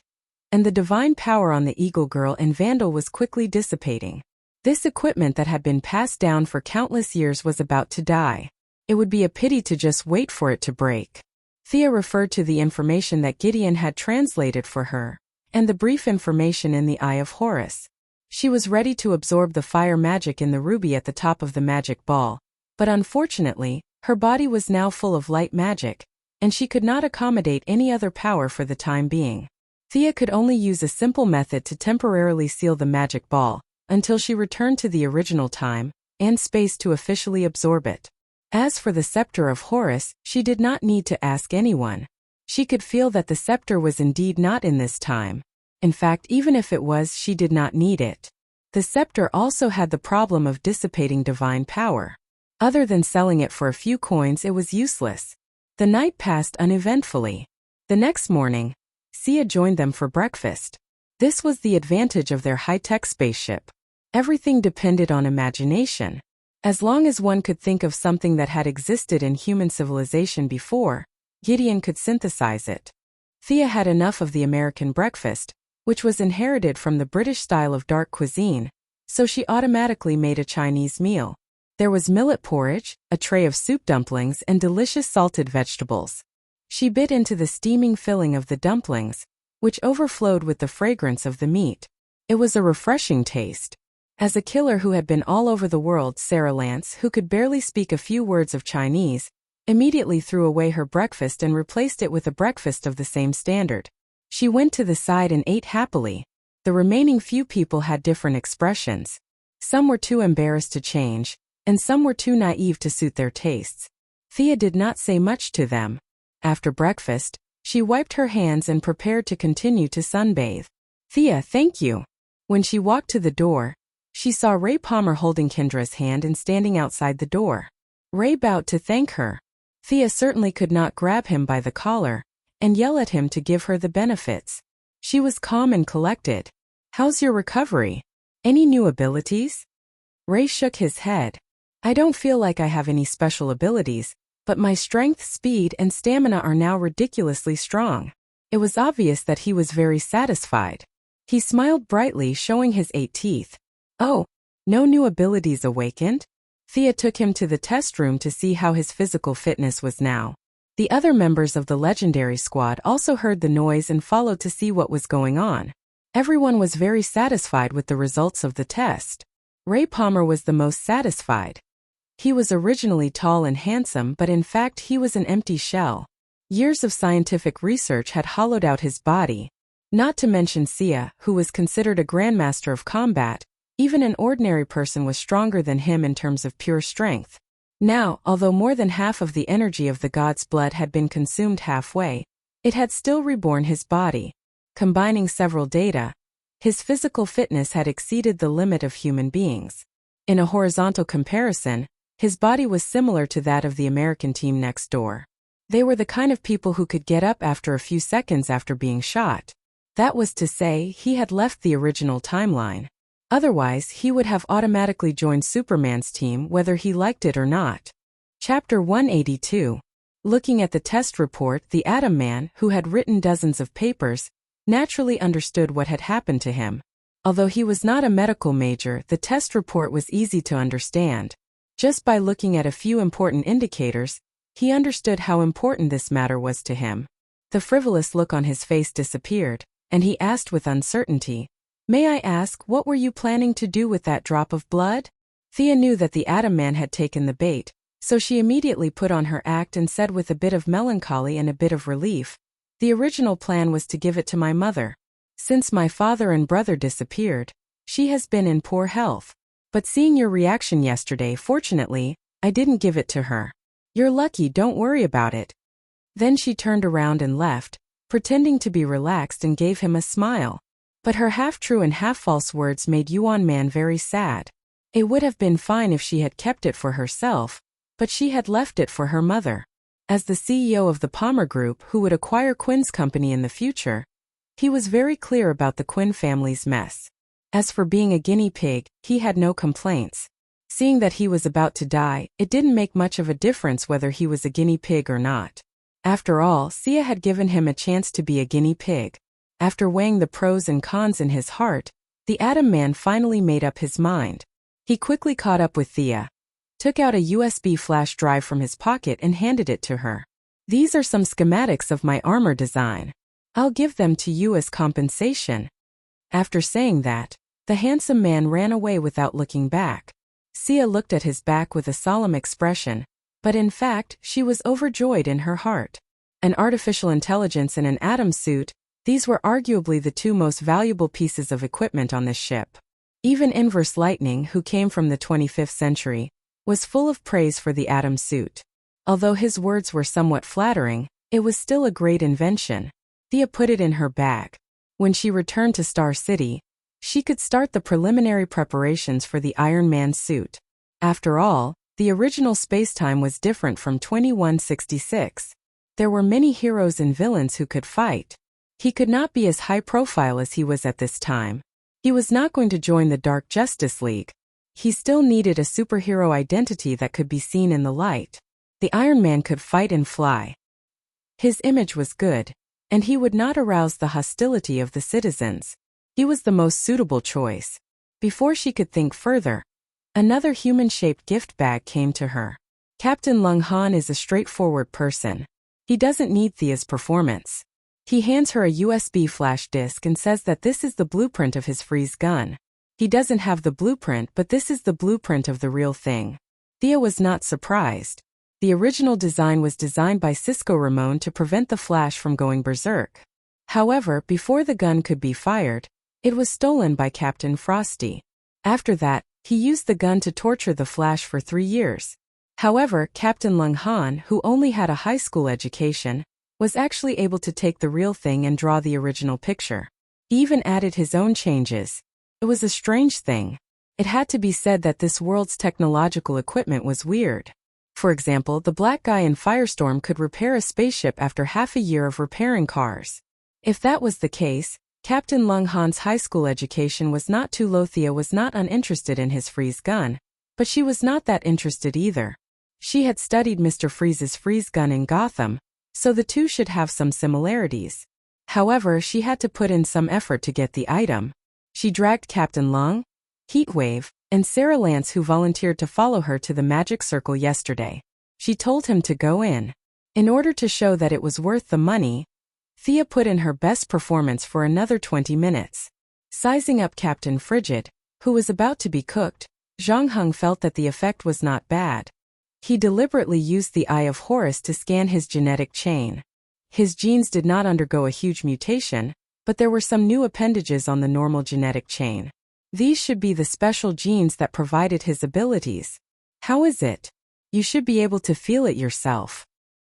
and the divine power on the Eagle Girl and Vandal was quickly dissipating. This equipment that had been passed down for countless years was about to die. It would be a pity to just wait for it to break. Thea referred to the information that Gideon had translated for her, and the brief information in the Eye of Horus. She was ready to absorb the fire magic in the ruby at the top of the magic ball, but unfortunately, her body was now full of light magic, and she could not accommodate any other power for the time being. Thea could only use a simple method to temporarily seal the magic ball, until she returned to the original time and space to officially absorb it. As for the scepter of Horus, she did not need to ask anyone. She could feel that the scepter was indeed not in this time. In fact, even if it was, she did not need it. The scepter also had the problem of dissipating divine power. Other than selling it for a few coins, it was useless. The night passed uneventfully. The next morning, Sia joined them for breakfast. This was the advantage of their high-tech spaceship. Everything depended on imagination. As long as one could think of something that had existed in human civilization before, Gideon could synthesize it. Thea had enough of the American breakfast, which was inherited from the British style of dark cuisine, so she automatically made a Chinese meal. There was millet porridge, a tray of soup dumplings, and delicious salted vegetables. She bit into the steaming filling of the dumplings, which overflowed with the fragrance of the meat. It was a refreshing taste. As a killer who had been all over the world, Sarah Lance, who could barely speak a few words of Chinese, immediately threw away her breakfast and replaced it with a breakfast of the same standard. She went to the side and ate happily. The remaining few people had different expressions. Some were too embarrassed to change, and some were too naive to suit their tastes. Thea did not say much to them. After breakfast, she wiped her hands and prepared to continue to sunbathe. Thea, thank you. When she walked to the door, she saw Ray Palmer holding Kendra's hand and standing outside the door. Ray bowed to thank her. Thea certainly could not grab him by the collar and yell at him to give her the benefits. She was calm and collected. How's your recovery? Any new abilities? Ray shook his head. I don't feel like I have any special abilities, but my strength, speed, and stamina are now ridiculously strong. It was obvious that he was very satisfied. He smiled brightly, showing his 8 teeth. Oh, no new abilities awakened? Thea took him to the test room to see how his physical fitness was now. The other members of the legendary squad also heard the noise and followed to see what was going on. Everyone was very satisfied with the results of the test. Ray Palmer was the most satisfied. He was originally tall and handsome, but in fact he was an empty shell. Years of scientific research had hollowed out his body. Not to mention Sia, who was considered a grandmaster of combat. Even an ordinary person was stronger than him in terms of pure strength. Now, although more than half of the energy of the god's blood had been consumed halfway, it had still reborn his body. Combining several data, his physical fitness had exceeded the limit of human beings. In a horizontal comparison, his body was similar to that of the American team next door. They were the kind of people who could get up after a few seconds after being shot. That was to say, he had left the original timeline. Otherwise, he would have automatically joined Superman's team whether he liked it or not. Chapter 182. Looking at the test report, the Atom Man, who had written dozens of papers, naturally understood what had happened to him. Although he was not a medical major, the test report was easy to understand. Just by looking at a few important indicators, he understood how important this matter was to him. The frivolous look on his face disappeared, and he asked with uncertainty, "May I ask, what were you planning to do with that drop of blood?" Thea knew that the Atom Man had taken the bait, so she immediately put on her act and said with a bit of melancholy and a bit of relief, "The original plan was to give it to my mother. Since my father and brother disappeared, she has been in poor health. But seeing your reaction yesterday, fortunately, I didn't give it to her. You're lucky, don't worry about it." Then she turned around and left, pretending to be relaxed, and gave him a smile. But her half-true and half-false words made Yuan Man very sad. It would have been fine if she had kept it for herself, but she had left it for her mother. As the CEO of the Palmer Group, who would acquire Quinn's company in the future, he was very clear about the Quinn family's mess. As for being a guinea pig, he had no complaints. Seeing that he was about to die, it didn't make much of a difference whether he was a guinea pig or not. After all, Sia had given him a chance to be a guinea pig. After weighing the pros and cons in his heart, the Atom Man finally made up his mind. He quickly caught up with Thea, took out a USB flash drive from his pocket and handed it to her. "These are some schematics of my armor design. I'll give them to you as compensation." After saying that, the handsome man ran away without looking back. Sia looked at his back with a solemn expression, but in fact, she was overjoyed in her heart. An artificial intelligence and an atom suit, these were arguably the two most valuable pieces of equipment on this ship. Even Inverse Lightning, who came from the 25th century, was full of praise for the atom suit. Although his words were somewhat flattering, it was still a great invention. Thea put it in her bag. When she returned to Star City, she could start the preliminary preparations for the Iron Man suit. After all, the original spacetime was different from 2166. There were many heroes and villains who could fight. He could not be as high profile as he was at this time. He was not going to join the Dark Justice League. He still needed a superhero identity that could be seen in the light. The Iron Man could fight and fly. His image was good, and he would not arouse the hostility of the citizens. He was the most suitable choice. Before she could think further, another human-shaped gift bag came to her. Captain Lung Han is a straightforward person. He doesn't need Thea's performance. He hands her a USB flash disk and says that this is the blueprint of his freeze gun. He doesn't have the blueprint, but this is the blueprint of the real thing. Thea was not surprised. The original design was designed by Cisco Ramon to prevent the flash from going berserk. However, before the gun could be fired, it was stolen by Captain Frosty. After that, he used the gun to torture the Flash for 3 years. However, Captain Lung Han, who only had a high school education, was actually able to take the real thing and draw the original picture. He even added his own changes. It was a strange thing. It had to be said that this world's technological equipment was weird. For example, the black guy in Firestorm could repair a spaceship after half a year of repairing cars. If that was the case, Captain Lung Han's high school education was not too low. Thea was not uninterested in his freeze gun, but she was not that interested either. She had studied Mr. Freeze's freeze gun in Gotham, so the two should have some similarities. However, she had to put in some effort to get the item. She dragged Captain Lung, Heatwave, and Sarah Lance, who volunteered to follow her, to the magic circle yesterday. She told him to go in. In order to show that it was worth the money, Thea put in her best performance for another 20 minutes. Sizing up Captain Frigid, who was about to be cooked, Zhang Heng felt that the effect was not bad. He deliberately used the Eye of Horus to scan his genetic chain. His genes did not undergo a huge mutation, but there were some new appendages on the normal genetic chain. These should be the special genes that provided his abilities. How is it? You should be able to feel it yourself.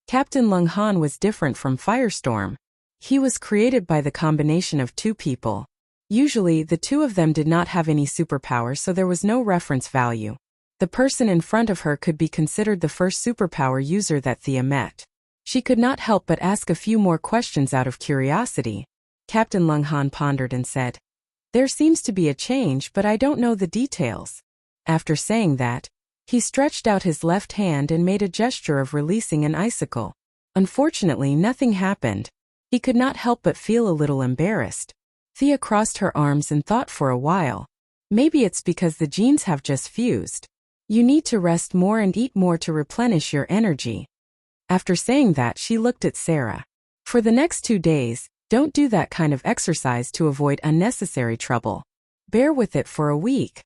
Captain Lung Han was different from Firestorm. He was created by the combination of two people. Usually, the two of them did not have any superpowers, so there was no reference value. The person in front of her could be considered the first superpower user that Thea met. She could not help but ask a few more questions out of curiosity. Captain Lung Han pondered and said, "There seems to be a change, but I don't know the details." After saying that, he stretched out his left hand and made a gesture of releasing an icicle. Unfortunately, nothing happened. He could not help but feel a little embarrassed. Thea crossed her arms and thought for a while. Maybe it's because the genes have just fused. You need to rest more and eat more to replenish your energy. After saying that, she looked at Sarah. For the next 2 days, don't do that kind of exercise to avoid unnecessary trouble. Bear with it for a week.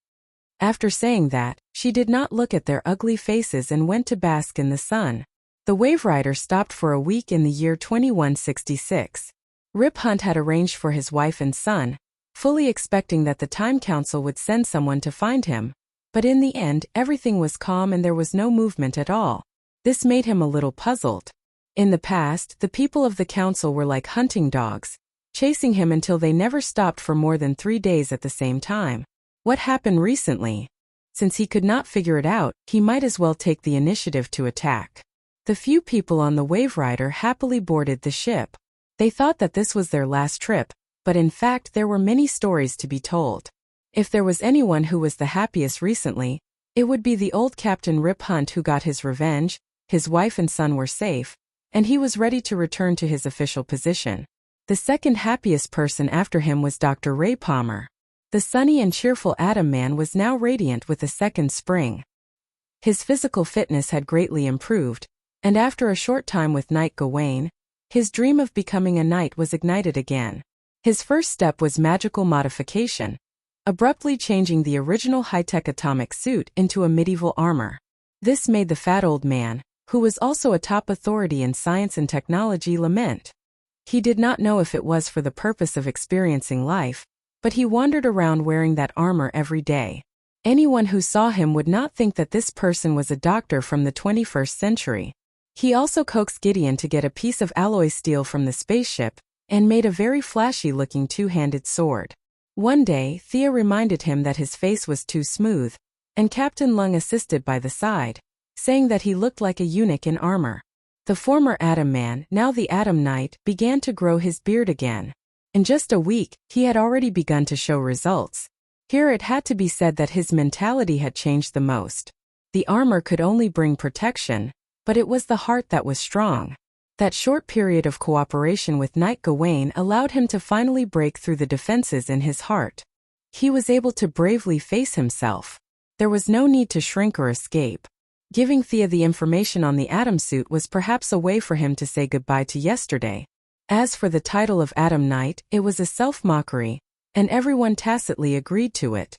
After saying that, she did not look at their ugly faces and went to bask in the sun. The wave rider stopped for a week in the year 2166. Rip Hunt had arranged for his wife and son, fully expecting that the Time Council would send someone to find him. But in the end, everything was calm and there was no movement at all. This made him a little puzzled. In the past, the people of the council were like hunting dogs, chasing him until they never stopped for more than 3 days at the same time. What happened recently? Since he could not figure it out, he might as well take the initiative to attack. The few people on the Wave Rider happily boarded the ship. They thought that this was their last trip, but in fact there were many stories to be told. If there was anyone who was the happiest recently, it would be the old Captain Rip Hunt who got his revenge, his wife and son were safe, and he was ready to return to his official position. The second happiest person after him was Dr. Ray Palmer. The sunny and cheerful Atom Man was now radiant with a second spring. His physical fitness had greatly improved, and after a short time with Knight Gawain, his dream of becoming a knight was ignited again. His first step was magical modification, abruptly changing the original high-tech atomic suit into a medieval armor. This made the fat old man, who was also a top authority in science and technology, lament. He did not know if it was for the purpose of experiencing life, but he wandered around wearing that armor every day. Anyone who saw him would not think that this person was a doctor from the 21st century. He also coaxed Gideon to get a piece of alloy steel from the spaceship, and made a very flashy-looking two-handed sword. One day, Thea reminded him that his face was too smooth, and Captain Lung assisted by the side, saying that he looked like a eunuch in armor. The former Atom Man, now the Atom Knight, began to grow his beard again. In just a week, he had already begun to show results. Here it had to be said that his mentality had changed the most. The armor could only bring protection, but it was the heart that was strong. That short period of cooperation with Knight Gawain allowed him to finally break through the defenses in his heart. He was able to bravely face himself. There was no need to shrink or escape. Giving Thea the information on the Atom suit was perhaps a way for him to say goodbye to yesterday. As for the title of Atom Knight, it was a self-mockery, and everyone tacitly agreed to it.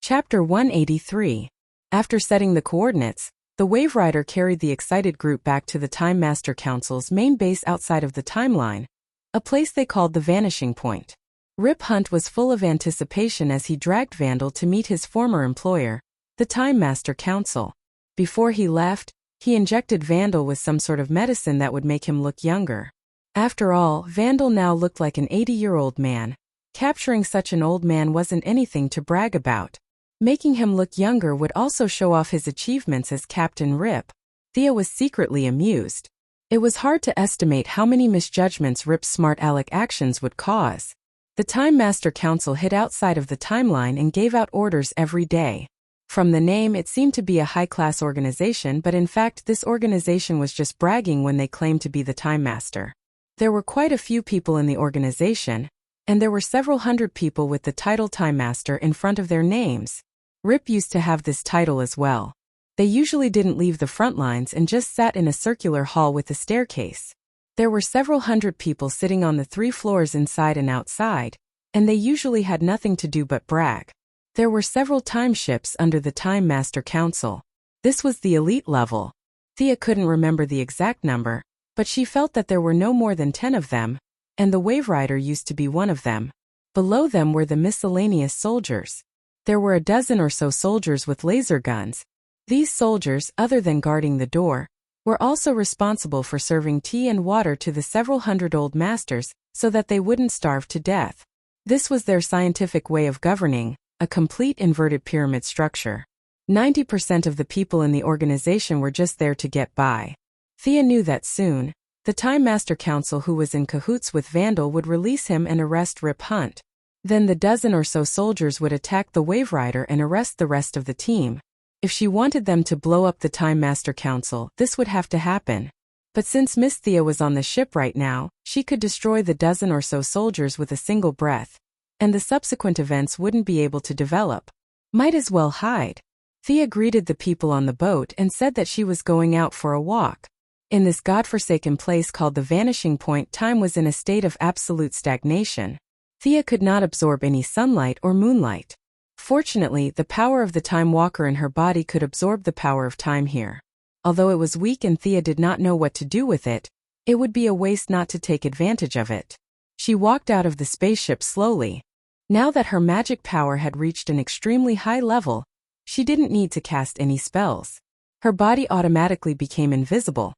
Chapter 183. After setting the coordinates, the Wave Rider carried the excited group back to the Time Master Council's main base outside of the timeline, a place they called the Vanishing Point. Rip Hunt was full of anticipation as he dragged Vandal to meet his former employer, the Time Master Council. Before he left, he injected Vandal with some sort of medicine that would make him look younger. After all, Vandal now looked like an 80-year-old man. Capturing such an old man wasn't anything to brag about. Making him look younger would also show off his achievements as Captain Rip. Thea was secretly amused. It was hard to estimate how many misjudgments Rip's smart aleck actions would cause. The Time Master Council hid outside of the timeline and gave out orders every day. From the name, it seemed to be a high-class organization, but in fact this organization was just bragging when they claimed to be the Time Master. There were quite a few people in the organization, and there were several hundred people with the title Time Master in front of their names. Rip used to have this title as well. They usually didn't leave the front lines and just sat in a circular hall with a staircase. There were several hundred people sitting on the 3 floors inside and outside, and they usually had nothing to do but brag. There were several time ships under the Time Master Council. This was the elite level. Thea couldn't remember the exact number, but she felt that there were no more than 10 of them, and the Wave Rider used to be one of them. Below them were the miscellaneous soldiers. There were a dozen or so soldiers with laser guns. These soldiers, other than guarding the door, were also responsible for serving tea and water to the several hundred old masters so that they wouldn't starve to death. This was their scientific way of governing, a complete inverted pyramid structure. 90% of the people in the organization were just there to get by. Thea knew that soon, the Time Master Council who was in cahoots with Vandal would release him and arrest Rip Hunt. Then the dozen or so soldiers would attack the Wave Rider and arrest the rest of the team. If she wanted them to blow up the Time Master Council, this would have to happen. But since Miss Thea was on the ship right now, she could destroy the dozen or so soldiers with a single breath, and the subsequent events wouldn't be able to develop. Might as well hide. Thea greeted the people on the boat and said that she was going out for a walk. In this godforsaken place called the vanishing point, time was in a state of absolute stagnation. Thea could not absorb any sunlight or moonlight. Fortunately, the power of the time walker in her body could absorb the power of time here. Although it was weak and Thea did not know what to do with it, it would be a waste not to take advantage of it. She walked out of the spaceship slowly. Now that her magic power had reached an extremely high level, she didn't need to cast any spells. Her body automatically became invisible,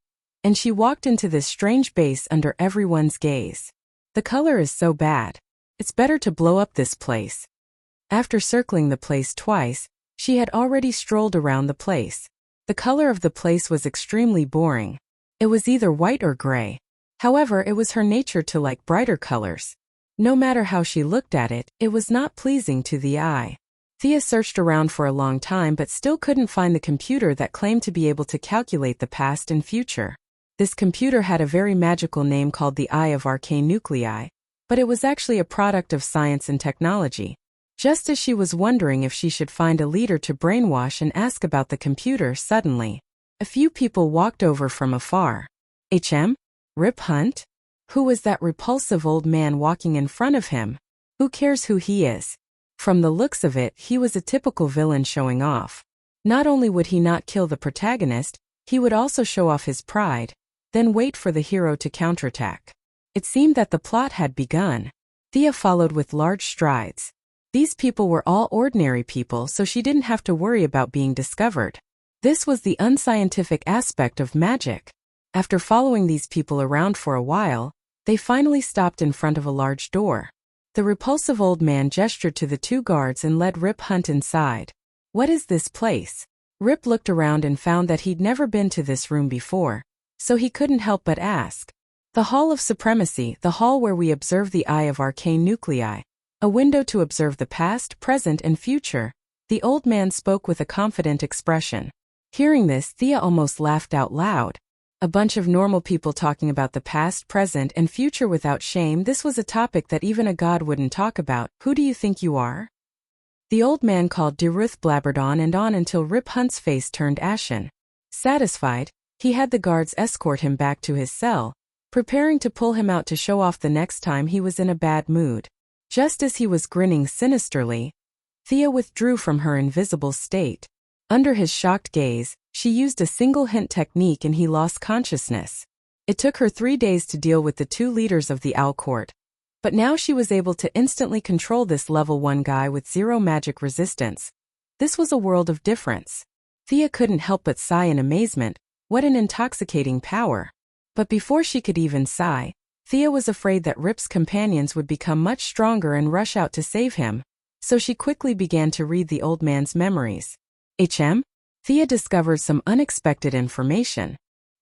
and she walked into this strange base under everyone's gaze. The color is so bad. It's better to blow up this place. After circling the place twice, she had already strolled around the place. The color of the place was extremely boring. It was either white or gray. However, it was her nature to like brighter colors. No matter how she looked at it, it was not pleasing to the eye. Thea searched around for a long time but still couldn't find the computer that claimed to be able to calculate the past and future. This computer had a very magical name called the Eye of Arcane Nuclei, but it was actually a product of science and technology. Just as she was wondering if she should find a leader to brainwash and ask about the computer, suddenly, a few people walked over from afar. Rip Hunt? Who was that repulsive old man walking in front of him? Who cares who he is? From the looks of it, he was a typical villain showing off. Not only would he not kill the protagonist, he would also show off his pride, then wait for the hero to counterattack. It seemed that the plot had begun. Thea followed with large strides. These people were all ordinary people, so she didn't have to worry about being discovered. This was the unscientific aspect of magic. After following these people around for a while, they finally stopped in front of a large door. The repulsive old man gestured to the two guards and led Rip Hunt inside. What is this place? Rip looked around and found that he'd never been to this room before, so he couldn't help but ask. The Hall of Supremacy, the hall where we observe the Eye of Arcane Nuclei. A window to observe the past, present, and future. The old man spoke with a confident expression. Hearing this, Thea almost laughed out loud. A bunch of normal people talking about the past, present, and future without shame. This was a topic that even a god wouldn't talk about. Who do you think you are? The old man called Deruth blabbered on and on until Rip Hunt's face turned ashen. Satisfied, he had the guards escort him back to his cell, preparing to pull him out to show off the next time he was in a bad mood. Just as he was grinning sinisterly, Thea withdrew from her invisible state. Under his shocked gaze, she used a single hint technique and he lost consciousness. It took her 3 days to deal with the two leaders of the Owl Court, but now she was able to instantly control this level 1 guy with 0 magic resistance. This was a world of difference. Thea couldn't help but sigh in amazement. What an intoxicating power. But before she could even sigh, Thea was afraid that Rip's companions would become much stronger and rush out to save him, so she quickly began to read the old man's memories. Thea discovered some unexpected information.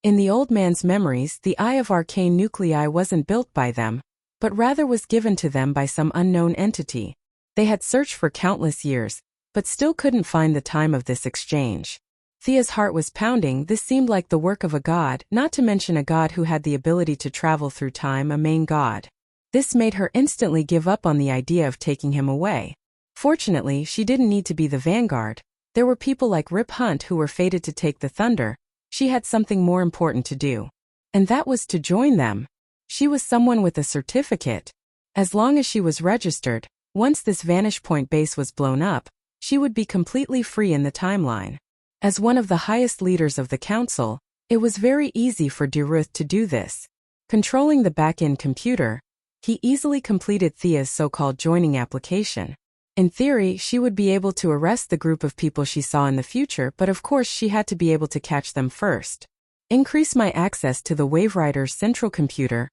In the old man's memories, the Eye of Arcane Nuclei wasn't built by them, but rather was given to them by some unknown entity. They had searched for countless years, but still couldn't find the time of this exchange. Thea's heart was pounding. This seemed like the work of a god, not to mention a god who had the ability to travel through time, a main god. This made her instantly give up on the idea of taking him away. Fortunately, she didn't need to be the vanguard. There were people like Rip Hunt who were fated to take the thunder. She had something more important to do. And that was to join them. She was someone with a certificate. As long as she was registered, once this Vanish Point base was blown up, she would be completely free in the timeline. As one of the highest leaders of the council, it was very easy for Deruth to do this. Controlling the back-end computer, he easily completed Thea's so-called joining application. In theory, she would be able to arrest the group of people she saw in the future, but of course she had to be able to catch them first. Increase my access to the Waverider's central computer,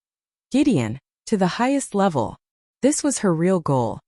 Gideon, to the highest level. This was her real goal.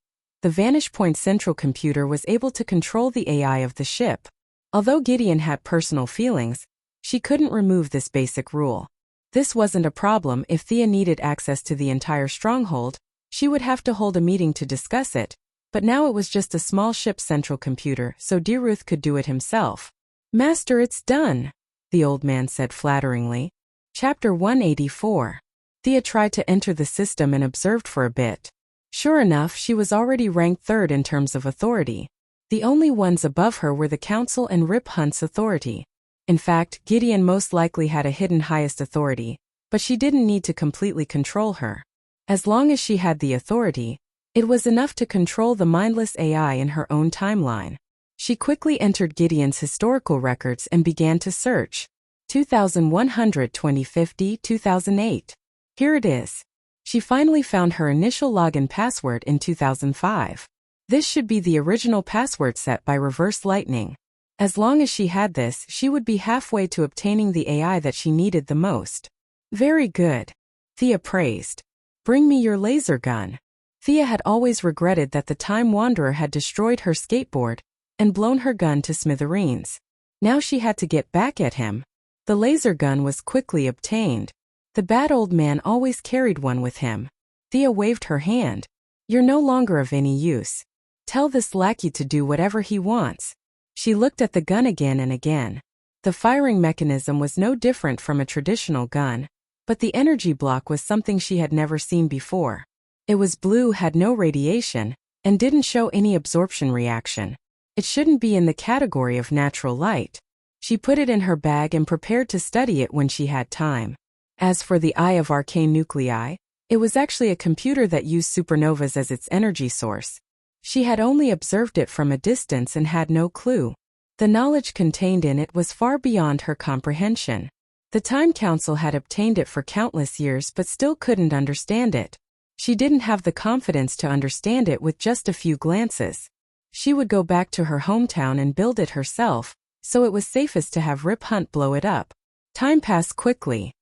The Vanish Point central computer was able to control the AI of the ship. Although Gideon had personal feelings, she couldn't remove this basic rule. This wasn't a problem. If Thea needed access to the entire stronghold, she would have to hold a meeting to discuss it, but now it was just a small ship central computer, so Deruth could do it himself. Master, it's done, the old man said flatteringly. Chapter 184. Thea tried to enter the system and observed for a bit. Sure enough, she was already ranked 3rd in terms of authority. The only ones above her were the council and Rip Hunt's authority. In fact, Gideon most likely had a hidden highest authority, but she didn't need to completely control her. As long as she had the authority, it was enough to control the mindless AI in her own timeline. She quickly entered Gideon's historical records and began to search. 2100 2050 2008. Here it is. She finally found her initial login password in 2005. This should be the original password set by Reverse Lightning. As long as she had this, she would be halfway to obtaining the AI that she needed the most. Very good. Thea praised. Bring me your laser gun. Thea had always regretted that the Time Wanderer had destroyed her skateboard and blown her gun to smithereens. Now she had to get back at him. The laser gun was quickly obtained. The bad old man always carried one with him. Thea waved her hand. You're no longer of any use. Tell this lackey to do whatever he wants. She looked at the gun again and again. The firing mechanism was no different from a traditional gun, but the energy block was something she had never seen before. It was blue, had no radiation, and didn't show any absorption reaction. It shouldn't be in the category of natural light. She put it in her bag and prepared to study it when she had time. As for the Eye of Arcane Nuclei, it was actually a computer that used supernovas as its energy source. She had only observed it from a distance and had no clue. The knowledge contained in it was far beyond her comprehension. The Time Council had obtained it for countless years but still couldn't understand it. She didn't have the confidence to understand it with just a few glances. She would go back to her hometown and build it herself, so it was safest to have Rip Hunt blow it up. Time passed quickly.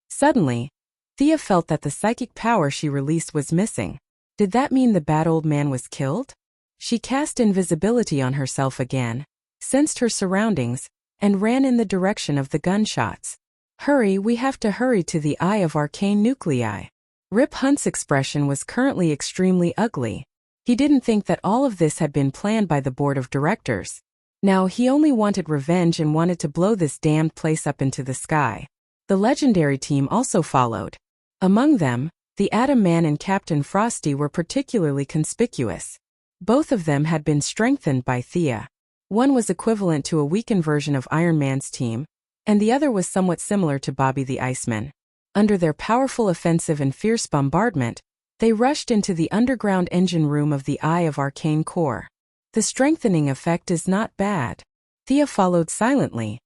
Suddenly, Thea felt that the psychic power she released was missing. Did that mean the bad old man was killed? She cast invisibility on herself again, sensed her surroundings, and ran in the direction of the gunshots. Hurry, we have to hurry to the Eye of Arcane Nuclei. Rip Hunt's expression was currently extremely ugly. He didn't think that all of this had been planned by the board of directors. Now he only wanted revenge and wanted to blow this damned place up into the sky. The legendary team also followed. Among them, the Atom Man and Captain Frosty were particularly conspicuous. Both of them had been strengthened by Thea. One was equivalent to a weakened version of Iron Man's team, and the other was somewhat similar to Bobby the Iceman. Under their powerful offensive and fierce bombardment, they rushed into the underground engine room of the Eye of Arcane Core. The strengthening effect is not bad. Thea followed silently.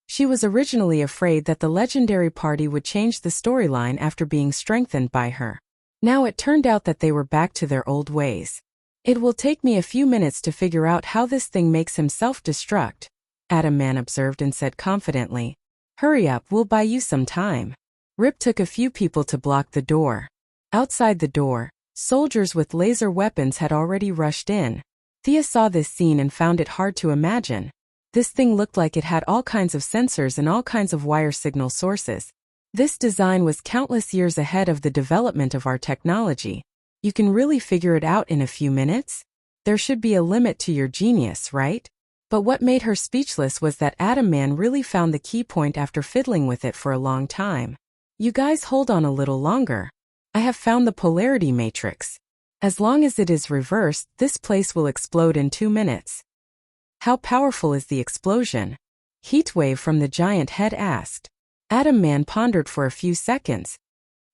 She was originally afraid that the legendary party would change the storyline after being strengthened by her. Now it turned out that they were back to their old ways. It will take me a few minutes to figure out how this thing makes him self-destruct, Atom Man observed and said confidently. Hurry up, we'll buy you some time. Rip took a few people to block the door. Outside the door, soldiers with laser weapons had already rushed in. Thea saw this scene and found it hard to imagine. This thing looked like it had all kinds of sensors and all kinds of wire signal sources. This design was countless years ahead of the development of our technology. You can really figure it out in a few minutes? There should be a limit to your genius, right? But what made her speechless was that Atom Man really found the key point after fiddling with it for a long time. You guys hold on a little longer. I have found the polarity matrix. As long as it is reversed, this place will explode in 2 minutes. How powerful is the explosion? Heatwave from the giant head asked. Atom Man pondered for a few seconds.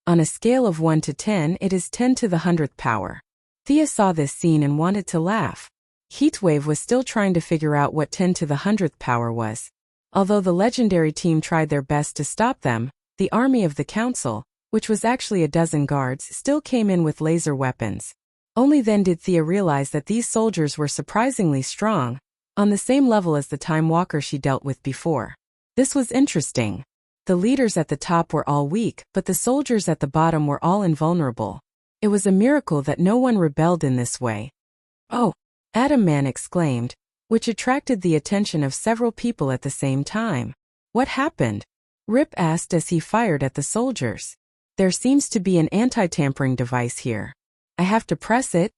On a scale of 1 to 10, it is 10 to the 100th power. Thea saw this scene and wanted to laugh. Heatwave was still trying to figure out what 10 to the 100th power was. Although the legendary team tried their best to stop them, the army of the council, which was actually a dozen guards, still came in with laser weapons. Only then did Thea realize that these soldiers were surprisingly strong, on the same level as the Time Walker she dealt with before. This was interesting. The leaders at the top were all weak, but the soldiers at the bottom were all invulnerable. It was a miracle that no one rebelled in this way. Oh! Atom Man exclaimed, which attracted the attention of several people at the same time. What happened? Rip asked as he fired at the soldiers. There seems to be an anti-tampering device here. I have to press it,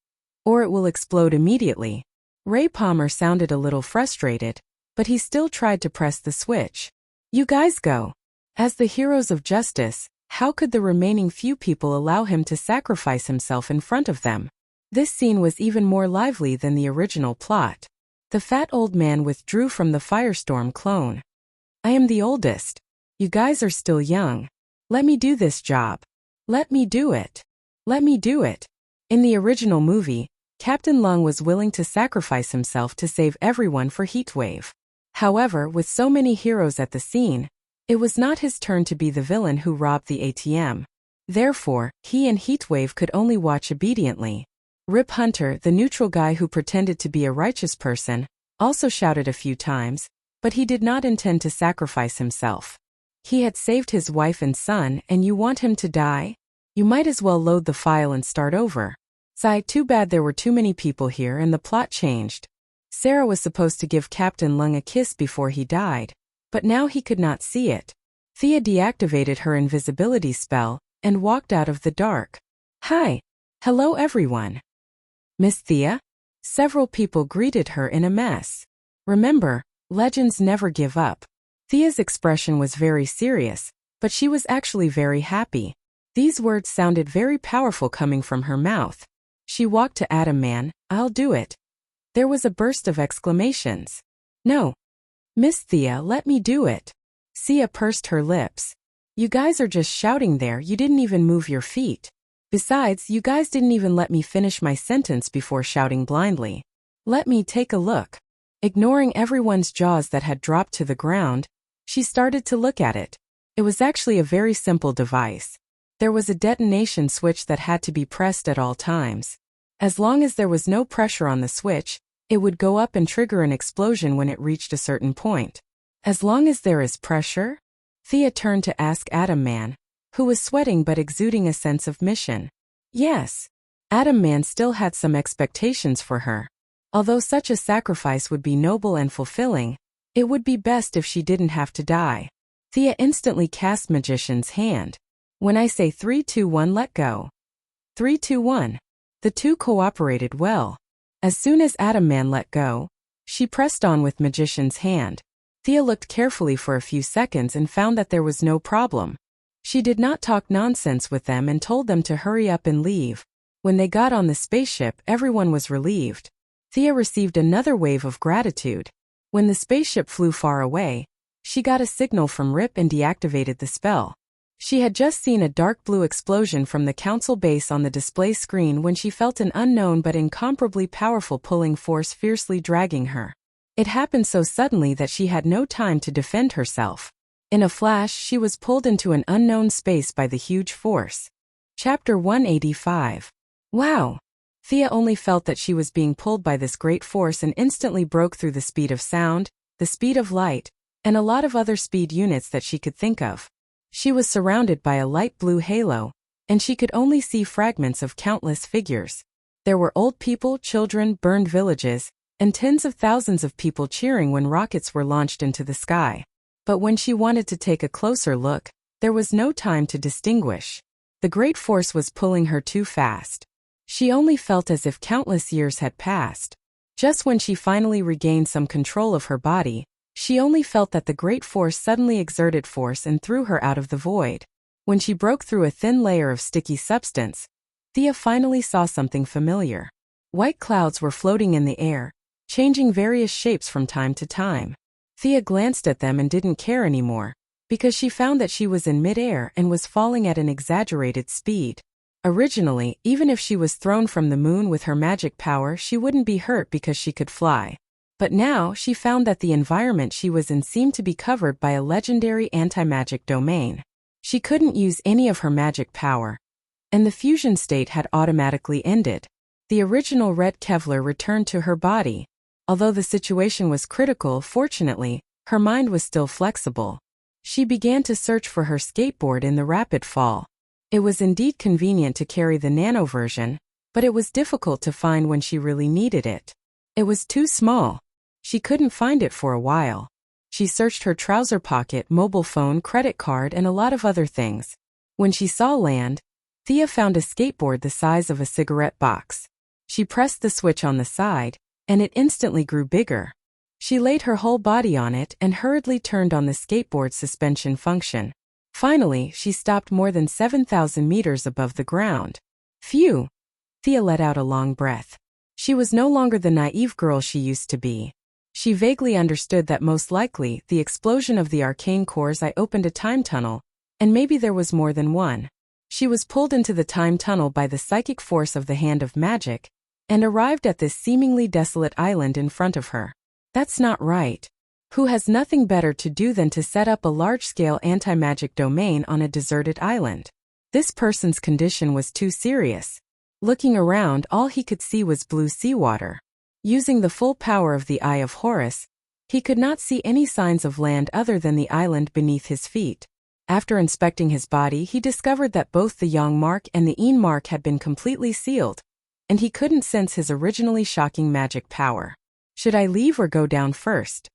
or it will explode immediately. Ray Palmer sounded a little frustrated, but he still tried to press the switch. You guys go. As the heroes of justice, how could the remaining few people allow him to sacrifice himself in front of them? This scene was even more lively than the original plot. The fat old man withdrew from the Firestorm clone. I am the oldest. You guys are still young. Let me do this job. Let me do it. Let me do it. In the original movie, Captain Lung was willing to sacrifice himself to save everyone for Heatwave. However, with so many heroes at the scene, it was not his turn to be the villain who robbed the ATM. Therefore, he and Heatwave could only watch obediently. Rip Hunter, the neutral guy who pretended to be a righteous person, also shouted a few times, but he did not intend to sacrifice himself. He had saved his wife and son, and you want him to die? You might as well load the file and start over. Sigh, too bad there were too many people here and the plot changed. Sarah was supposed to give Captain Lung a kiss before he died, but now he could not see it. Thea deactivated her invisibility spell and walked out of the dark. Hi. Hello everyone. Miss Thea? Several people greeted her in a mess. Remember, legends never give up. Thea's expression was very serious, but she was actually very happy. These words sounded very powerful coming from her mouth. She walked to Atom Man. I'll do it. There was a burst of exclamations. No. Miss Thea, let me do it. Sia pursed her lips. You guys are just shouting there, you didn't even move your feet. Besides, you guys didn't even let me finish my sentence before shouting blindly. Let me take a look. Ignoring everyone's jaws that had dropped to the ground, she started to look at it. It was actually a very simple device. There was a detonation switch that had to be pressed at all times. As long as there was no pressure on the switch, it would go up and trigger an explosion when it reached a certain point. As long as there is pressure? Thea turned to ask Atom Man, who was sweating but exuding a sense of mission. Yes. Atom Man still had some expectations for her. Although such a sacrifice would be noble and fulfilling, it would be best if she didn't have to die. Thea instantly cast Magician's Hand. When I say 3, 2, 1, let go. 3, 2, 1. The two cooperated well. As soon as Atom Man let go, she pressed on with Magician's Hand. Thea looked carefully for a few seconds and found that there was no problem. She did not talk nonsense with them and told them to hurry up and leave. When they got on the spaceship, everyone was relieved. Thea received another wave of gratitude. When the spaceship flew far away, she got a signal from Rip and deactivated the spell. She had just seen a dark blue explosion from the council base on the display screen when she felt an unknown but incomparably powerful pulling force fiercely dragging her. It happened so suddenly that she had no time to defend herself. In a flash, she was pulled into an unknown space by the huge force. Chapter 185. Wow! Thea only felt that she was being pulled by this great force and instantly broke through the speed of sound, the speed of light, and a lot of other speed units that she could think of. She was surrounded by a light blue halo, and she could only see fragments of countless figures. There were old people, children, burned villages, and tens of thousands of people cheering when rockets were launched into the sky. But when she wanted to take a closer look, there was no time to distinguish. The great force was pulling her too fast. She only felt as if countless years had passed. Just when she finally regained some control of her body, she only felt that the great force suddenly exerted force and threw her out of the void. When she broke through a thin layer of sticky substance, Thea finally saw something familiar. White clouds were floating in the air, changing various shapes from time to time. Thea glanced at them and didn't care anymore, because she found that she was in midair and was falling at an exaggerated speed. Originally, even if she was thrown from the moon with her magic power, she wouldn't be hurt because she could fly. But now, she found that the environment she was in seemed to be covered by a legendary anti-magic domain. She couldn't use any of her magic power, and the fusion state had automatically ended. The original Red Kevlar returned to her body. Although the situation was critical, fortunately, her mind was still flexible. She began to search for her skateboard in the rapid fall. It was indeed convenient to carry the nano version, but it was difficult to find when she really needed it. It was too small. She couldn't find it for a while. She searched her trouser pocket, mobile phone, credit card, and a lot of other things. When she saw land, Thea found a skateboard the size of a cigarette box. She pressed the switch on the side, and it instantly grew bigger. She laid her whole body on it and hurriedly turned on the skateboard's suspension function. Finally, she stopped more than 7,000 meters above the ground. Phew! Thea let out a long breath. She was no longer the naive girl she used to be. She vaguely understood that most likely the explosion of the arcane cores opened a time tunnel, and maybe there was more than one. She was pulled into the time tunnel by the psychic force of the hand of magic, and arrived at this seemingly desolate island in front of her. That's not right. Who has nothing better to do than to set up a large-scale anti-magic domain on a deserted island? This person's condition was too serious. Looking around, all he could see was blue seawater. Using the full power of the Eye of Horus, he could not see any signs of land other than the island beneath his feet. After inspecting his body, he discovered that both the yang mark and the yin mark had been completely sealed, and he couldn't sense his originally shocking magic power. Should I leave or go down first?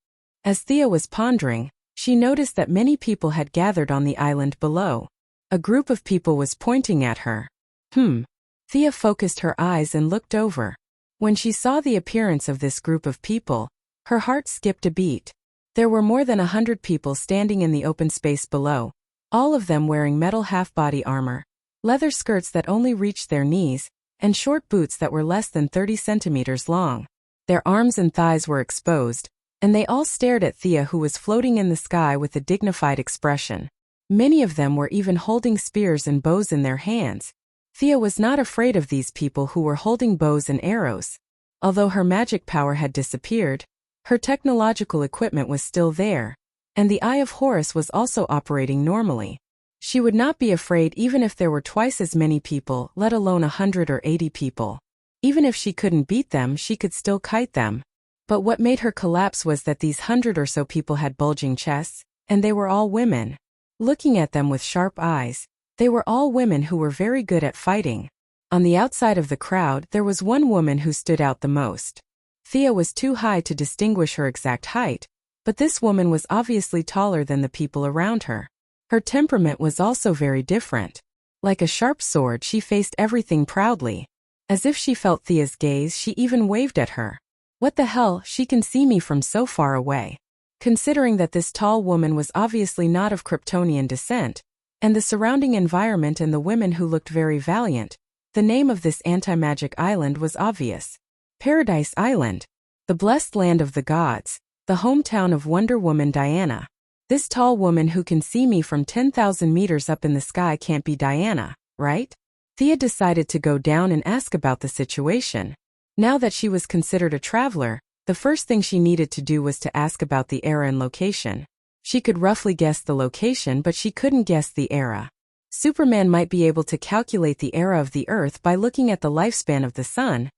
As Thea was pondering, she noticed that many people had gathered on the island below. A group of people was pointing at her. Thea focused her eyes and looked over. When she saw the appearance of this group of people, her heart skipped a beat. There were more than 100 people standing in the open space below, all of them wearing metal half-body armor, leather skirts that only reached their knees, and short boots that were less than 30 centimeters long. Their arms and thighs were exposed, and they all stared at Thea, who was floating in the sky with a dignified expression. Many of them were even holding spears and bows in their hands. Thea was not afraid of these people who were holding bows and arrows. Although her magic power had disappeared, her technological equipment was still there, and the Eye of Horus was also operating normally. She would not be afraid even if there were twice as many people, let alone 100 or 80 people. Even if she couldn't beat them, she could still kite them. But what made her collapse was that these 100 or so people had bulging chests, and they were all women. Looking at them with sharp eyes, they were all women who were very good at fighting. On the outside of the crowd, there was one woman who stood out the most. Thea was too high to distinguish her exact height, but this woman was obviously taller than the people around her. Her temperament was also very different. Like a sharp sword, she faced everything proudly. As if she felt Thea's gaze, she even waved at her. What the hell, she can see me from so far away. Considering that this tall woman was obviously not of Kryptonian descent, and the surrounding environment and the women who looked very valiant, the name of this anti-magic island was obvious. Paradise Island, the blessed land of the gods, the hometown of Wonder Woman Diana. This tall woman who can see me from 10,000 meters up in the sky can't be Diana, right? Thea decided to go down and ask about the situation. Now that she was considered a traveler, the first thing she needed to do was to ask about the era and location. She could roughly guess the location, but she couldn't guess the era. Superman might be able to calculate the era of the Earth by looking at the lifespan of the sun,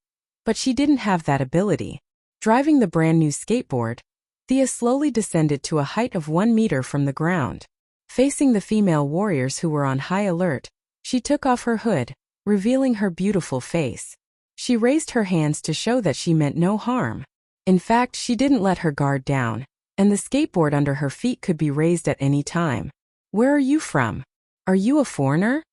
but she didn't have that ability. Driving the brand new skateboard, Thea slowly descended to a height of 1 meter from the ground. Facing the female warriors who were on high alert, she took off her hood, revealing her beautiful face. She raised her hands to show that she meant no harm. In fact, she didn't let her guard down, and the skateboard under her feet could be raised at any time. "Where are you from? Are you a foreigner?"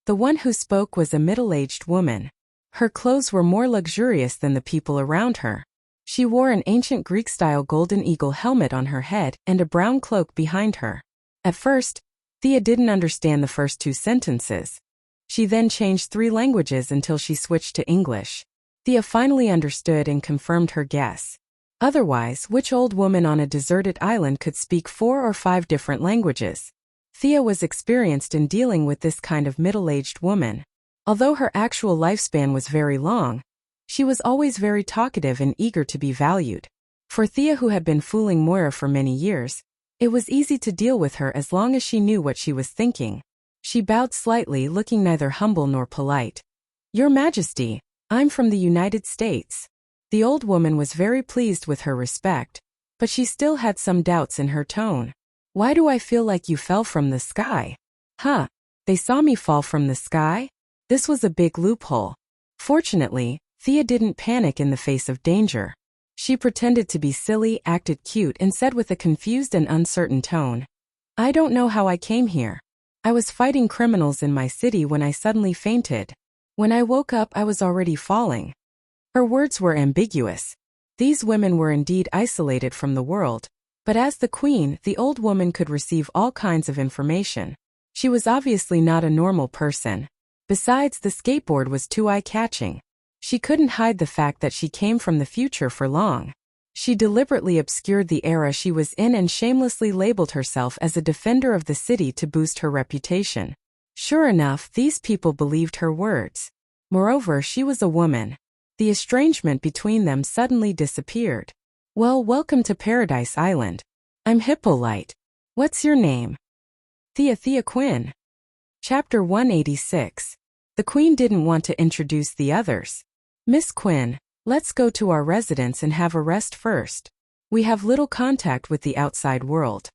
The one who spoke was a middle-aged woman. Her clothes were more luxurious than the people around her. She wore an ancient Greek-style golden eagle helmet on her head and a brown cloak behind her. At first, Thea didn't understand the first 2 sentences. She then changed 3 languages until she switched to English. Thea finally understood and confirmed her guess. Otherwise, which old woman on a deserted island could speak 4 or 5 different languages? Thea was experienced in dealing with this kind of middle-aged woman. Although her actual lifespan was very long, she was always very talkative and eager to be valued. For Thea, who had been fooling Moira for many years, it was easy to deal with her as long as she knew what she was thinking. She bowed slightly, looking neither humble nor polite. "Your Majesty, I'm from the United States." The old woman was very pleased with her respect, but she still had some doubts in her tone. "Why do I feel like you fell from the sky?" "Huh, they saw me fall from the sky?" This was a big loophole. Fortunately, Thea didn't panic in the face of danger. She pretended to be silly, acted cute, and said with a confused and uncertain tone, "I don't know how I came here. I was fighting criminals in my city when I suddenly fainted. When I woke up, I was already falling." Her words were ambiguous. These women were indeed isolated from the world, but as the queen, the old woman could receive all kinds of information. She was obviously not a normal person. Besides, the skateboard was too eye-catching. She couldn't hide the fact that she came from the future for long. She deliberately obscured the era she was in and shamelessly labeled herself as a defender of the city to boost her reputation. Sure enough, these people believed her words. Moreover, she was a woman. The estrangement between them suddenly disappeared. Well, welcome to Paradise Island. I'm Hippolyte. What's your name? Thea Quinn. Chapter 186. The Queen didn't want to introduce the others. Miss Quinn, let's go to our residence and have a rest first. We have little contact with the outside world.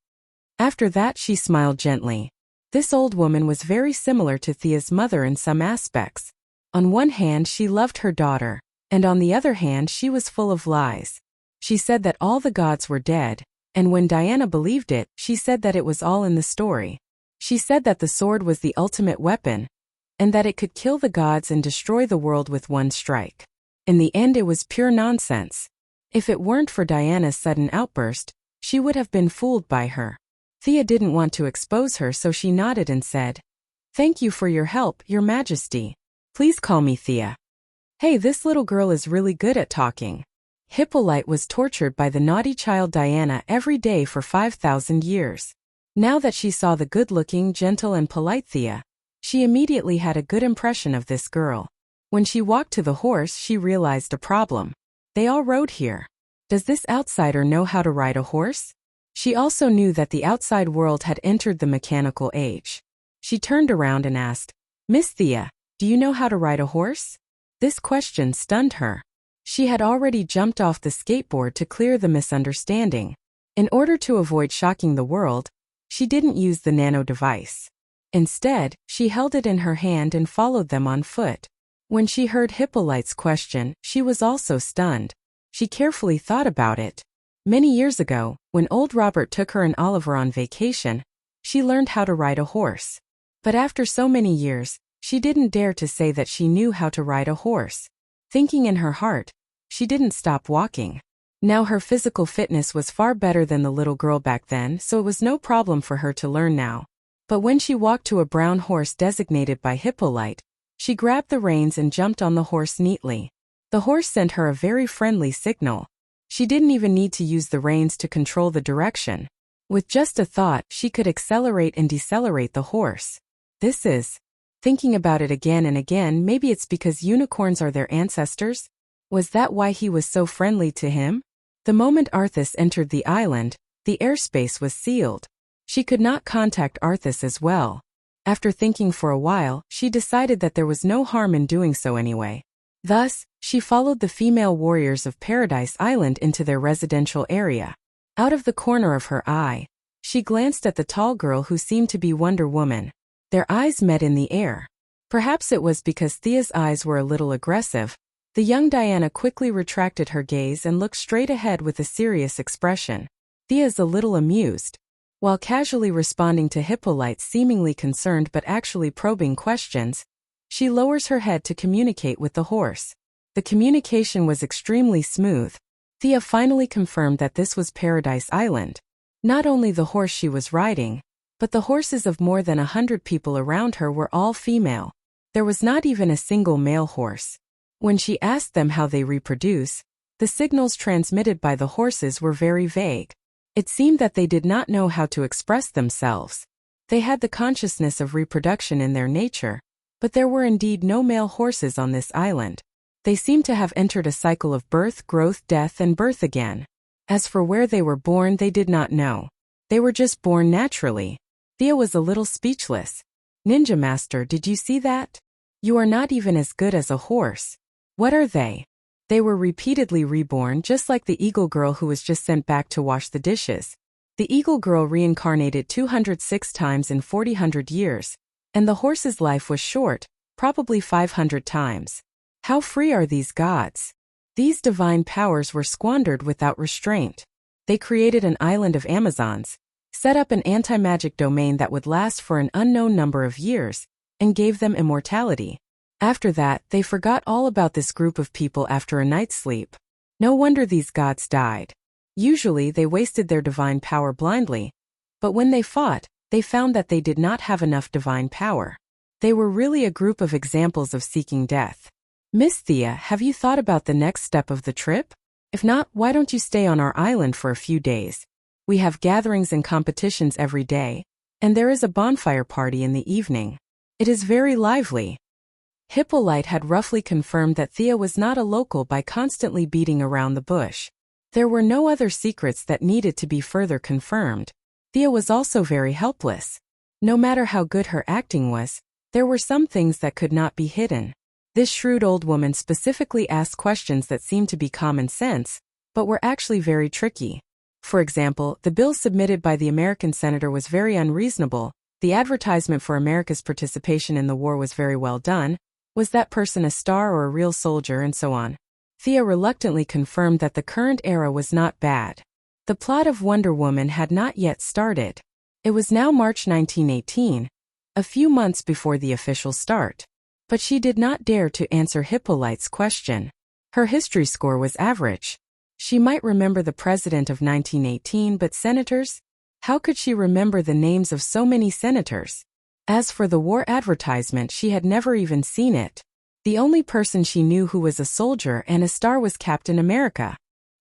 After that, she smiled gently. This old woman was very similar to Thea's mother in some aspects. On one hand, she loved her daughter, and on the other hand, she was full of lies. She said that all the gods were dead, and when Diana believed it, she said that it was all in the story. She said that the sword was the ultimate weapon, and that it could kill the gods and destroy the world with one strike. In the end, it was pure nonsense. If it weren't for Diana's sudden outburst, she would have been fooled by her. Thea didn't want to expose her, so she nodded and said, "Thank you for your help, Your Majesty. Please call me Thea." Hey, this little girl is really good at talking. Hippolyte was tortured by the naughty child Diana every day for 5,000 years. Now that she saw the good-looking, gentle and polite Thea, she immediately had a good impression of this girl. When she walked to the horse, she realized a problem. They all rode here. Does this outsider know how to ride a horse? She also knew that the outside world had entered the mechanical age. She turned around and asked, "Miss Thea, do you know how to ride a horse?" This question stunned her. She had already jumped off the skateboard to clear the misunderstanding. In order to avoid shocking the world, she didn't use the nano device. Instead, she held it in her hand and followed them on foot. When she heard Hippolyte's question, she was also stunned. She carefully thought about it. Many years ago, when old Robert took her and Oliver on vacation, she learned how to ride a horse. But after so many years, she didn't dare to say that she knew how to ride a horse. Thinking in her heart, she didn't stop walking. Now her physical fitness was far better than the little girl back then, so it was no problem for her to learn now. But when she walked to a brown horse designated by Hippolyte, she grabbed the reins and jumped on the horse neatly. The horse sent her a very friendly signal. She didn't even need to use the reins to control the direction. With just a thought, she could accelerate and decelerate the horse. This is... Thinking about it again and again, maybe it's because unicorns are their ancestors? Was that why he was so friendly to him? The moment Arthas entered the island, the airspace was sealed. She could not contact Arthas as well. After thinking for a while, she decided that there was no harm in doing so anyway. Thus, she followed the female warriors of Paradise Island into their residential area. Out of the corner of her eye, she glanced at the tall girl who seemed to be Wonder Woman. Their eyes met in the air. Perhaps it was because Thea's eyes were a little aggressive. The young Diana quickly retracted her gaze and looked straight ahead with a serious expression. Thea's a little amused. While casually responding to Hippolyte's seemingly concerned but actually probing questions, she lowers her head to communicate with the horse. The communication was extremely smooth. Thea finally confirmed that this was Paradise Island. Not only the horse she was riding, but the horses of more than 100 people around her were all female. There was not even a single male horse. When she asked them how they reproduce, the signals transmitted by the horses were very vague. It seemed that they did not know how to express themselves. They had the consciousness of reproduction in their nature, but there were indeed no male horses on this island. They seemed to have entered a cycle of birth, growth, death, and birth again. As for where they were born, they did not know. They were just born naturally. Thea was a little speechless. "Ninja Master, did you see that? You are not even as good as a horse. What are they?" They were repeatedly reborn, just like the Eagle Girl who was just sent back to wash the dishes. The Eagle Girl reincarnated 206 times in 400 years, and the horse's life was short, probably 500 times. How free are these gods? These divine powers were squandered without restraint. They created an island of Amazons, set up an anti-magic domain that would last for an unknown number of years, and gave them immortality. After that, they forgot all about this group of people after a night's sleep. No wonder these gods died. Usually they wasted their divine power blindly, but when they fought, they found that they did not have enough divine power. They were really a group of examples of seeking death. "Miss Thea, have you thought about the next step of the trip?" If not, why don't you stay on our island for a few days? We have gatherings and competitions every day, and there is a bonfire party in the evening. It is very lively. Hippolyte had roughly confirmed that Thea was not a local by constantly beating around the bush. There were no other secrets that needed to be further confirmed. Thea was also very helpless. No matter how good her acting was, there were some things that could not be hidden. This shrewd old woman specifically asked questions that seemed to be common sense, but were actually very tricky. For example, the bill submitted by the American senator was very unreasonable, the advertisement for America's participation in the war was very well done, was that person a star or a real soldier, and so on. Thea reluctantly confirmed that the current era was not bad. The plot of Wonder Woman had not yet started. It was now March 1918, a few months before the official start. But she did not dare to answer Hippolyte's question. Her history score was average. She might remember the president of 1918, but senators? How could she remember the names of so many senators? As for the war advertisement, she had never even seen it. The only person she knew who was a soldier and a star was Captain America.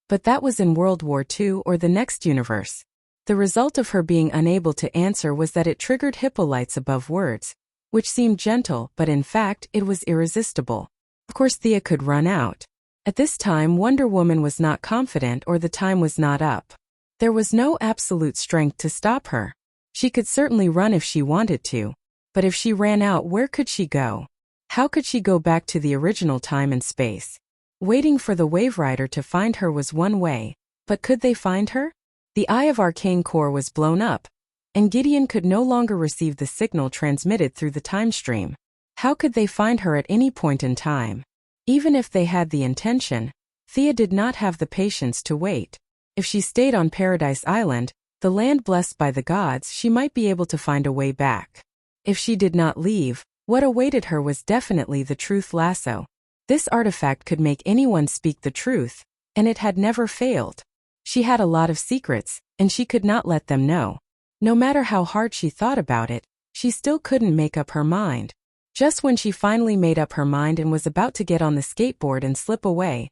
But that was in World War II or the next universe. The result of her being unable to answer was that it triggered Hippolyte's above words, which seemed gentle, but in fact, it was irresistible. Of course, Thea could run out. At this time, Wonder Woman was not confident or the time was not up. There was no absolute strength to stop her. She could certainly run if she wanted to, but if she ran out, where could she go? How could she go back to the original time and space? Waiting for the Wave Rider to find her was one way, but could they find her? The Eye of Arcane Core was blown up, and Gideon could no longer receive the signal transmitted through the time stream. How could they find her at any point in time? Even if they had the intention, Thea did not have the patience to wait. If she stayed on Paradise Island, the land blessed by the gods, she might be able to find a way back. If she did not leave, what awaited her was definitely the truth lasso. This artifact could make anyone speak the truth, and it had never failed. She had a lot of secrets, and she could not let them know. No matter how hard she thought about it, she still couldn't make up her mind. Just when she finally made up her mind and was about to get on the skateboard and slip away,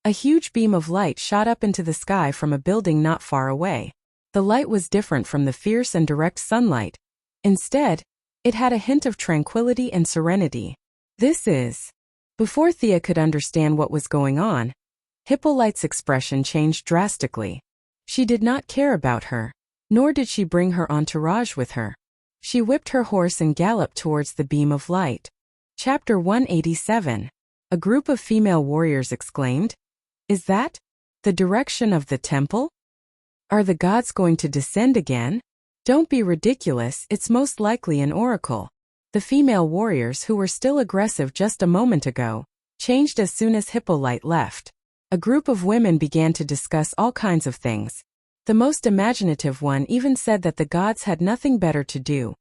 a huge beam of light shot up into the sky from a building not far away. The light was different from the fierce and direct sunlight. Instead, it had a hint of tranquility and serenity. Before Thea could understand what was going on, Hippolyte's expression changed drastically. She did not care about her, nor did she bring her entourage with her. She whipped her horse and galloped towards the beam of light. Chapter 187. A group of female warriors exclaimed, "Is that the direction of the temple? Are the gods going to descend again? Don't be ridiculous, it's most likely an oracle." The female warriors, who were still aggressive just a moment ago, changed as soon as Hippolyte left. A group of women began to discuss all kinds of things. The most imaginative one even said that the gods had nothing better to do,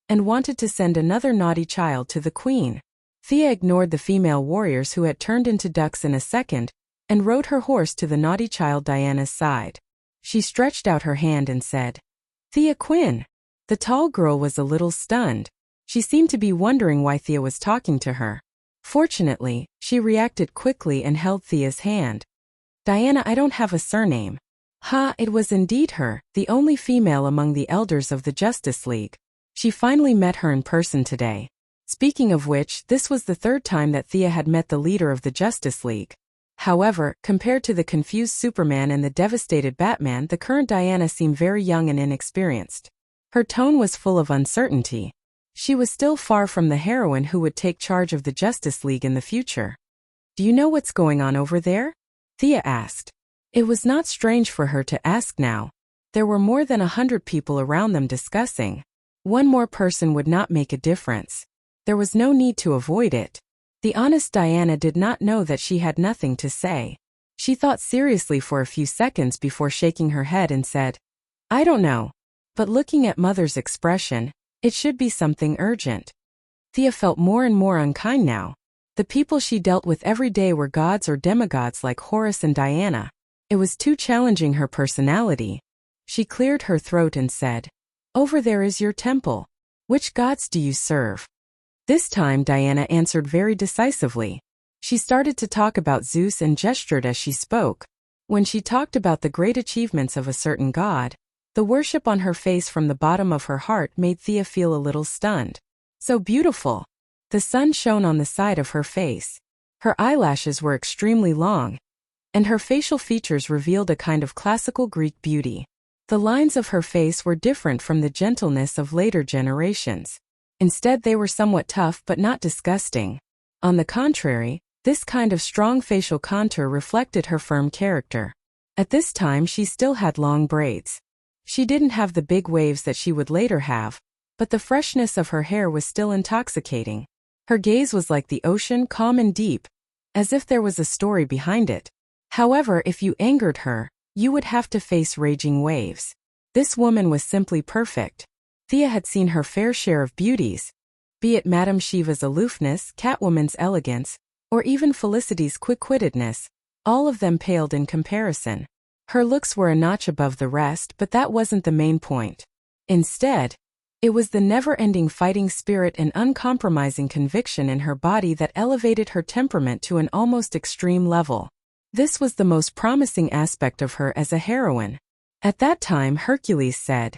and wanted to send another naughty child to the queen. Thea ignored the female warriors who had turned into ducks in a second, and rode her horse to the naughty child Diana's side. She stretched out her hand and said, "Thea Quinn." The tall girl was a little stunned. She seemed to be wondering why Thea was talking to her. Fortunately, she reacted quickly and held Thea's hand. "Diana, I don't have a surname." Ha, it was indeed her, the only female among the elders of the Justice League. She finally met her in person today. Speaking of which, this was the third time that Thea had met the leader of the Justice League. However, compared to the confused Superman and the devastated Batman, the current Diana seemed very young and inexperienced. Her tone was full of uncertainty. She was still far from the heroine who would take charge of the Justice League in the future. "Do you know what's going on over there?" Thea asked. It was not strange for her to ask now. There were more than 100 people around them discussing. One more person would not make a difference. There was no need to avoid it. The honest Diana did not know that she had nothing to say. She thought seriously for a few seconds before shaking her head and said, "I don't know. But looking at Mother's expression, it should be something urgent." Thea felt more and more unkind now. The people she dealt with every day were gods or demigods like Horus and Diana. It was too challenging her personality. She cleared her throat and said, "Over there is your temple. Which gods do you serve?" This time Diana answered very decisively. She started to talk about Zeus and gestured as she spoke. When she talked about the great achievements of a certain god, the worship on her face from the bottom of her heart made Thea feel a little stunned. So beautiful. The sun shone on the side of her face. Her eyelashes were extremely long, and her facial features revealed a kind of classical Greek beauty. The lines of her face were different from the gentleness of later generations. Instead, they were somewhat tough but not disgusting. On the contrary, this kind of strong facial contour reflected her firm character. At this time, she still had long braids. She didn't have the big waves that she would later have, but the freshness of her hair was still intoxicating. Her gaze was like the ocean, calm and deep, as if there was a story behind it. However, if you angered her, you would have to face raging waves. This woman was simply perfect. Thea had seen her fair share of beauties, be it Madame Shiva's aloofness, Catwoman's elegance, or even Felicity's quick-wittedness. All of them paled in comparison. Her looks were a notch above the rest, but that wasn't the main point. Instead, it was the never-ending fighting spirit and uncompromising conviction in her body that elevated her temperament to an almost extreme level. This was the most promising aspect of her as a heroine. At that time, Hercules said,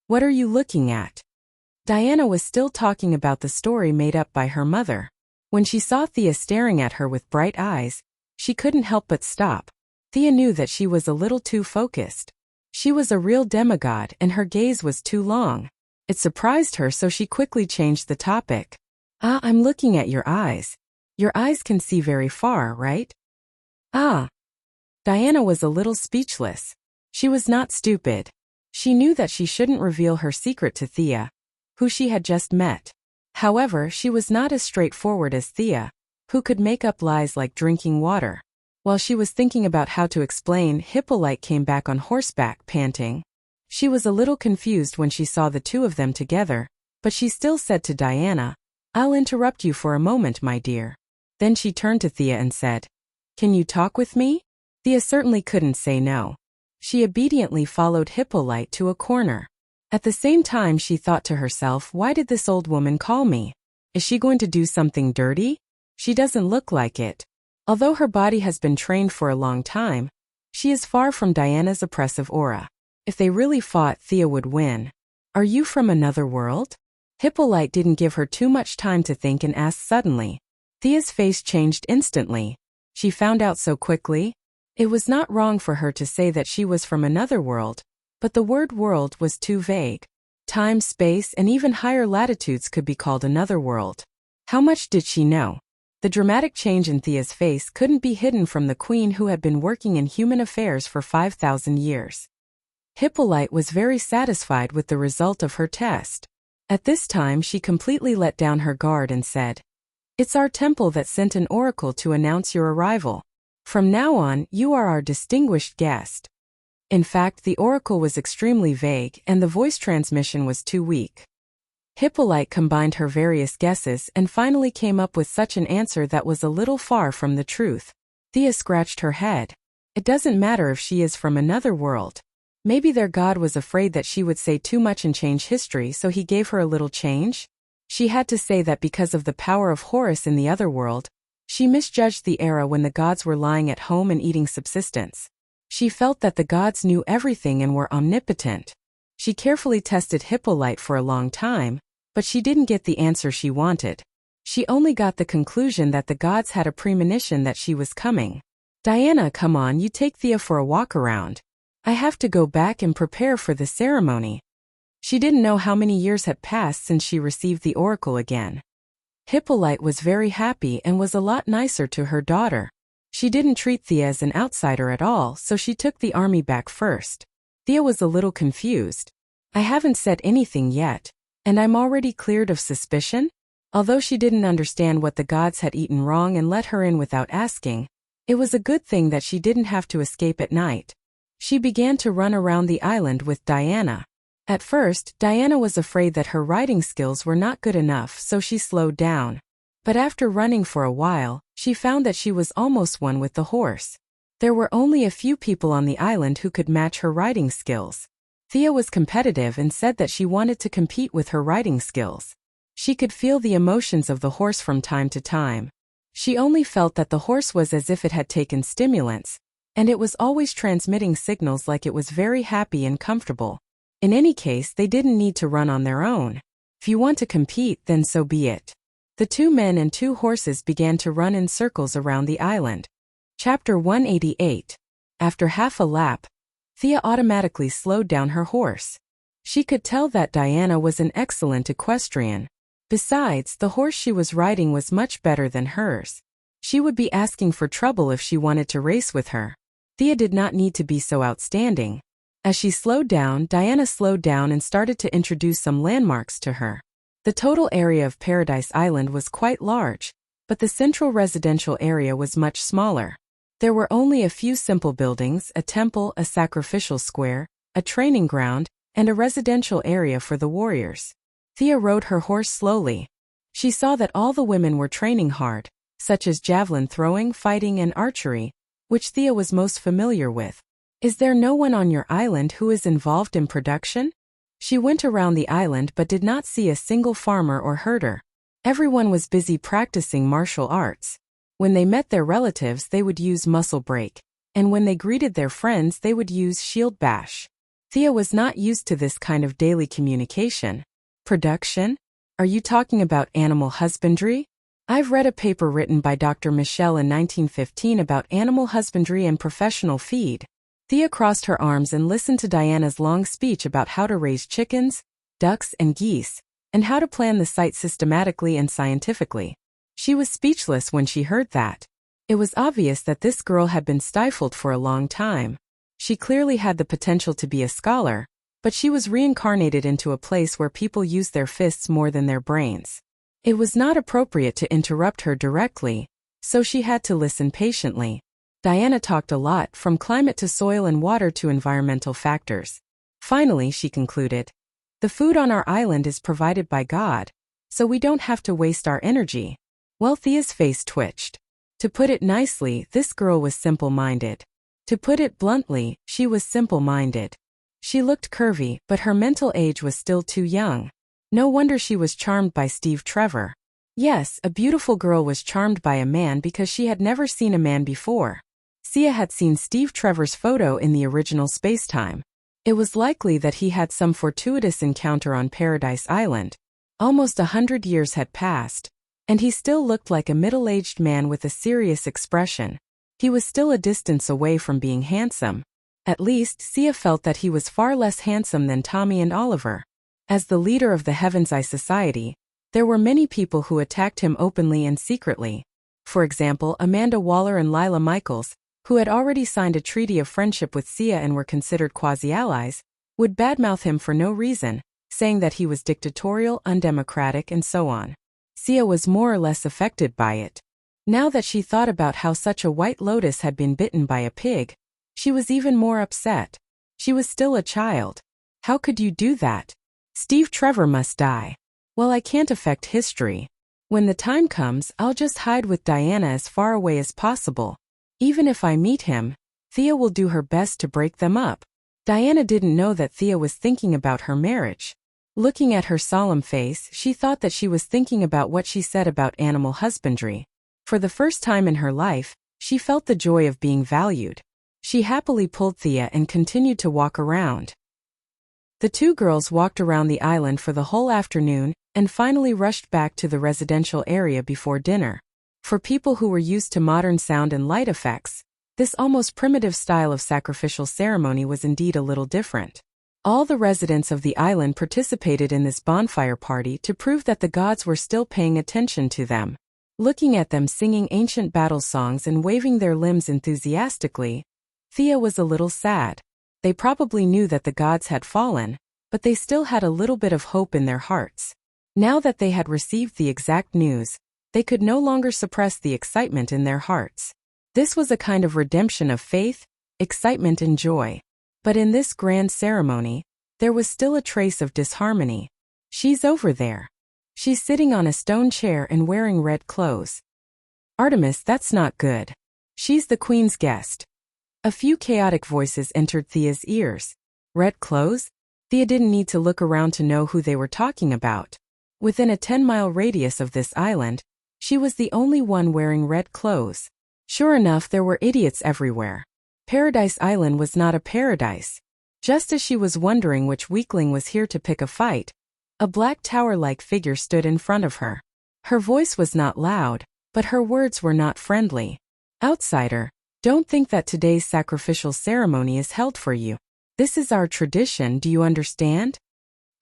what are you looking at?" Diana was still talking about the story made up by her mother. When she saw Thea staring at her with bright eyes, she couldn't help but stop. Thea knew that she was a little too focused. She was a real demigod and her gaze was too long. It surprised her, so she quickly changed the topic. I'm looking at your eyes. Your eyes can see very far, right?" Diana was a little speechless. She was not stupid. She knew that she shouldn't reveal her secret to Thea, who she had just met. However, she was not as straightforward as Thea, who could make up lies like drinking water. While she was thinking about how to explain, Hippolyte came back on horseback, panting. She was a little confused when she saw the two of them together, but she still said to Diana, "I'll interrupt you for a moment, my dear." Then she turned to Thea and said, "Can you talk with me?" Thea certainly couldn't say no. She obediently followed Hippolyte to a corner. At the same time, she thought to herself, why did this old woman call me? Is she going to do something dirty? She doesn't look like it. Although her body has been trained for a long time, she is far from Diana's oppressive aura. If they really fought, Thea would win. "Are you from another world?" Hippolyte didn't give her too much time to think and asked suddenly. Thea's face changed instantly. She found out so quickly. It was not wrong for her to say that she was from another world, but the word world was too vague. Time, space, and even higher latitudes could be called another world. How much did she know? The dramatic change in Thea's face couldn't be hidden from the queen who had been working in human affairs for 5,000 years. Hippolyte was very satisfied with the result of her test. At this time, she completely let down her guard and said, "It's our temple that sent an oracle to announce your arrival. From now on, you are our distinguished guest." In fact, the oracle was extremely vague and the voice transmission was too weak. Hippolyte combined her various guesses and finally came up with such an answer that was a little far from the truth. Thea scratched her head. It doesn't matter if she is from another world. Maybe their god was afraid that she would say too much and change history, so he gave her a little change? She had to say that because of the power of Horus in the other world, she misjudged the era when the gods were lying at home and eating subsistence. She felt that the gods knew everything and were omnipotent. She carefully tested Hippolyte for a long time, but she didn't get the answer she wanted. She only got the conclusion that the gods had a premonition that she was coming. "Diana, come on, you take Thea for a walk around. I have to go back and prepare for the ceremony." She didn't know how many years had passed since she received the oracle again. Hippolyte was very happy and was a lot nicer to her daughter. She didn't treat Thea as an outsider at all, so she took the army back first. Thea was a little confused. "I haven't said anything yet, and I'm already cleared of suspicion?" Although she didn't understand what the gods had eaten wrong and let her in without asking, it was a good thing that she didn't have to escape at night. She began to run around the island with Diana. At first, Diana was afraid that her riding skills were not good enough, so she slowed down. But after running for a while, she found that she was almost one with the horse. There were only a few people on the island who could match her riding skills. Thea was competitive and said that she wanted to compete with her riding skills. She could feel the emotions of the horse from time to time. She only felt that the horse was as if it had taken stimulants. and it was always transmitting signals like it was very happy and comfortable. In any case, they didn't need to run on their own. If you want to compete, then so be it. The 2 men and 2 horses began to run in circles around the island. Chapter 188. After half a lap, Thea automatically slowed down her horse. She could tell that Diana was an excellent equestrian. Besides, the horse she was riding was much better than hers. She would be asking for trouble if she wanted to race with her. Thea did not need to be so outstanding. As she slowed down, Diana slowed down and started to introduce some landmarks to her. The total area of Paradise Island was quite large, but the central residential area was much smaller. There were only a few simple buildings, a temple, a sacrificial square, a training ground, and a residential area for the warriors. Thea rode her horse slowly. She saw that all the women were training hard, such as javelin throwing, fighting, and archery, which Thea was most familiar with. Is there no one on your island who is involved in production? She went around the island but did not see a single farmer or herder. Everyone was busy practicing martial arts. When they met their relatives, they would use muscle break, and when they greeted their friends, they would use shield bash. Thea was not used to this kind of daily communication. Production? Are you talking about animal husbandry? I've read a paper written by Dr. Michel in 1915 about animal husbandry and professional feed. Thea crossed her arms and listened to Diana's long speech about how to raise chickens, ducks, and geese, and how to plan the site systematically and scientifically. She was speechless when she heard that. It was obvious that this girl had been stifled for a long time. She clearly had the potential to be a scholar, but she was reincarnated into a place where people use their fists more than their brains. It was not appropriate to interrupt her directly, so she had to listen patiently. Diana talked a lot, from climate to soil and water to environmental factors. Finally, she concluded, the food on our island is provided by God, so we don't have to waste our energy. Well, Thea's face twitched. To put it nicely, this girl was simple-minded. To put it bluntly, she was simple-minded. She looked curvy, but her mental age was still too young. No wonder she was charmed by Steve Trevor. Yes, a beautiful girl was charmed by a man because she had never seen a man before. Thea had seen Steve Trevor's photo in the original Spacetime. It was likely that he had some fortuitous encounter on Paradise Island. Almost 100 years had passed, and he still looked like a middle-aged man with a serious expression. He was still a distance away from being handsome. At least, Thea felt that he was far less handsome than Tommy and Oliver. As the leader of the Heaven's Eye Society, there were many people who attacked him openly and secretly. For example, Amanda Waller and Lila Michaels, who had already signed a treaty of friendship with Thea and were considered quasi-allies, would badmouth him for no reason, saying that he was dictatorial, undemocratic, and so on. Thea was more or less affected by it. Now that she thought about how such a white lotus had been bitten by a pig, she was even more upset. She was still a child. How could you do that? Steve Trevor must die. Well, I can't affect history. When the time comes, I'll just hide with Diana as far away as possible. Even if I meet him, Thea will do her best to break them up. Diana didn't know that Thea was thinking about her marriage. Looking at her solemn face, she thought that she was thinking about what she said about animal husbandry. For the first time in her life, she felt the joy of being valued. She happily pulled Thea and continued to walk around. The 2 girls walked around the island for the whole afternoon and finally rushed back to the residential area before dinner. For people who were used to modern sound and light effects, this almost primitive style of sacrificial ceremony was indeed a little different. All the residents of the island participated in this bonfire party to prove that the gods were still paying attention to them. Looking at them singing ancient battle songs and waving their limbs enthusiastically, Thea was a little sad. They probably knew that the gods had fallen, but they still had a little bit of hope in their hearts. Now that they had received the exact news, they could no longer suppress the excitement in their hearts. This was a kind of redemption of faith, excitement and joy. But in this grand ceremony, there was still a trace of disharmony. She's over there. She's sitting on a stone chair and wearing red clothes. Artemis, that's not good. She's the queen's guest. A few chaotic voices entered Thea's ears. Red clothes? Thea didn't need to look around to know who they were talking about. Within a 10-mile radius of this island, she was the only one wearing red clothes. Sure enough, there were idiots everywhere. Paradise Island was not a paradise. Just as she was wondering which weakling was here to pick a fight, a black tower-like figure stood in front of her. Her voice was not loud, but her words were not friendly. Outsider, don't think that today's sacrificial ceremony is held for you. This is our tradition, do you understand?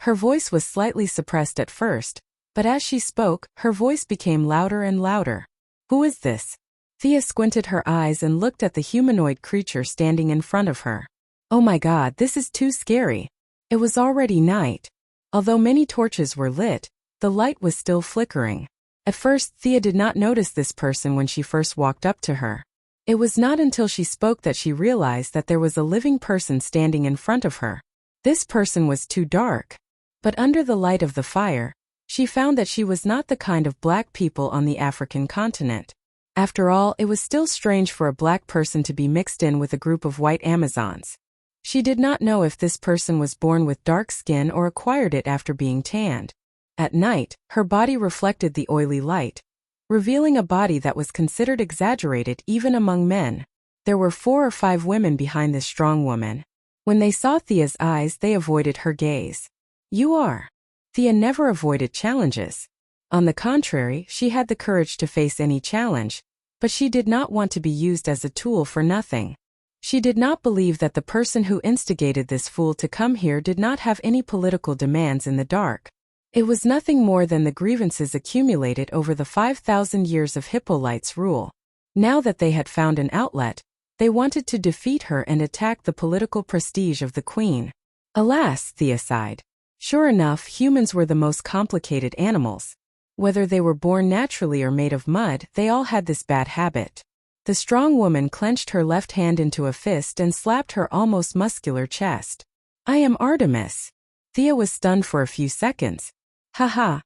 Her voice was slightly suppressed at first, but as she spoke, her voice became louder and louder. Who is this? Thea squinted her eyes and looked at the humanoid creature standing in front of her. Oh my God, this is too scary. It was already night. Although many torches were lit, the light was still flickering. At first, Thea did not notice this person when she first walked up to her. It was not until she spoke that she realized that there was a living person standing in front of her. This person was too dark. But under the light of the fire, she found that she was not the kind of black people on the African continent. After all, it was still strange for a black person to be mixed in with a group of white Amazons. She did not know if this person was born with dark skin or acquired it after being tanned. At night, her body reflected the oily light, revealing a body that was considered exaggerated even among men. There were 4 or 5 women behind this strong woman. When they saw Thea's eyes, they avoided her gaze. You are. Thea never avoided challenges. On the contrary, she had the courage to face any challenge, but she did not want to be used as a tool for nothing. She did not believe that the person who instigated this fool to come here did not have any political demands in the dark. It was nothing more than the grievances accumulated over the 5,000 years of Hippolyte's rule. Now that they had found an outlet, they wanted to defeat her and attack the political prestige of the queen. Alas, Thea sighed. Sure enough, humans were the most complicated animals. Whether they were born naturally or made of mud, they all had this bad habit. The strong woman clenched her left hand into a fist and slapped her almost muscular chest. I am Artemis. Thea was stunned for a few seconds. Haha.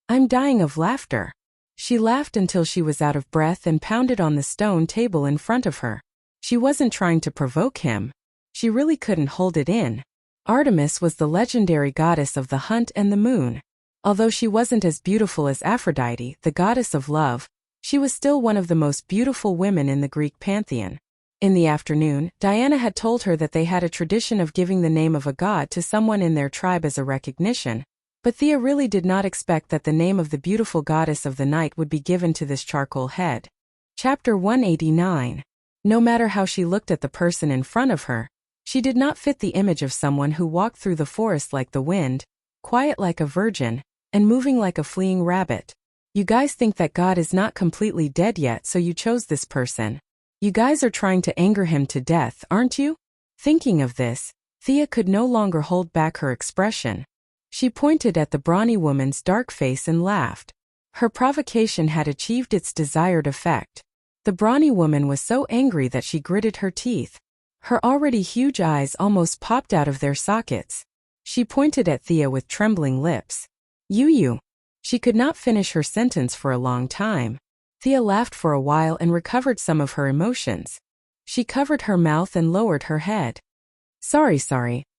I'm dying of laughter. She laughed until she was out of breath and pounded on the stone table in front of her. She wasn't trying to provoke him. She really couldn't hold it in. Artemis was the legendary goddess of the hunt and the moon. Although she wasn't as beautiful as Aphrodite, the goddess of love, she was still one of the most beautiful women in the Greek pantheon. In the afternoon, Diana had told her that they had a tradition of giving the name of a god to someone in their tribe as a recognition, but Thea really did not expect that the name of the beautiful goddess of the night would be given to this charcoal head. Chapter 189. No matter how she looked at the person in front of her, she did not fit the image of someone who walked through the forest like the wind, quiet like a virgin, and moving like a fleeing rabbit. You guys think that God is not completely dead yet, so you chose this person. You guys are trying to anger him to death, aren't you? Thinking of this, Thea could no longer hold back her expression. She pointed at the brawny woman's dark face and laughed. Her provocation had achieved its desired effect. The brawny woman was so angry that she gritted her teeth. Her already huge eyes almost popped out of their sockets. She pointed at Thea with trembling lips. You. She could not finish her sentence for a long time. Thea laughed for a while and recovered some of her emotions. She covered her mouth and lowered her head. Sorry,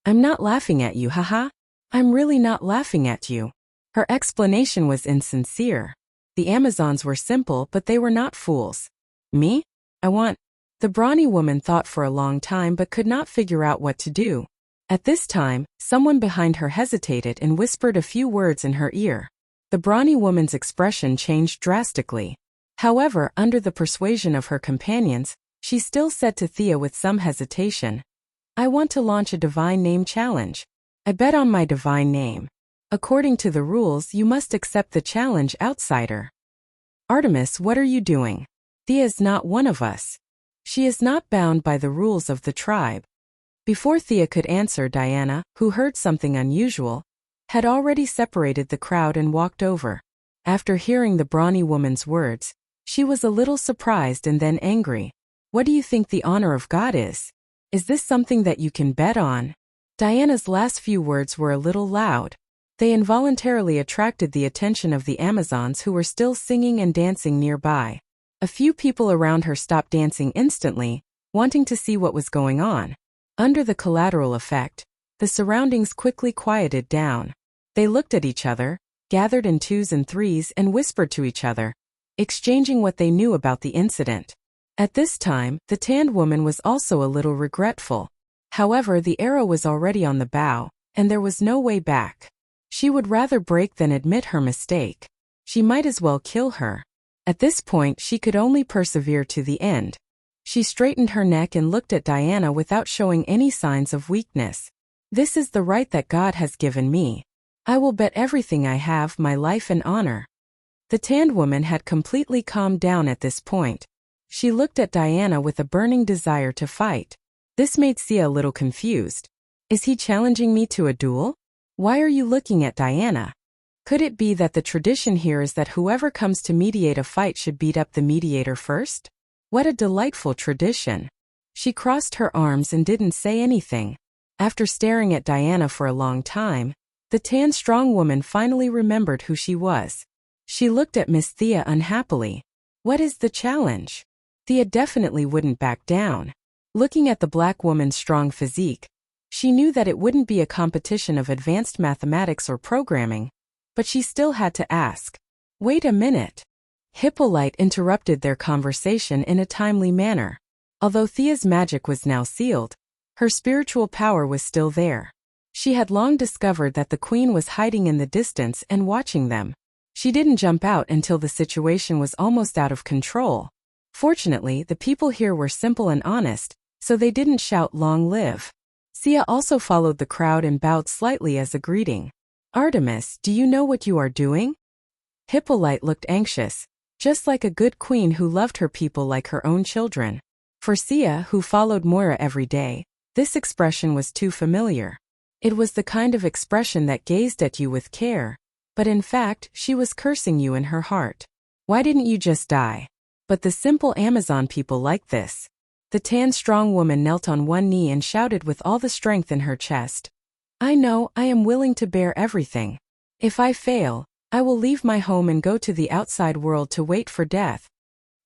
I'm not laughing at you, haha. I'm really not laughing at you. Her explanation was insincere. The Amazons were simple, but they were not fools. Me? The brawny woman thought for a long time but could not figure out what to do. At this time, someone behind her hesitated and whispered a few words in her ear. The brawny woman's expression changed drastically. However, under the persuasion of her companions, she still said to Thea with some hesitation, I want to launch a divine name challenge. I bet on my divine name. According to the rules, you must accept the challenge, outsider. Artemis, what are you doing? Thea is not one of us. She is not bound by the rules of the tribe. Before Thea could answer, Diana, who heard something unusual, had already separated the crowd and walked over. After hearing the brawny woman's words, she was a little surprised and then angry. What do you think the honor of God is? Is this something that you can bet on? Diana's last few words were a little loud. They involuntarily attracted the attention of the Amazons who were still singing and dancing nearby. A few people around her stopped dancing instantly, wanting to see what was going on. Under the collateral effect, the surroundings quickly quieted down. They looked at each other, gathered in 2s and 3s and whispered to each other, exchanging what they knew about the incident. At this time, the tanned woman was also a little regretful. However, the arrow was already on the bow, and there was no way back. She would rather break than admit her mistake. She might as well kill her. At this point, she could only persevere to the end. She straightened her neck and looked at Diana without showing any signs of weakness. This is the right that God has given me. I will bet everything I have, my life and honor. The tanned woman had completely calmed down at this point. She looked at Diana with a burning desire to fight. This made Sia a little confused. Is he challenging me to a duel? Why are you looking at Diana? Could it be that the tradition here is that whoever comes to mediate a fight should beat up the mediator first? What a delightful tradition. She crossed her arms and didn't say anything. After staring at Diana for a long time, the tanned strong woman finally remembered who she was. She looked at Miss Thea unhappily. What is the challenge? Thea definitely wouldn't back down. Looking at the black woman's strong physique, she knew that it wouldn't be a competition of advanced mathematics or programming, but she still had to ask. Wait a minute. Hippolyte interrupted their conversation in a timely manner. Although Thea's magic was now sealed, her spiritual power was still there. She had long discovered that the queen was hiding in the distance and watching them. She didn't jump out until the situation was almost out of control. Fortunately, the people here were simple and honest, so they didn't shout "Long live." Sia also followed the crowd and bowed slightly as a greeting. Artemis, do you know what you are doing? Hippolyte looked anxious, just like a good queen who loved her people like her own children. For Sia, who followed Moira every day, this expression was too familiar. It was the kind of expression that gazed at you with care, but in fact, she was cursing you in her heart. Why didn't you just die? But the simple Amazon people like this. The tanned strong woman knelt on one knee and shouted with all the strength in her chest. I know, I am willing to bear everything. If I fail, I will leave my home and go to the outside world to wait for death.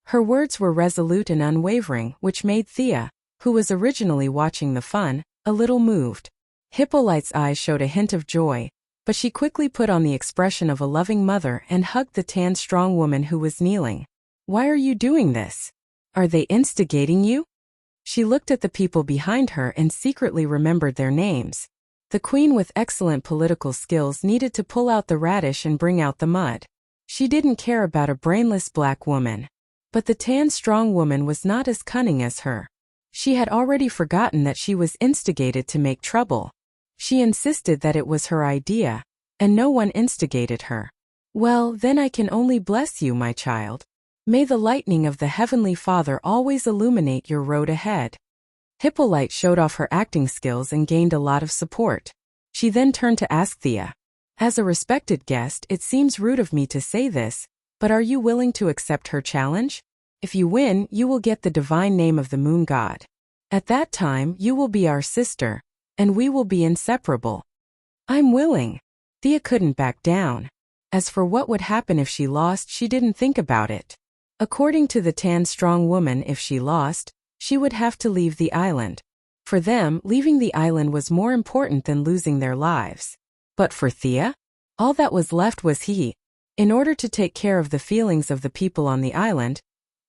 Her words were resolute and unwavering, which made Thea, who was originally watching the fun, a little moved. Hippolyte's eyes showed a hint of joy, but she quickly put on the expression of a loving mother and hugged the tanned strong woman who was kneeling. Why are you doing this? Are they instigating you? She looked at the people behind her and secretly remembered their names. The queen with excellent political skills needed to pull out the radish and bring out the mud. She didn't care about a brainless black woman. But the tanned strong woman was not as cunning as her. She had already forgotten that she was instigated to make trouble. She insisted that it was her idea, and no one instigated her. Well, then I can only bless you, my child. May the lightning of the Heavenly Father always illuminate your road ahead. Hippolyte showed off her acting skills and gained a lot of support. She then turned to ask Thea. As a respected guest, it seems rude of me to say this, but are you willing to accept her challenge? If you win, you will get the divine name of the moon god. At that time, you will be our sister, and we will be inseparable. I'm willing. Thea couldn't back down. As for what would happen if she lost, she didn't think about it. According to the tanned strong woman, if she lost, she would have to leave the island. For them, leaving the island was more important than losing their lives. But for Thea, all that was left was he. In order to take care of the feelings of the people on the island,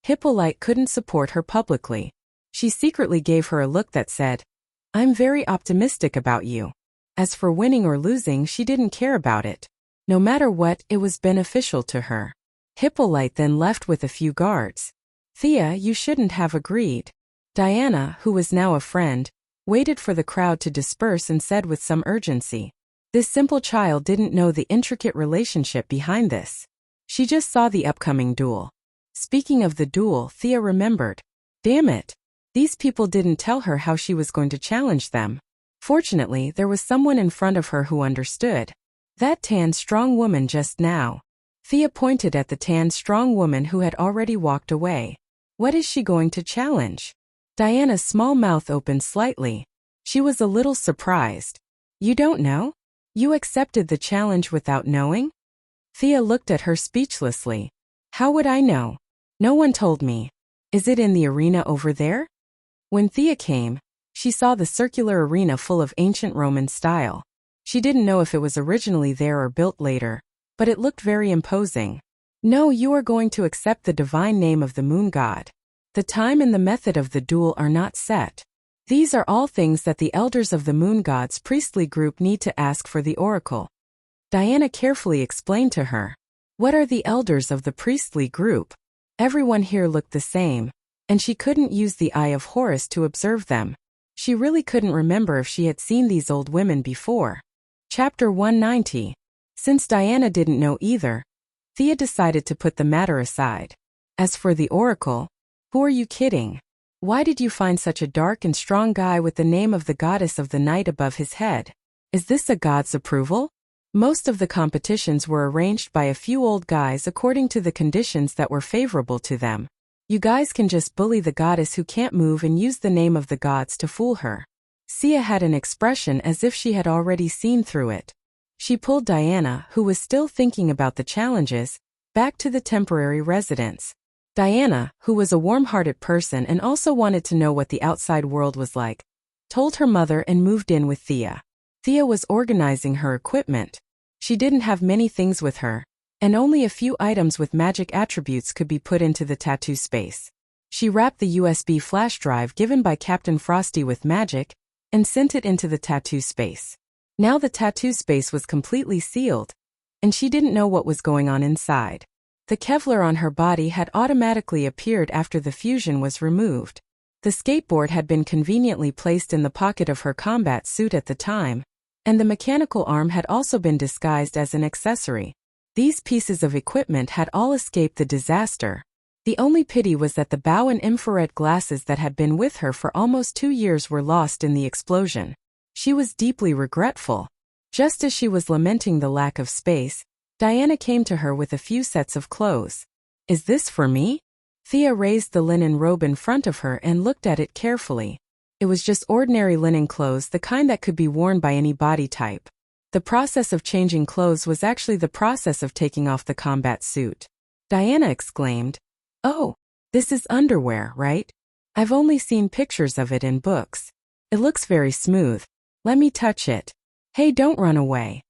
Hippolyte couldn't support her publicly. She secretly gave her a look that said, I'm very optimistic about you. As for winning or losing, she didn't care about it. No matter what, it was beneficial to her. Hippolyte then left with a few guards. Thea, you shouldn't have agreed. Diana, who was now a friend, waited for the crowd to disperse and said with some urgency. This simple child didn't know the intricate relationship behind this. She just saw the upcoming duel. Speaking of the duel, Thea remembered. Damn it. These people didn't tell her how she was going to challenge them. Fortunately, there was someone in front of her who understood. That tanned strong woman just now. Thea pointed at the tanned strong woman who had already walked away. What is she going to challenge? Diana's small mouth opened slightly. She was a little surprised. You don't know? You accepted the challenge without knowing? Thea looked at her speechlessly. How would I know? No one told me. Is it in the arena over there? When Thea came, she saw the circular arena full of ancient Roman style. She didn't know if it was originally there or built later, but it looked very imposing. No, you are going to accept the divine name of the moon god. The time and the method of the duel are not set. These are all things that the elders of the moon god's priestly group need to ask for the oracle. Diana carefully explained to her. What are the elders of the priestly group? Everyone here looked the same, and she couldn't use the eye of Horus to observe them. She really couldn't remember if she had seen these old women before. Chapter 190. Since Diana didn't know either, Thea decided to put the matter aside. As for the oracle, who are you kidding? Why did you find such a dark and strong guy with the name of the goddess of the night above his head? Is this a god's approval? Most of the competitions were arranged by a few old guys according to the conditions that were favorable to them. You guys can just bully the goddess who can't move and use the name of the gods to fool her. Sia had an expression as if she had already seen through it. She pulled Diana, who was still thinking about the challenges, back to the temporary residence. Diana, who was a warm-hearted person and also wanted to know what the outside world was like, told her mother and moved in with Thea. Thea was organizing her equipment. She didn't have many things with her, and only a few items with magic attributes could be put into the tattoo space. She wrapped the USB flash drive given by Captain Frosty with magic and sent it into the tattoo space. Now the tattoo space was completely sealed, and she didn't know what was going on inside. The Kevlar on her body had automatically appeared after the fusion was removed. The skateboard had been conveniently placed in the pocket of her combat suit at the time, and the mechanical arm had also been disguised as an accessory. These pieces of equipment had all escaped the disaster. The only pity was that the bow and infrared glasses that had been with her for almost 2 years were lost in the explosion. She was deeply regretful. Just as she was lamenting the lack of space, Diana came to her with a few sets of clothes. Is this for me? Thea raised the linen robe in front of her and looked at it carefully. It was just ordinary linen clothes, the kind that could be worn by any body type. The process of changing clothes was actually the process of taking off the combat suit. Diana exclaimed, "Oh, this is underwear, right? I've only seen pictures of it in books. It looks very smooth. Let me touch it. Hey, don't run away."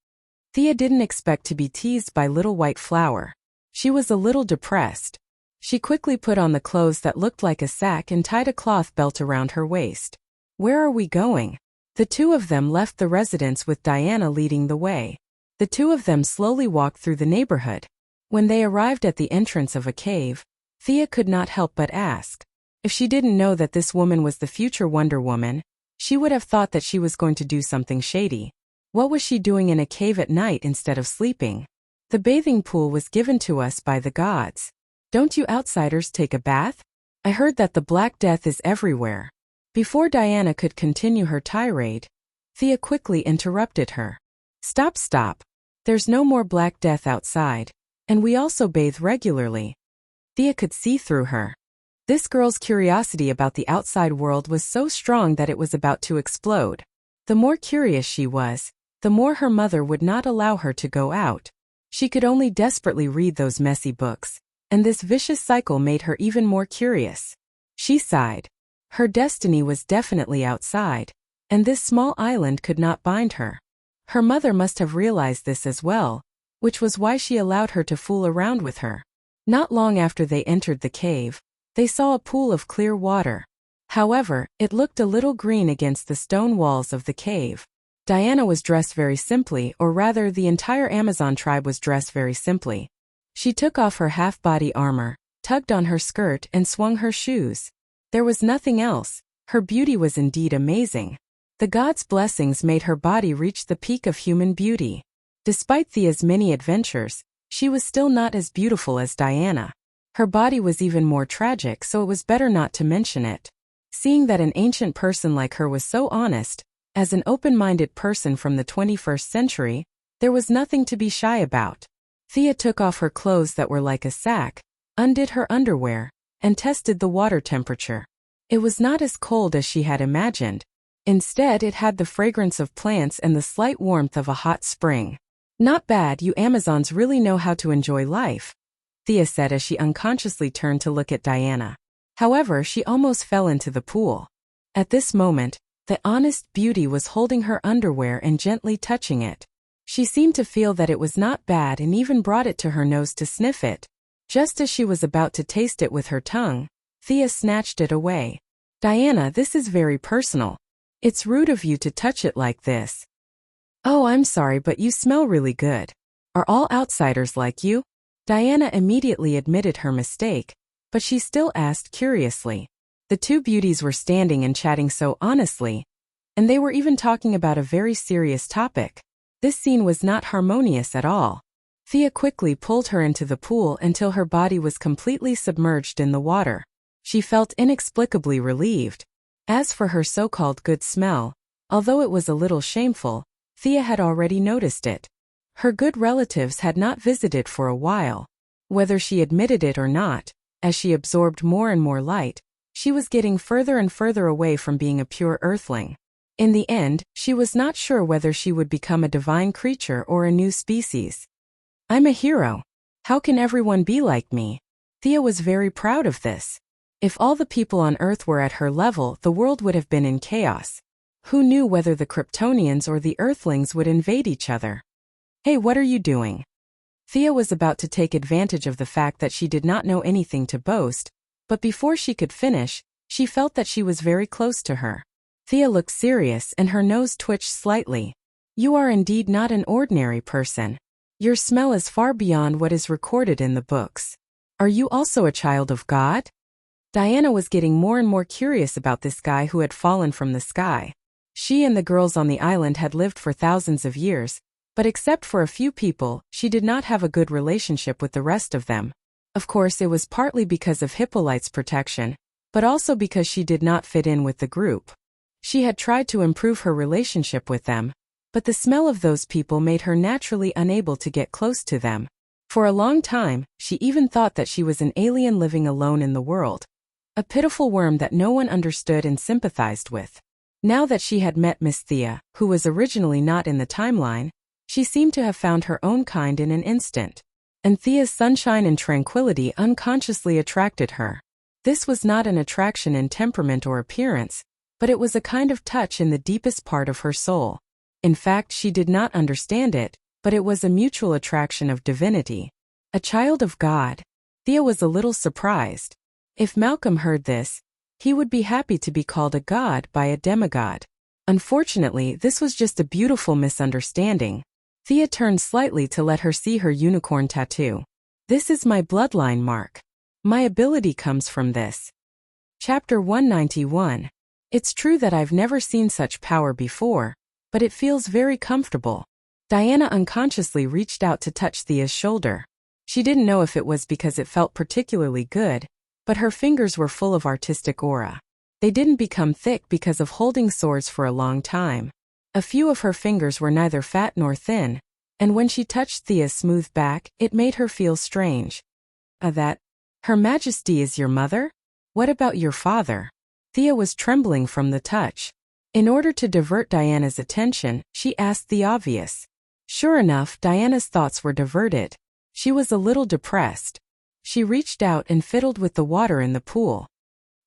Thea didn't expect to be teased by Little White Flower. She was a little depressed. She quickly put on the clothes that looked like a sack and tied a cloth belt around her waist. Where are we going? The two of them left the residence with Diana leading the way. The two of them slowly walked through the neighborhood. When they arrived at the entrance of a cave, Thea could not help but ask. If she didn't know that this woman was the future Wonder Woman, she would have thought that she was going to do something shady. What was she doing in a cave at night instead of sleeping? The bathing pool was given to us by the gods. Don't you outsiders take a bath? I heard that the Black Death is everywhere. Before Diana could continue her tirade, Thea quickly interrupted her. Stop. There's no more Black Death outside, and we also bathe regularly. Thea could see through her. This girl's curiosity about the outside world was so strong that it was about to explode. The more curious she was, the more her mother would not allow her to go out. She could only desperately read those messy books, and this vicious cycle made her even more curious. She sighed. Her destiny was definitely outside, and this small island could not bind her. Her mother must have realized this as well, which was why she allowed her to fool around with her. Not long after they entered the cave, they saw a pool of clear water. However, it looked a little green against the stone walls of the cave. Diana was dressed very simply, or rather the entire Amazon tribe was dressed very simply. She took off her half-body armor, tugged on her skirt and swung her shoes. There was nothing else. Her beauty was indeed amazing. The gods' blessings made her body reach the peak of human beauty. Despite Thea's many adventures, she was still not as beautiful as Diana. Her body was even more tragic, so it was better not to mention it. Seeing that an ancient person like her was so honest, as an open-minded person from the 21st century, there was nothing to be shy about. Thea took off her clothes that were like a sack, undid her underwear, and tested the water temperature. It was not as cold as she had imagined. Instead, it had the fragrance of plants and the slight warmth of a hot spring. Not bad, you Amazons really know how to enjoy life, Thea said as she unconsciously turned to look at Diana. However, she almost fell into the pool. At this moment, the honest beauty was holding her underwear and gently touching it. She seemed to feel that it was not bad and even brought it to her nose to sniff it. Just as she was about to taste it with her tongue, Thea snatched it away. Diana, this is very personal. It's rude of you to touch it like this. Oh, I'm sorry, but you smell really good. Are all outsiders like you? Diana immediately admitted her mistake, but she still asked curiously. The two beauties were standing and chatting so honestly, and they were even talking about a very serious topic. This scene was not harmonious at all. Thea quickly pulled her into the pool until her body was completely submerged in the water. She felt inexplicably relieved. As for her so-called good smell, although it was a little shameful, Thea had already noticed it. Her good relatives had not visited for a while. Whether she admitted it or not, as she absorbed more and more light, she was getting further and further away from being a pure earthling. In the end, she was not sure whether she would become a divine creature or a new species. I'm a hero. How can everyone be like me? Thea was very proud of this. If all the people on Earth were at her level, the world would have been in chaos. Who knew whether the Kryptonians or the Earthlings would invade each other? Hey, what are you doing? Thea was about to take advantage of the fact that she did not know anything to boast, but before she could finish, she felt that she was very close to her. Thea looked serious and her nose twitched slightly. You are indeed not an ordinary person. Your smell is far beyond what is recorded in the books. Are you also a child of God? Diana was getting more and more curious about this guy who had fallen from the sky. She and the girls on the island had lived for thousands of years, but except for a few people, she did not have a good relationship with the rest of them. Of course, it was partly because of Hippolyte's protection, but also because she did not fit in with the group. She had tried to improve her relationship with them, but the smell of those people made her naturally unable to get close to them. For a long time, she even thought that she was an alien living alone in the world. A pitiful worm that no one understood and sympathized with. Now that she had met Miss Thea, who was originally not in the timeline, she seemed to have found her own kind in an instant. And Thea's sunshine and tranquility unconsciously attracted her. This was not an attraction in temperament or appearance, but it was a kind of touch in the deepest part of her soul. In fact, she did not understand it, but it was a mutual attraction of divinity. A child of God. Thea was a little surprised. If Malcolm heard this, he would be happy to be called a god by a demigod. Unfortunately, this was just a beautiful misunderstanding. Thea turned slightly to let her see her unicorn tattoo. This is my bloodline mark. My ability comes from this. Chapter 191. It's true that I've never seen such power before, but it feels very comfortable. Diana unconsciously reached out to touch Thea's shoulder. She didn't know if it was because it felt particularly good, but her fingers were full of artistic aura. They didn't become thick because of holding swords for a long time. A few of her fingers were neither fat nor thin, and when she touched Thea's smooth back, it made her feel strange. That, Her Majesty is your mother? What about your father? Thea was trembling from the touch. In order to divert Diana's attention, she asked the obvious. Sure enough, Diana's thoughts were diverted. She was a little depressed. She reached out and fiddled with the water in the pool.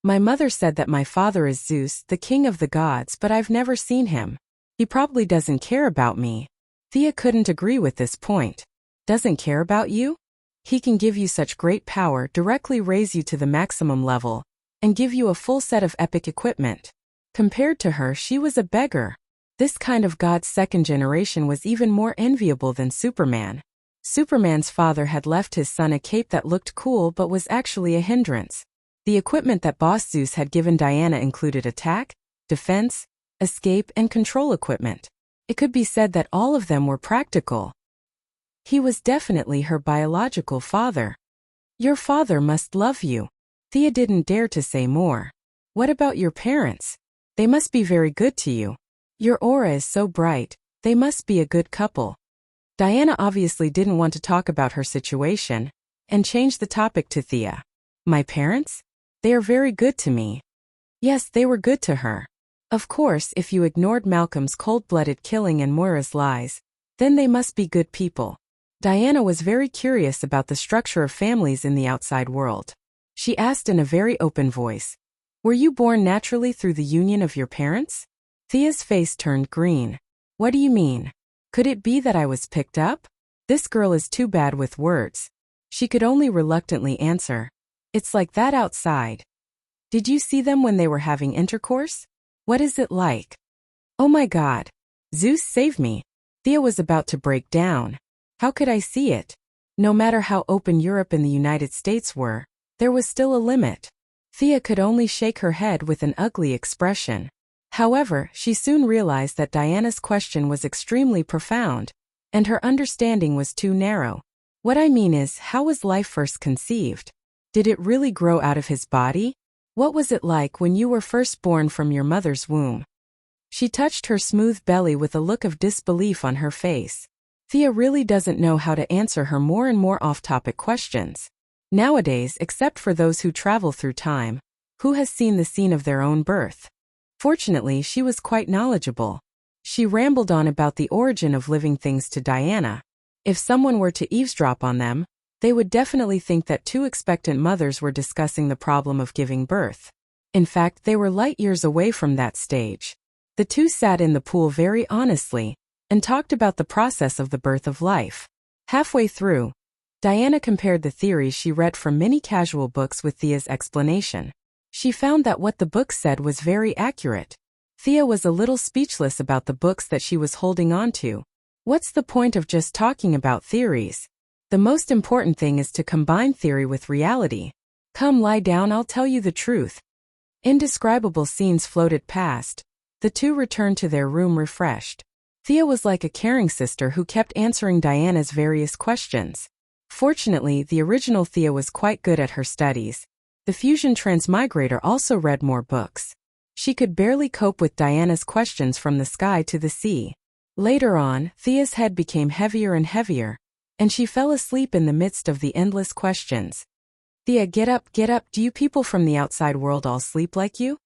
My mother said that my father is Zeus, the king of the gods, but I've never seen him. He probably doesn't care about me. Thea couldn't agree with this point. Doesn't care about you? He can give you such great power, directly raise you to the maximum level, and give you a full set of epic equipment. Compared to her, she was a beggar. This kind of God's second generation was even more enviable than Superman. Superman's father had left his son a cape that looked cool but was actually a hindrance. The equipment that Boss Zeus had given Diana included attack, defense, escape, and control equipment. It could be said that all of them were practical. He was definitely her biological father. Your father must love you. Thea didn't dare to say more. What about your parents? They must be very good to you. Your aura is so bright, they must be a good couple. Diana obviously didn't want to talk about her situation, and changed the topic to Thea. My parents? They are very good to me. Yes, they were good to her. Of course, if you ignored Malcolm's cold-blooded killing and Moira's lies, then they must be good people. Diana was very curious about the structure of families in the outside world. She asked in a very open voice, Were you born naturally through the union of your parents? Thea's face turned green. What do you mean? Could it be that I was picked up? This girl is too bad with words. She could only reluctantly answer. It's like that outside. Did you see them when they were having intercourse? What is it like? Oh my God. Zeus save me. Thea was about to break down. How could I see it? No matter how open Europe and the United States were, there was still a limit. Thea could only shake her head with an ugly expression. However, she soon realized that Diana's question was extremely profound, and her understanding was too narrow. What I mean is, how was life first conceived? Did it really grow out of his body? What was it like when you were first born from your mother's womb? She touched her smooth belly with a look of disbelief on her face. Thea really doesn't know how to answer her more and more off-topic questions. Nowadays, except for those who travel through time, who has seen the scene of their own birth? Fortunately, she was quite knowledgeable. She rambled on about the origin of living things to Diana. If someone were to eavesdrop on them, they would definitely think that two expectant mothers were discussing the problem of giving birth. In fact, they were light years away from that stage. The two sat in the pool very honestly and talked about the process of the birth of life. Halfway through, Diana compared the theories she read from many casual books with Thea's explanation. She found that what the books said was very accurate. Thea was a little speechless about the books that she was holding on to. What's the point of just talking about theories? The most important thing is to combine theory with reality. Come lie down, I'll tell you the truth. Indescribable scenes floated past. The two returned to their room refreshed. Thea was like a caring sister who kept answering Diana's various questions. Fortunately, the original Thea was quite good at her studies. The fusion transmigrator also read more books. She could barely cope with Diana's questions from the sky to the sea. Later on, Thea's head became heavier and heavier, and she fell asleep in the midst of the endless questions. Thea, get up, do you people from the outside world all sleep like you?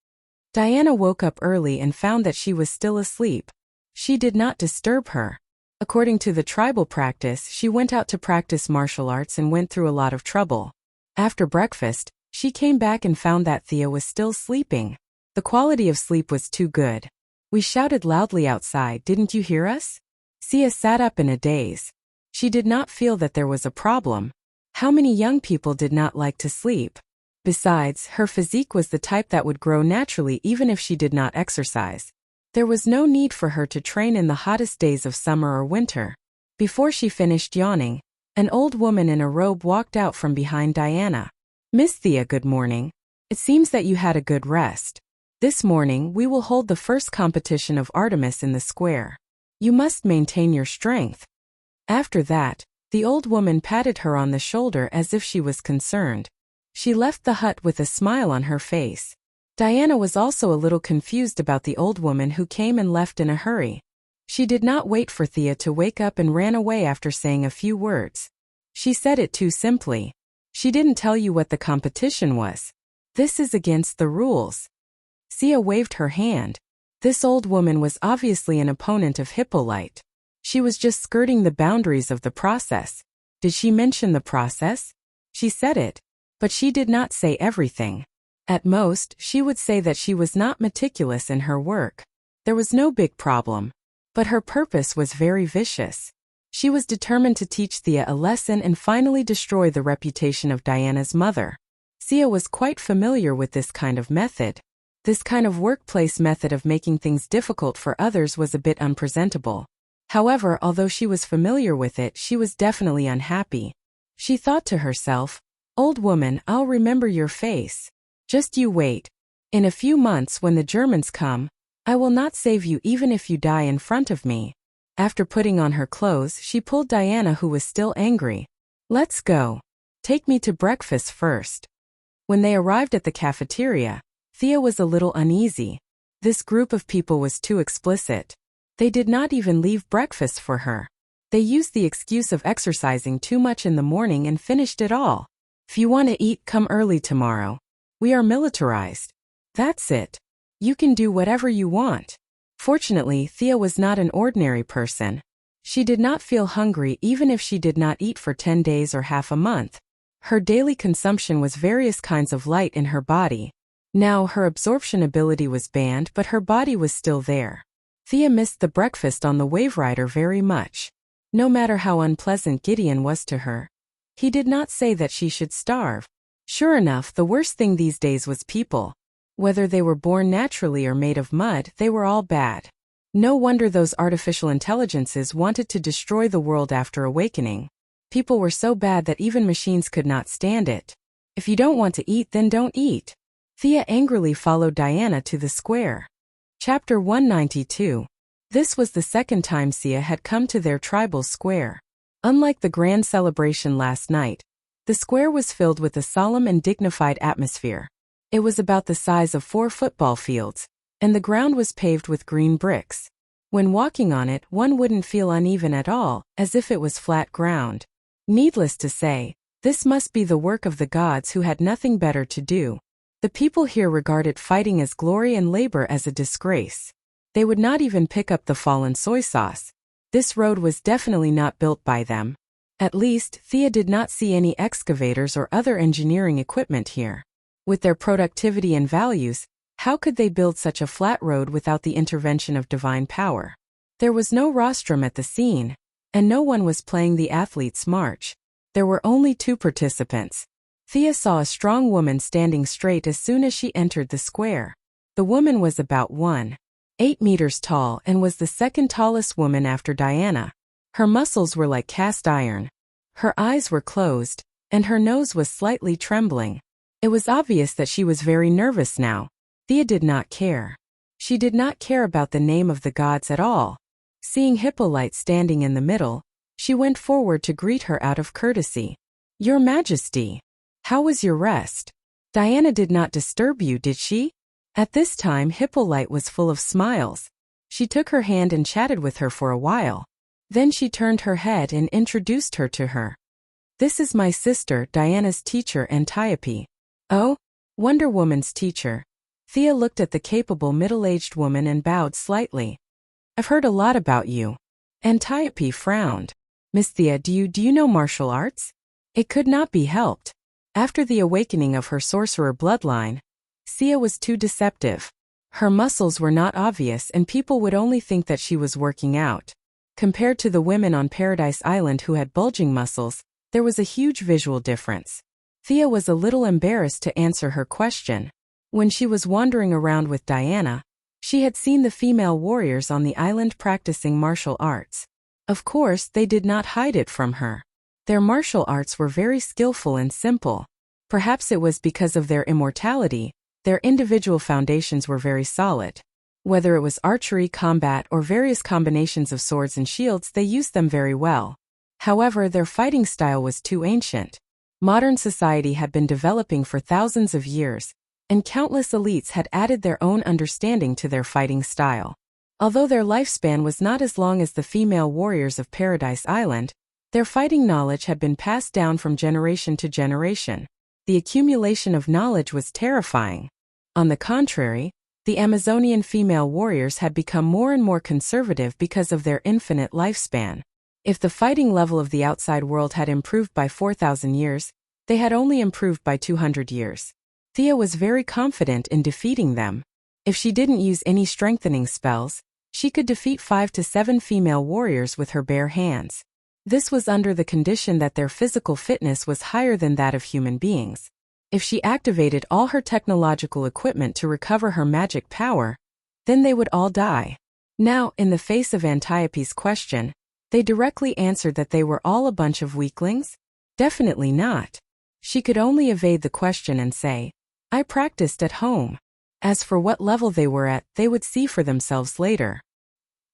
Diana woke up early and found that she was still asleep. She did not disturb her. According to the tribal practice, she went out to practice martial arts and went through a lot of trouble. After breakfast, she came back and found that Thea was still sleeping. The quality of sleep was too good. We shouted loudly outside, didn't you hear us? Thea sat up in a daze. She did not feel that there was a problem. How many young people did not like to sleep? Besides, her physique was the type that would grow naturally even if she did not exercise. There was no need for her to train in the hottest days of summer or winter. Before she finished yawning, an old woman in a robe walked out from behind Diana. Miss Thea, good morning. It seems that you had a good rest. This morning we will hold the first competition of Artemis in the square. You must maintain your strength. After that, the old woman patted her on the shoulder as if she was concerned. She left the hut with a smile on her face. Diana was also a little confused about the old woman who came and left in a hurry. She did not wait for Thea to wake up and ran away after saying a few words. She said it too simply. She didn't tell you what the competition was. This is against the rules. Thea waved her hand. This old woman was obviously an opponent of Hippolyte. She was just skirting the boundaries of the process. Did she mention the process? She said it. But she did not say everything. At most, she would say that she was not meticulous in her work. There was no big problem. But her purpose was very vicious. She was determined to teach Thea a lesson and finally destroy the reputation of Diana's mother. Thea was quite familiar with this kind of method. This kind of workplace method of making things difficult for others was a bit unpresentable. However, although she was familiar with it, she was definitely unhappy. She thought to herself, "Old woman, I'll remember your face. Just you wait. In a few months when the Germans come, I will not save you even if you die in front of me." After putting on her clothes, she pulled Diana, who was still angry. "Let's go. Take me to breakfast first." When they arrived at the cafeteria, Thea was a little uneasy. This group of people was too explicit. They did not even leave breakfast for her. They used the excuse of exercising too much in the morning and finished it all. "If you want to eat, come early tomorrow. We are militarized. That's it. You can do whatever you want." Fortunately, Thea was not an ordinary person. She did not feel hungry even if she did not eat for 10 days or half a month. Her daily consumption was various kinds of light in her body. Now her absorption ability was banned, but her body was still there. Thea missed the breakfast on the Wave Rider very much. No matter how unpleasant Gideon was to her, he did not say that she should starve. Sure enough, the worst thing these days was people. Whether they were born naturally or made of mud, they were all bad. No wonder those artificial intelligences wanted to destroy the world after awakening. People were so bad that even machines could not stand it. If you don't want to eat, then don't eat. Thea angrily followed Diana to the square. Chapter 192. This was the second time Sia had come to their tribal square. Unlike the grand celebration last night, the square was filled with a solemn and dignified atmosphere. It was about the size of 4 football fields, and the ground was paved with green bricks. When walking on it, one wouldn't feel uneven at all, as if it was flat ground. Needless to say, this must be the work of the gods who had nothing better to do. The people here regarded fighting as glory and labor as a disgrace. They would not even pick up the fallen soy sauce. This road was definitely not built by them. At least, Thea did not see any excavators or other engineering equipment here. With their productivity and values, how could they build such a flat road without the intervention of divine power? There was no rostrum at the scene, and no one was playing the athlete's march. There were only 2 participants. Thea saw a strong woman standing straight as soon as she entered the square. The woman was about 1.8 meters tall and was the second tallest woman after Diana. Her muscles were like cast iron. Her eyes were closed, and her nose was slightly trembling. It was obvious that she was very nervous now. Thea did not care. She did not care about the name of the gods at all. Seeing Hippolyte standing in the middle, she went forward to greet her out of courtesy. "Your Majesty, how was your rest? Diana did not disturb you, did she?" At this time, Hippolyte was full of smiles. She took her hand and chatted with her for a while. Then she turned her head and introduced her to her. "This is my sister, Diana's teacher, Antiope." "Oh, Wonder Woman's teacher." Thea looked at the capable middle-aged woman and bowed slightly. "I've heard a lot about you." Antiope frowned. "Miss Thea, do you know martial arts?" It could not be helped. After the awakening of her sorcerer bloodline, Sia was too deceptive. Her muscles were not obvious and people would only think that she was working out. Compared to the women on Paradise Island who had bulging muscles, there was a huge visual difference. Thea was a little embarrassed to answer her question. When she was wandering around with Diana, she had seen the female warriors on the island practicing martial arts. Of course, they did not hide it from her. Their martial arts were very skillful and simple. Perhaps it was because of their immortality, their individual foundations were very solid. Whether it was archery, combat, or various combinations of swords and shields, they used them very well. However, their fighting style was too ancient. Modern society had been developing for thousands of years, and countless elites had added their own understanding to their fighting style. Although their lifespan was not as long as the female warriors of Paradise Island, their fighting knowledge had been passed down from generation to generation. The accumulation of knowledge was terrifying. On the contrary, the Amazonian female warriors had become more and more conservative because of their infinite lifespan. If the fighting level of the outside world had improved by 4,000 years, they had only improved by 200 years. Thea was very confident in defeating them. If she didn't use any strengthening spells, she could defeat 5 to 7 female warriors with her bare hands. This was under the condition that their physical fitness was higher than that of human beings. If she activated all her technological equipment to recover her magic power, then they would all die. Now, in the face of Antiope's question, they directly answered that they were all a bunch of weaklings? Definitely not. She could only evade the question and say, "I practiced at home." As for what level they were at, they would see for themselves later.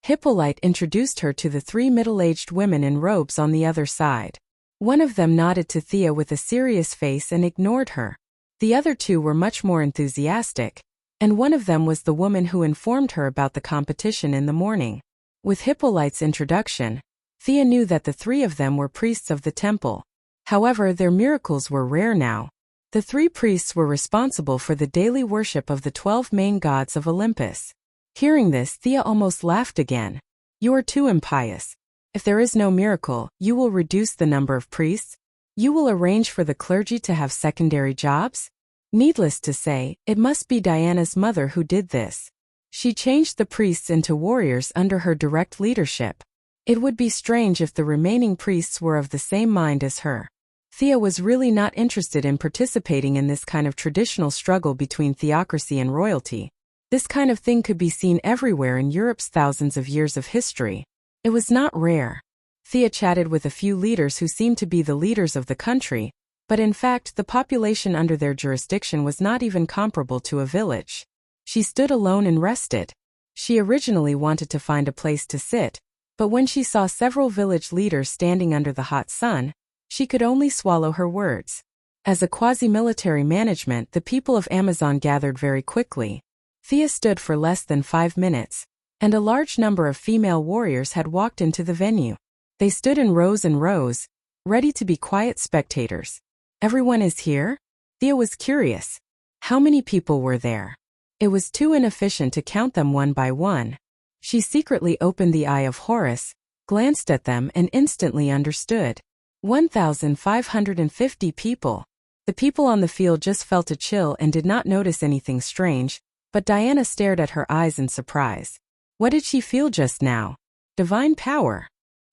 Hippolyte introduced her to the 3 middle-aged women in robes on the other side. One of them nodded to Thea with a serious face and ignored her. The other 2 were much more enthusiastic, and one of them was the woman who informed her about the competition in the morning. With Hippolyte's introduction, Thea knew that the 3 of them were priests of the temple. However, their miracles were rare now. The 3 priests were responsible for the daily worship of the 12 main gods of Olympus. Hearing this, Thea almost laughed again. "You are too impious. If there is no miracle, you will reduce the number of priests? You will arrange for the clergy to have secondary jobs?" Needless to say, it must be Diana's mother who did this. She changed the priests into warriors under her direct leadership. It would be strange if the remaining priests were of the same mind as her. Thea was really not interested in participating in this kind of traditional struggle between theocracy and royalty. This kind of thing could be seen everywhere in Europe's thousands of years of history. It was not rare. Thea chatted with a few leaders who seemed to be the leaders of the country, but in fact the population under their jurisdiction was not even comparable to a village. She stood alone and rested. She originally wanted to find a place to sit, but when she saw several village leaders standing under the hot sun, she could only swallow her words. As a quasi-military management, the people of Amazon gathered very quickly. Thea stood for less than 5 minutes, and a large number of female warriors had walked into the venue. They stood in rows and rows, ready to be quiet spectators. Everyone is here? Thea was curious. How many people were there? It was too inefficient to count them one by one. She secretly opened the Eye of Horus, glanced at them and instantly understood. 1,550 people. The people on the field just felt a chill and did not notice anything strange, but Diana stared at her eyes in surprise. What did she feel just now? Divine power.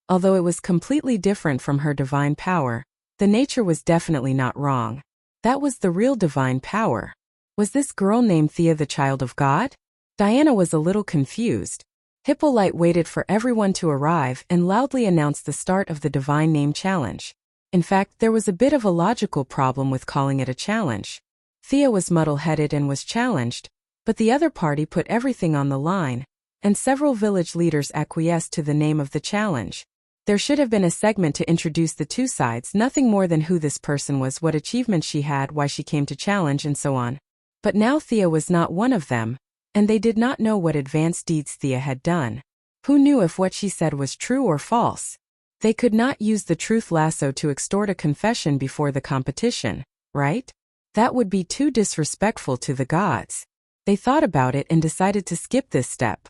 Although it was completely different from her divine power, the nature was definitely not wrong. That was the real divine power. Was this girl named Thea the child of God? Diana was a little confused. Hippolyte waited for everyone to arrive and loudly announced the start of the Divine Name Challenge. In fact, there was a bit of a logical problem with calling it a challenge. Thea was muddle-headed and was challenged, but the other party put everything on the line, and several village leaders acquiesced to the name of the challenge. There should have been a segment to introduce the two sides, nothing more than who this person was, what achievements she had, why she came to challenge, and so on. But now Thea was not one of them, and they did not know what advanced deeds Thea had done. Who knew if what she said was true or false? They could not use the truth lasso to extort a confession before the competition, right? That would be too disrespectful to the gods. They thought about it and decided to skip this step.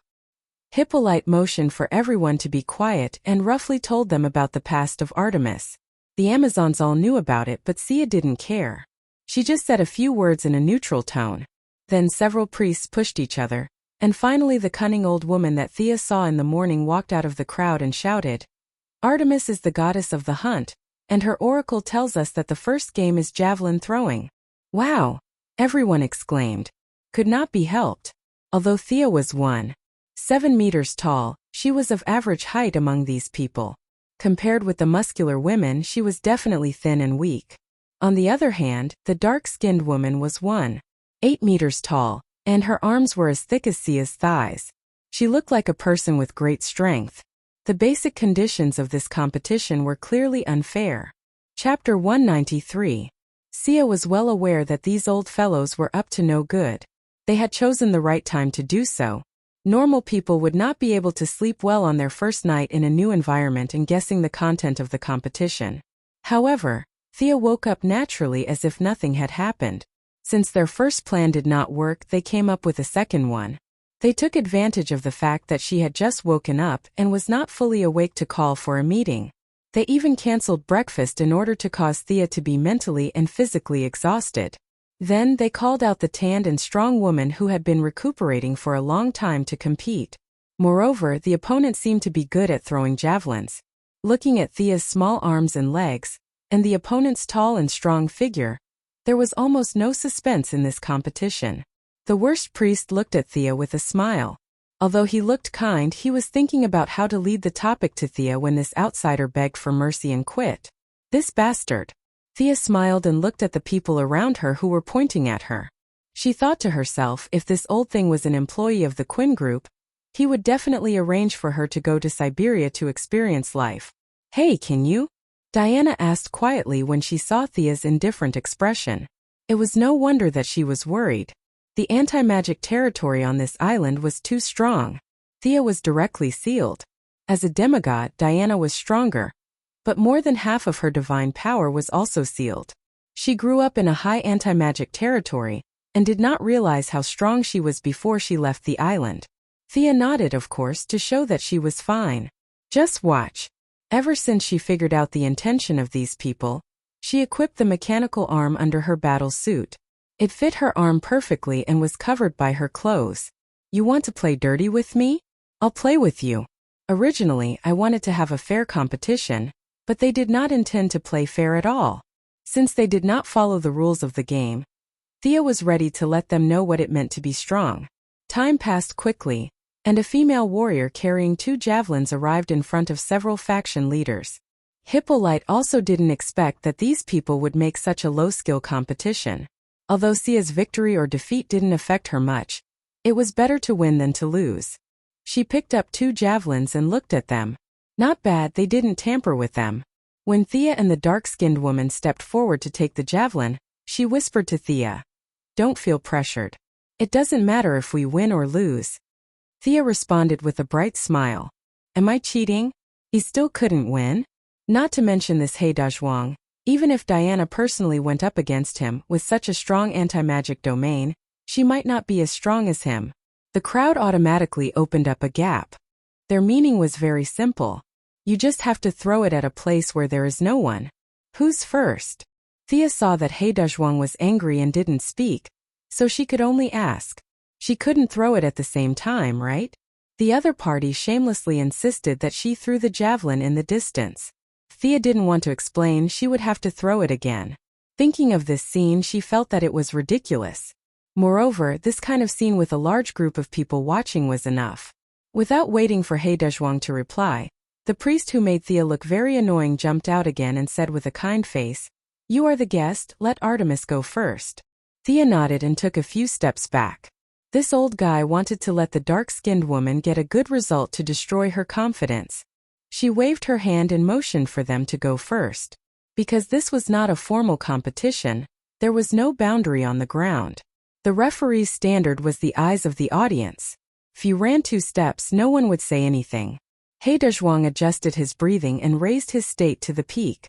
Hippolyte motioned for everyone to be quiet and roughly told them about the past of Artemis. The Amazons all knew about it, but Thea didn't care. She just said a few words in a neutral tone. Then several priests pushed each other, and finally the cunning old woman that Thea saw in the morning walked out of the crowd and shouted, "Artemis is the goddess of the hunt, and her oracle tells us that the first game is javelin throwing." "Wow!" everyone exclaimed. Could not be helped. Although Thea was 1.7 meters tall, she was of average height among these people. Compared with the muscular women, she was definitely thin and weak. On the other hand, the dark-skinned woman was 1.8 meters tall, and her arms were as thick as Thea's thighs. She looked like a person with great strength. The basic conditions of this competition were clearly unfair. Chapter 193. Thea was well aware that these old fellows were up to no good. They had chosen the right time to do so. Normal people would not be able to sleep well on their first night in a new environment and guessing the content of the competition. However, Thea woke up naturally as if nothing had happened. Since their first plan did not work, they came up with a second one. They took advantage of the fact that she had just woken up and was not fully awake to call for a meeting. They even canceled breakfast in order to cause Thea to be mentally and physically exhausted. Then they called out the tanned and strong woman who had been recuperating for a long time to compete. Moreover, the opponent seemed to be good at throwing javelins. Looking at Thea's small arms and legs, and the opponent's tall and strong figure, there was almost no suspense in this competition. The worst priest looked at Thea with a smile. Although he looked kind, he was thinking about how to lead the topic to Thea when this outsider begged for mercy and quit. This bastard. Thea smiled and looked at the people around her who were pointing at her. She thought to herself, if this old thing was an employee of the Quinn Group, he would definitely arrange for her to go to Siberia to experience life. "Hey, can you?" Diana asked quietly when she saw Thea's indifferent expression. It was no wonder that she was worried. The anti-magic territory on this island was too strong. Thea was directly sealed. As a demigod, Diana was stronger, but more than half of her divine power was also sealed. She grew up in a high anti-magic territory, and did not realize how strong she was before she left the island. Thea nodded, of course, to show that she was fine. Just watch. Ever since she figured out the intention of these people, she equipped the mechanical arm under her battle suit. It fit her arm perfectly and was covered by her clothes. "You want to play dirty with me? I'll play with you." Originally, I wanted to have a fair competition, but they did not intend to play fair at all. Since they did not follow the rules of the game, Thea was ready to let them know what it meant to be strong. Time passed quickly, and a female warrior carrying 2 javelins arrived in front of several faction leaders. Hippolyte also didn't expect that these people would make such a low-skill competition. Although Thea's victory or defeat didn't affect her much, it was better to win than to lose. She picked up 2 javelins and looked at them. Not bad, they didn't tamper with them. When Thea and the dark-skinned woman stepped forward to take the javelin, she whispered to Thea, "Don't feel pressured. It doesn't matter if we win or lose." Thea responded with a bright smile. "Am I cheating? He still couldn't win?" Not to mention this Heidazhuang, even if Diana personally went up against him with such a strong anti-magic domain, she might not be as strong as him. The crowd automatically opened up a gap. Their meaning was very simple. You just have to throw it at a place where there is no one. Who's first? Thea saw that Heidazhuang was angry and didn't speak, so she could only ask. She couldn't throw it at the same time, right? The other party shamelessly insisted that she threw the javelin in the distance. Thea didn't want to explain, she would have to throw it again. Thinking of this scene, she felt that it was ridiculous. Moreover, this kind of scene with a large group of people watching was enough. Without waiting for Heidazhuang to reply, the priest who made Thea look very annoying jumped out again and said with a kind face, "You are the guest, let Artemis go first." Thea nodded and took a few steps back. This old guy wanted to let the dark-skinned woman get a good result to destroy her confidence. She waved her hand and motioned for them to go first. Because this was not a formal competition, there was no boundary on the ground. The referee's standard was the eyes of the audience. If you ran 2 steps, no one would say anything. Heidazhuang adjusted his breathing and raised his state to the peak.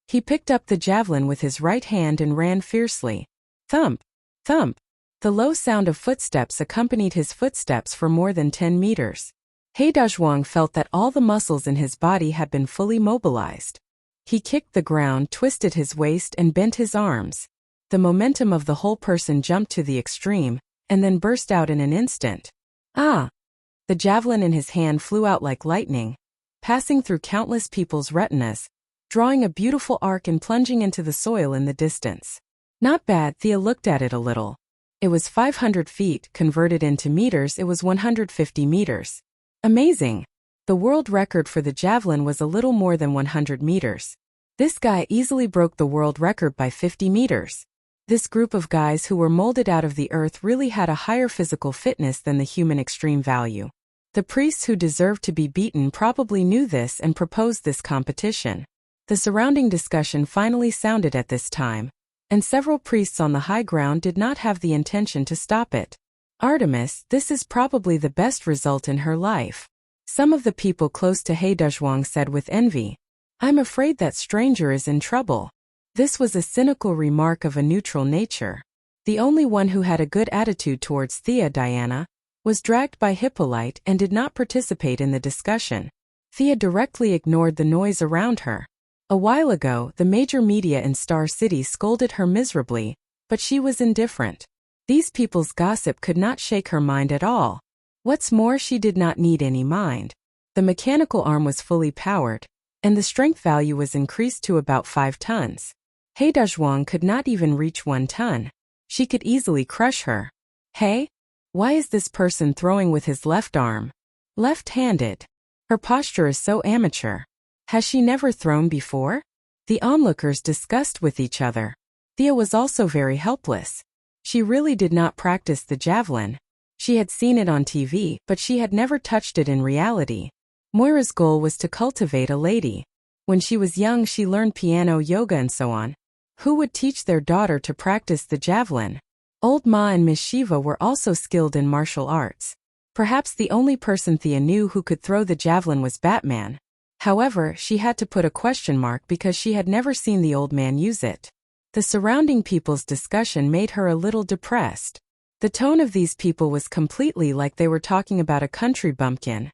He picked up the javelin with his right hand and ran fiercely. Thump! Thump! The low sound of footsteps accompanied his footsteps for more than 10 meters. Heidazhuang felt that all the muscles in his body had been fully mobilized. He kicked the ground, twisted his waist, and bent his arms. The momentum of the whole person jumped to the extreme, and then burst out in an instant. Ah! The javelin in his hand flew out like lightning, passing through countless people's retinas, drawing a beautiful arc and plunging into the soil in the distance. Not bad, Thea looked at it a little. It was 500 feet, converted into meters it was 150 meters. Amazing! The world record for the javelin was a little more than 100 meters. This guy easily broke the world record by 50 meters. This group of guys who were molded out of the earth really had a higher physical fitness than the human extreme value. The priests who deserved to be beaten probably knew this and proposed this competition. The surrounding discussion finally sounded at this time, and several priests on the high ground did not have the intention to stop it. Artemis, this is probably the best result in her life. Some of the people close to Heidazhuang said with envy, "I'm afraid that stranger is in trouble." This was a cynical remark of a neutral nature. The only one who had a good attitude towards Thea, Diana, was dragged by Hippolyte and did not participate in the discussion. Thea directly ignored the noise around her. A while ago, the major media in Star City scolded her miserably, but she was indifferent. These people's gossip could not shake her mind at all. What's more, she did not need any mind. The mechanical arm was fully powered, and the strength value was increased to about 5 tons. Heidazhuang could not even reach 1 ton. She could easily crush her. Hey? Why is this person throwing with his left arm? Left-handed. Her posture is so amateur. Has she never thrown before? The onlookers discussed with each other. Thea was also very helpless. She really did not practice the javelin. She had seen it on TV, but she had never touched it in reality. Moira's goal was to cultivate a lady. When she was young, she learned piano, yoga, and so on. Who would teach their daughter to practice the javelin? Old Ma and Miss Shiva were also skilled in martial arts. Perhaps the only person Thea knew who could throw the javelin was Batman. However, she had to put a question mark because she had never seen the old man use it. The surrounding people's discussion made her a little depressed. The tone of these people was completely like they were talking about a country bumpkin.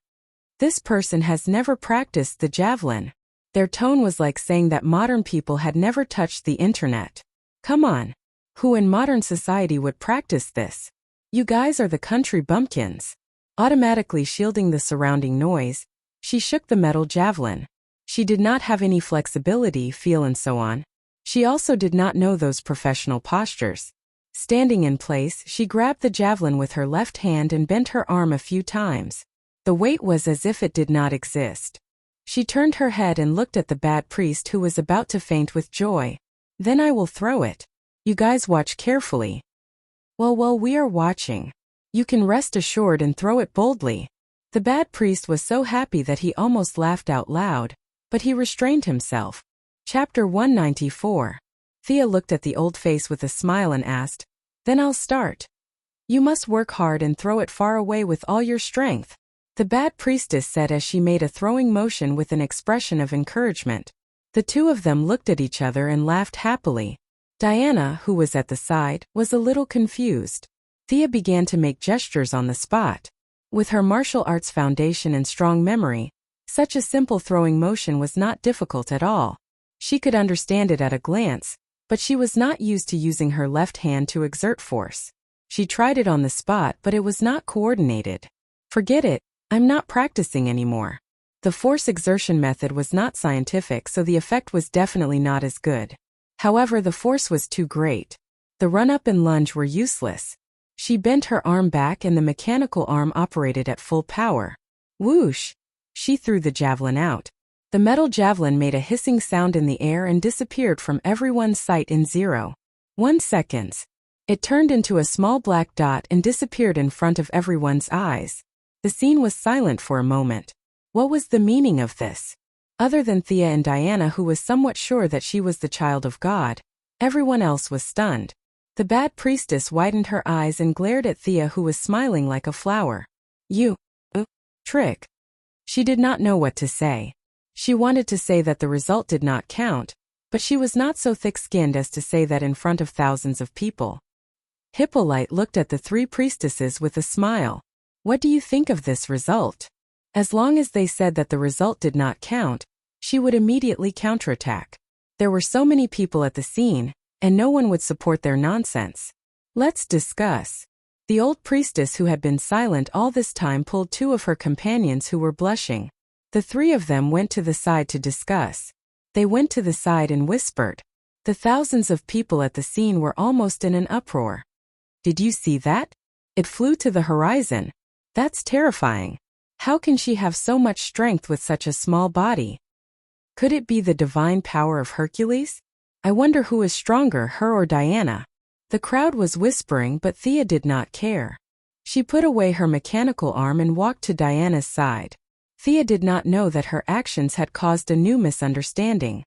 This person has never practiced the javelin. Their tone was like saying that modern people had never touched the internet. Come on. Who in modern society would practice this? You guys are the country bumpkins. Automatically shielding the surrounding noise, she shook the metal javelin. She did not have any flexibility, feel, and so on. She also did not know those professional postures. Standing in place, she grabbed the javelin with her left hand and bent her arm a few times. The weight was as if it did not exist. She turned her head and looked at the bad priest who was about to faint with joy. "Then I will throw it. You guys watch carefully." Well, we are watching. You can rest assured and throw it boldly." The bad priest was so happy that he almost laughed out loud, but he restrained himself. Chapter 194. Thea looked at the old face with a smile and asked, "Then I'll start. You must work hard and throw it far away with all your strength," the bad priestess said as she made a throwing motion with an expression of encouragement. The two of them looked at each other and laughed happily. Diana, who was at the side, was a little confused. Thea began to make gestures on the spot. With her martial arts foundation and strong memory, such a simple throwing motion was not difficult at all. She could understand it at a glance, but she was not used to using her left hand to exert force. She tried it on the spot, but it was not coordinated. "Forget it, I'm not practicing anymore." The force exertion method was not scientific, so the effect was definitely not as good. However, the force was too great. The run-up and lunge were useless. She bent her arm back and the mechanical arm operated at full power. Whoosh! She threw the javelin out. The metal javelin made a hissing sound in the air and disappeared from everyone's sight in 0.1 seconds. It turned into a small black dot and disappeared in front of everyone's eyes. The scene was silent for a moment. What was the meaning of this? Other than Thea and Diana, who was somewhat sure that she was the child of God, everyone else was stunned. The bad priestess widened her eyes and glared at Thea, who was smiling like a flower. "You trick." She did not know what to say. She wanted to say that the result did not count, but she was not so thick-skinned as to say that in front of thousands of people. Hippolyte looked at the three priestesses with a smile. "What do you think of this result?" As long as they said that the result did not count, she would immediately counterattack. There were so many people at the scene, and no one would support their nonsense. "Let's discuss." The old priestess, who had been silent all this time, pulled two of her companions who were blushing. The three of them went to the side to discuss. They went to the side and whispered. The thousands of people at the scene were almost in an uproar. "Did you see that? It flew to the horizon. That's terrifying. How can she have so much strength with such a small body? Could it be the divine power of Hercules? I wonder who is stronger, her or Diana?" The crowd was whispering, but Thea did not care. She put away her mechanical arm and walked to Diana's side. Thea did not know that her actions had caused a new misunderstanding.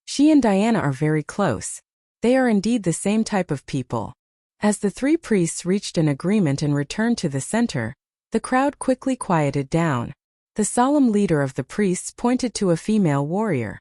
She and Diana are very close. They are indeed the same type of people. As the three priests reached an agreement and returned to the center, the crowd quickly quieted down. The solemn leader of the priests pointed to a female warrior.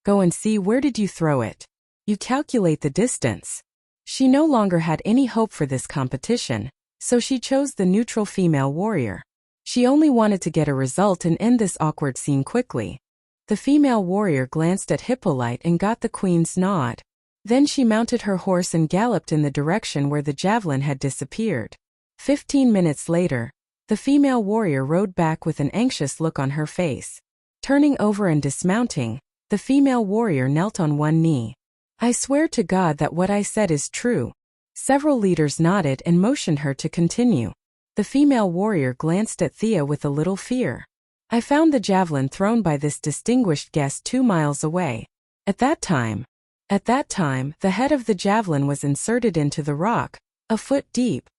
"Go and see, where did you throw it? You calculate the distance." She no longer had any hope for this competition, so she chose the neutral female warrior. She only wanted to get a result and end this awkward scene quickly. The female warrior glanced at Hippolyte and got the queen's nod. Then she mounted her horse and galloped in the direction where the javelin had disappeared. 15 minutes later, the female warrior rode back with an anxious look on her face. Turning over and dismounting, the female warrior knelt on one knee. "I swear to God that what I said is true." Several leaders nodded and motioned her to continue. The female warrior glanced at Thea with a little fear. "I found the javelin thrown by this distinguished guest 2 miles away. At that time, the head of the javelin was inserted into the rock, a foot deep."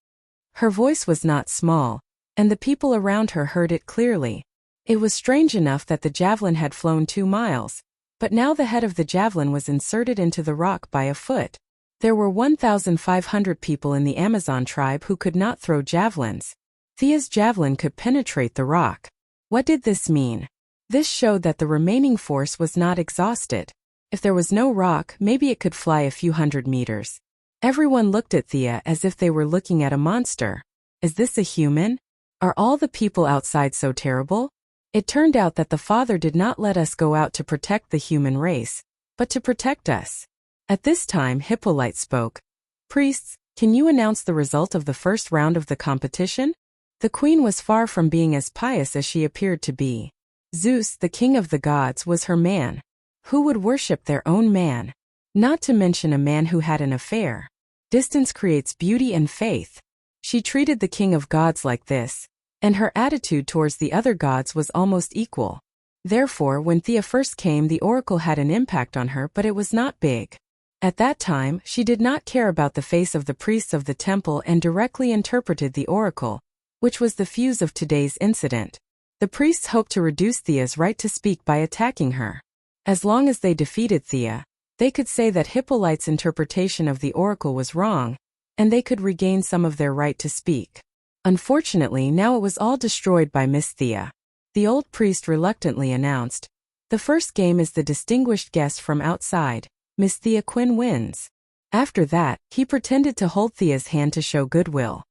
Her voice was not small, and the people around her heard it clearly. It was strange enough that the javelin had flown 2 miles, but now the head of the javelin was inserted into the rock by a foot. There were 1,500 people in the Amazon tribe who could not throw javelins. Thea's javelin could penetrate the rock. What did this mean? This showed that the remaining force was not exhausted. If there was no rock, maybe it could fly a few hundred meters. Everyone looked at Thea as if they were looking at a monster. Is this a human? Are all the people outside so terrible? It turned out that the Father did not let us go out to protect the human race, but to protect us. At this time, Hippolyte spoke. "Priests, can you announce the result of the first round of the competition?" The queen was far from being as pious as she appeared to be. Zeus, the king of the gods, was her man. Who would worship their own man? Not to mention a man who had an affair. Distance creates beauty and faith. She treated the king of gods like this, and her attitude towards the other gods was almost equal. Therefore, when Thea first came, the oracle had an impact on her, but it was not big. At that time, she did not care about the face of the priests of the temple and directly interpreted the oracle, which was the fuse of today's incident. The priests hoped to reduce Thea's right to speak by attacking her. As long as they defeated Thea, they could say that Hippolyte's interpretation of the oracle was wrong, and they could regain some of their right to speak. Unfortunately, now it was all destroyed by Miss Thea. The old priest reluctantly announced, "The first game is the distinguished guest from outside. Miss Thea Quinn wins." After that, he pretended to hold Thea's hand to show goodwill.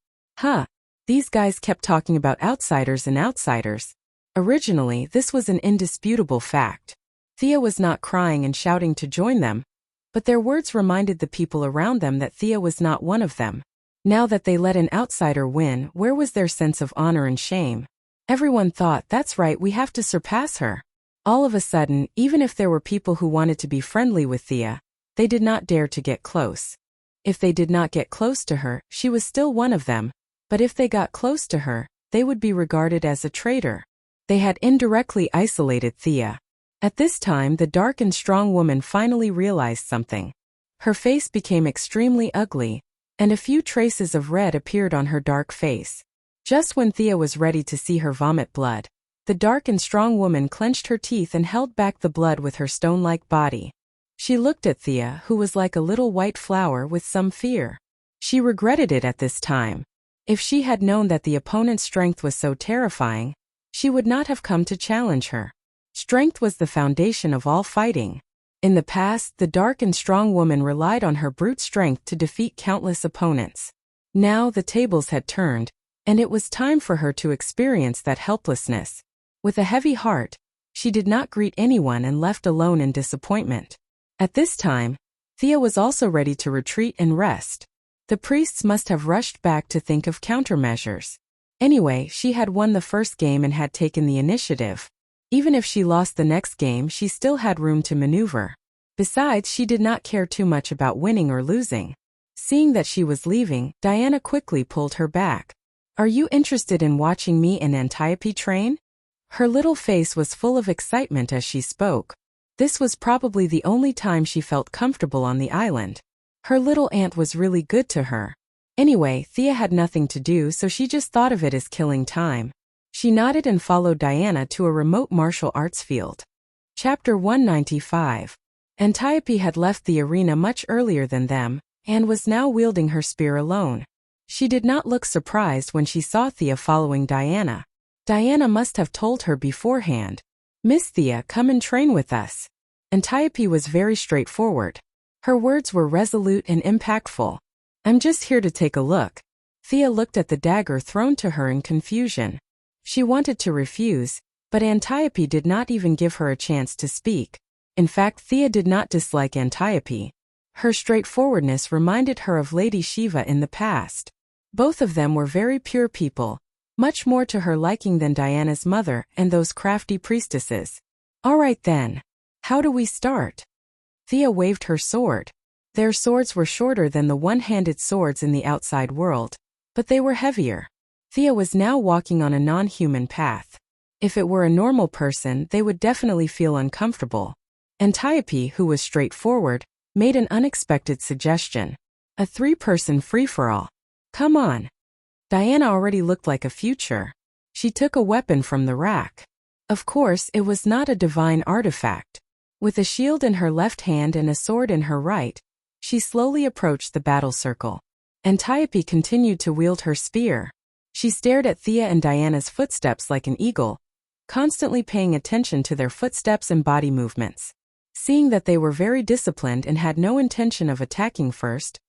These guys kept talking about outsiders and outsiders. Originally, this was an indisputable fact. Thea was not crying and shouting to join them, but their words reminded the people around them that Thea was not one of them. Now that they let an outsider win, where was their sense of honor and shame? Everyone thought, "That's right, we have to surpass her." All of a sudden, even if there were people who wanted to be friendly with Thea, they did not dare to get close. If they did not get close to her, she was still one of them, but if they got close to her, they would be regarded as a traitor. They had indirectly isolated Thea. At this time, the dark and strong woman finally realized something. Her face became extremely ugly, and a few traces of red appeared on her dark face. Just when Thea was ready to see her vomit blood, the dark and strong woman clenched her teeth and held back the blood with her stone-like body. She looked at Thea, who was like a little white flower, with some fear. She regretted it at this time. If she had known that the opponent's strength was so terrifying, she would not have come to challenge her. Strength was the foundation of all fighting. In the past, the dark and strong woman relied on her brute strength to defeat countless opponents. Now the tables had turned, and it was time for her to experience that helplessness. With a heavy heart, she did not greet anyone and left alone in disappointment. At this time, Thea was also ready to retreat and rest. The priests must have rushed back to think of countermeasures. Anyway, she had won the first game and had taken the initiative. Even if she lost the next game, she still had room to maneuver. Besides, she did not care too much about winning or losing. Seeing that she was leaving, Diana quickly pulled her back. "Are you interested in watching me and Antiope train?" Her little face was full of excitement as she spoke. This was probably the only time she felt comfortable on the island. Her little aunt was really good to her. Anyway, Thea had nothing to do, so she just thought of it as killing time. She nodded and followed Diana to a remote martial arts field. Chapter 195. Antiope had left the arena much earlier than them, and was now wielding her spear alone. She did not look surprised when she saw Thea following Diana. Diana must have told her beforehand. "Miss Thea, come and train with us." Antiope was very straightforward. Her words were resolute and impactful. "I'm just here to take a look." Thea looked at the dagger thrown to her in confusion. She wanted to refuse, but Antiope did not even give her a chance to speak. In fact, Thea did not dislike Antiope. Her straightforwardness reminded her of Lady Shiva in the past. Both of them were very pure people, much more to her liking than Diana's mother and those crafty priestesses. "All right then. How do we start?" Thea waved her sword. Their swords were shorter than the one-handed swords in the outside world, but they were heavier. Thea was now walking on a non-human path. If it were a normal person, they would definitely feel uncomfortable. Antiope, who was straightforward, made an unexpected suggestion. "A three-person free-for-all. Come on." Diana already looked like a future. She took a weapon from the rack. Of course, it was not a divine artifact. With a shield in her left hand and a sword in her right, she slowly approached the battle circle. Antiope continued to wield her spear. She stared at Thea and Diana's footsteps like an eagle, constantly paying attention to their footsteps and body movements. Seeing that they were very disciplined and had no intention of attacking first,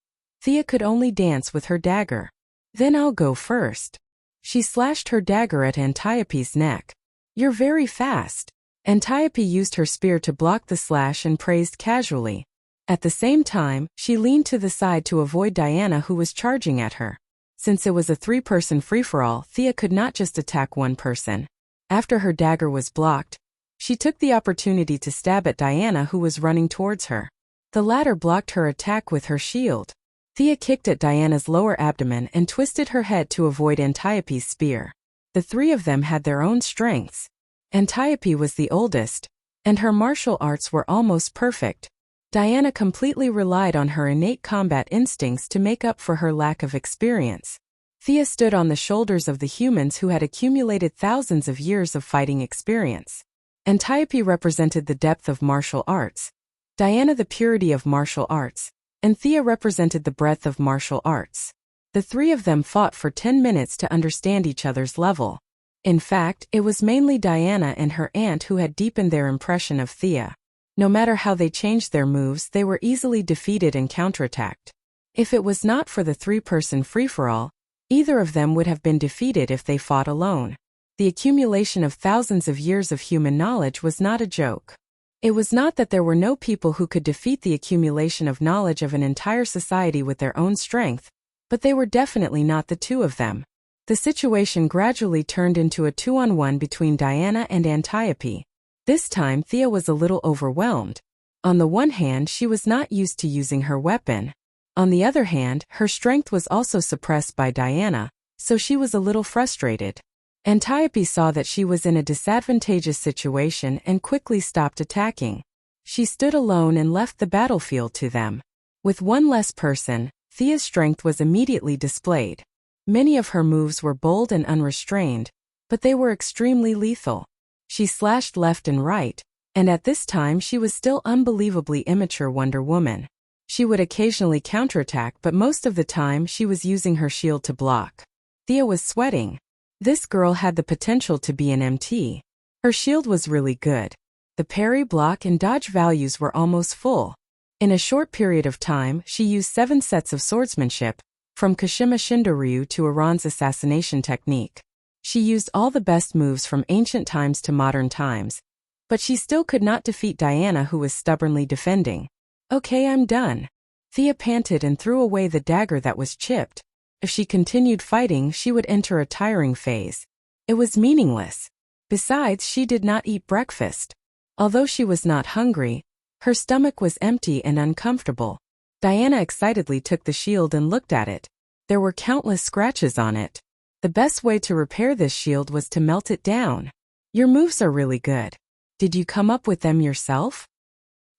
Thea could only dance with her dagger. "Then I'll go first." She slashed her dagger at Antiope's neck. "You're very fast." Antiope used her spear to block the slash and praised casually. At the same time, she leaned to the side to avoid Diana, who was charging at her. Since it was a three-person free-for-all, Thea could not just attack one person. After her dagger was blocked, she took the opportunity to stab at Diana, who was running towards her. The latter blocked her attack with her shield. Thea kicked at Diana's lower abdomen and twisted her head to avoid Antiope's spear. The three of them had their own strengths. Antiope was the oldest, and her martial arts were almost perfect. Diana completely relied on her innate combat instincts to make up for her lack of experience. Thea stood on the shoulders of the humans who had accumulated thousands of years of fighting experience. Antiope represented the depth of martial arts, Diana the purity of martial arts, and Thea represented the breadth of martial arts. The three of them fought for 10 minutes to understand each other's level. In fact, it was mainly Diana and her aunt who had deepened their impression of Thea. No matter how they changed their moves, they were easily defeated and counterattacked. If it was not for the three-person free-for-all, either of them would have been defeated if they fought alone. The accumulation of thousands of years of human knowledge was not a joke. It was not that there were no people who could defeat the accumulation of knowledge of an entire society with their own strength, but they were definitely not the two of them. The situation gradually turned into a 2-on-1 between Diana and Antiope. This time Thea was a little overwhelmed. On the one hand, she was not used to using her weapon. On the other hand, her strength was also suppressed by Diana, so she was a little frustrated. Antiope saw that she was in a disadvantageous situation and quickly stopped attacking. She stood alone and left the battlefield to them. With one less person, Thea's strength was immediately displayed. Many of her moves were bold and unrestrained, but they were extremely lethal. She slashed left and right, and at this time she was still unbelievably immature Wonder Woman. She would occasionally counterattack, but most of the time she was using her shield to block. Thea was sweating. This girl had the potential to be an MT. Her shield was really good. The parry, block, and dodge values were almost full. In a short period of time, she used 7 sets of swordsmanship, from Kashima Shindoryu to Iran's assassination technique. She used all the best moves from ancient times to modern times. But she still could not defeat Diana, who was stubbornly defending. "Okay, I'm done." Thea panted and threw away the dagger that was chipped. If she continued fighting, she would enter a tiring phase. It was meaningless. Besides, she did not eat breakfast. Although she was not hungry, her stomach was empty and uncomfortable. Diana excitedly took the shield and looked at it. There were countless scratches on it. The best way to repair this shield was to melt it down. "Your moves are really good. Did you come up with them yourself?"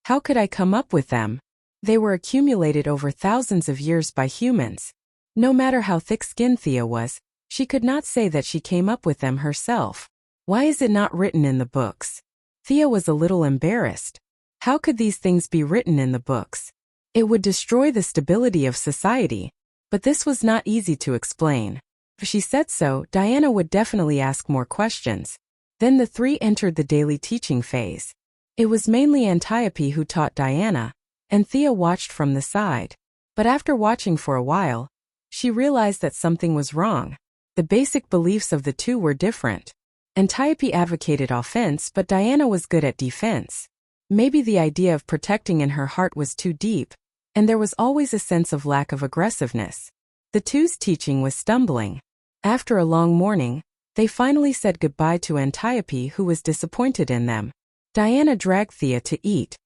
"How could I come up with them? They were accumulated over thousands of years by humans." No matter how thick-skinned Thea was, she could not say that she came up with them herself. "Why is it not written in the books?" Thea was a little embarrassed. How could these things be written in the books? It would destroy the stability of society. But this was not easy to explain. If she said so, Diana would definitely ask more questions. Then the three entered the daily teaching phase. It was mainly Antiope who taught Diana, and Thea watched from the side. But after watching for a while, she realized that something was wrong. The basic beliefs of the two were different. Antiope advocated offense, but Diana was good at defense. Maybe the idea of protecting in her heart was too deep, and there was always a sense of lack of aggressiveness. The two's teaching was stumbling. After a long morning, they finally said goodbye to Antiope, who was disappointed in them. Diana dragged Thea to eat.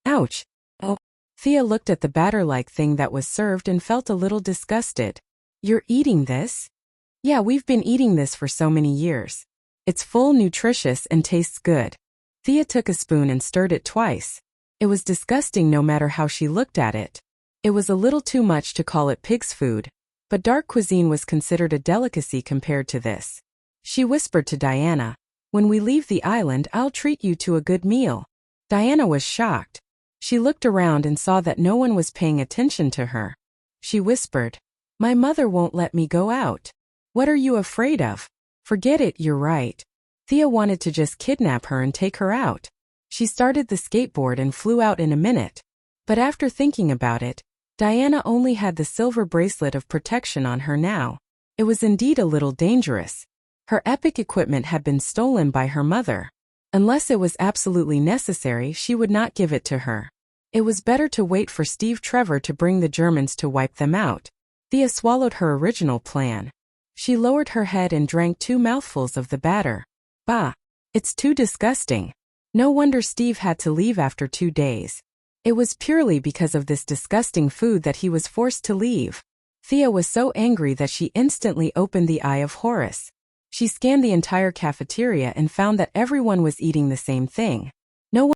"Ouch." "Oh." Thea looked at the batter-like thing that was served and felt a little disgusted. "You're eating this?" "Yeah, we've been eating this for so many years. It's full, nutritious, and tastes good." Thea took a spoon and stirred it twice. It was disgusting no matter how she looked at it. It was a little too much to call it pig's food, but dark cuisine was considered a delicacy compared to this. She whispered to Diana, "When we leave the island, I'll treat you to a good meal." Diana was shocked. She looked around and saw that no one was paying attention to her. She whispered, "My mother won't let me go out." "What are you afraid of?" "Forget it, you're right." Thea wanted to just kidnap her and take her out. She started the skateboard and flew out in a minute. But after thinking about it, Diana only had the silver bracelet of protection on her now. It was indeed a little dangerous. Her epic equipment had been stolen by her mother. Unless it was absolutely necessary, she would not give it to her. It was better to wait for Steve Trevor to bring the Germans to wipe them out. Thea swallowed her original plan. She lowered her head and drank 2 mouthfuls of the batter. Bah! It's too disgusting. No wonder Steve had to leave after 2 days. It was purely because of this disgusting food that he was forced to leave. Thea was so angry that she instantly opened the eye of Horace. She scanned the entire cafeteria and found that everyone was eating the same thing.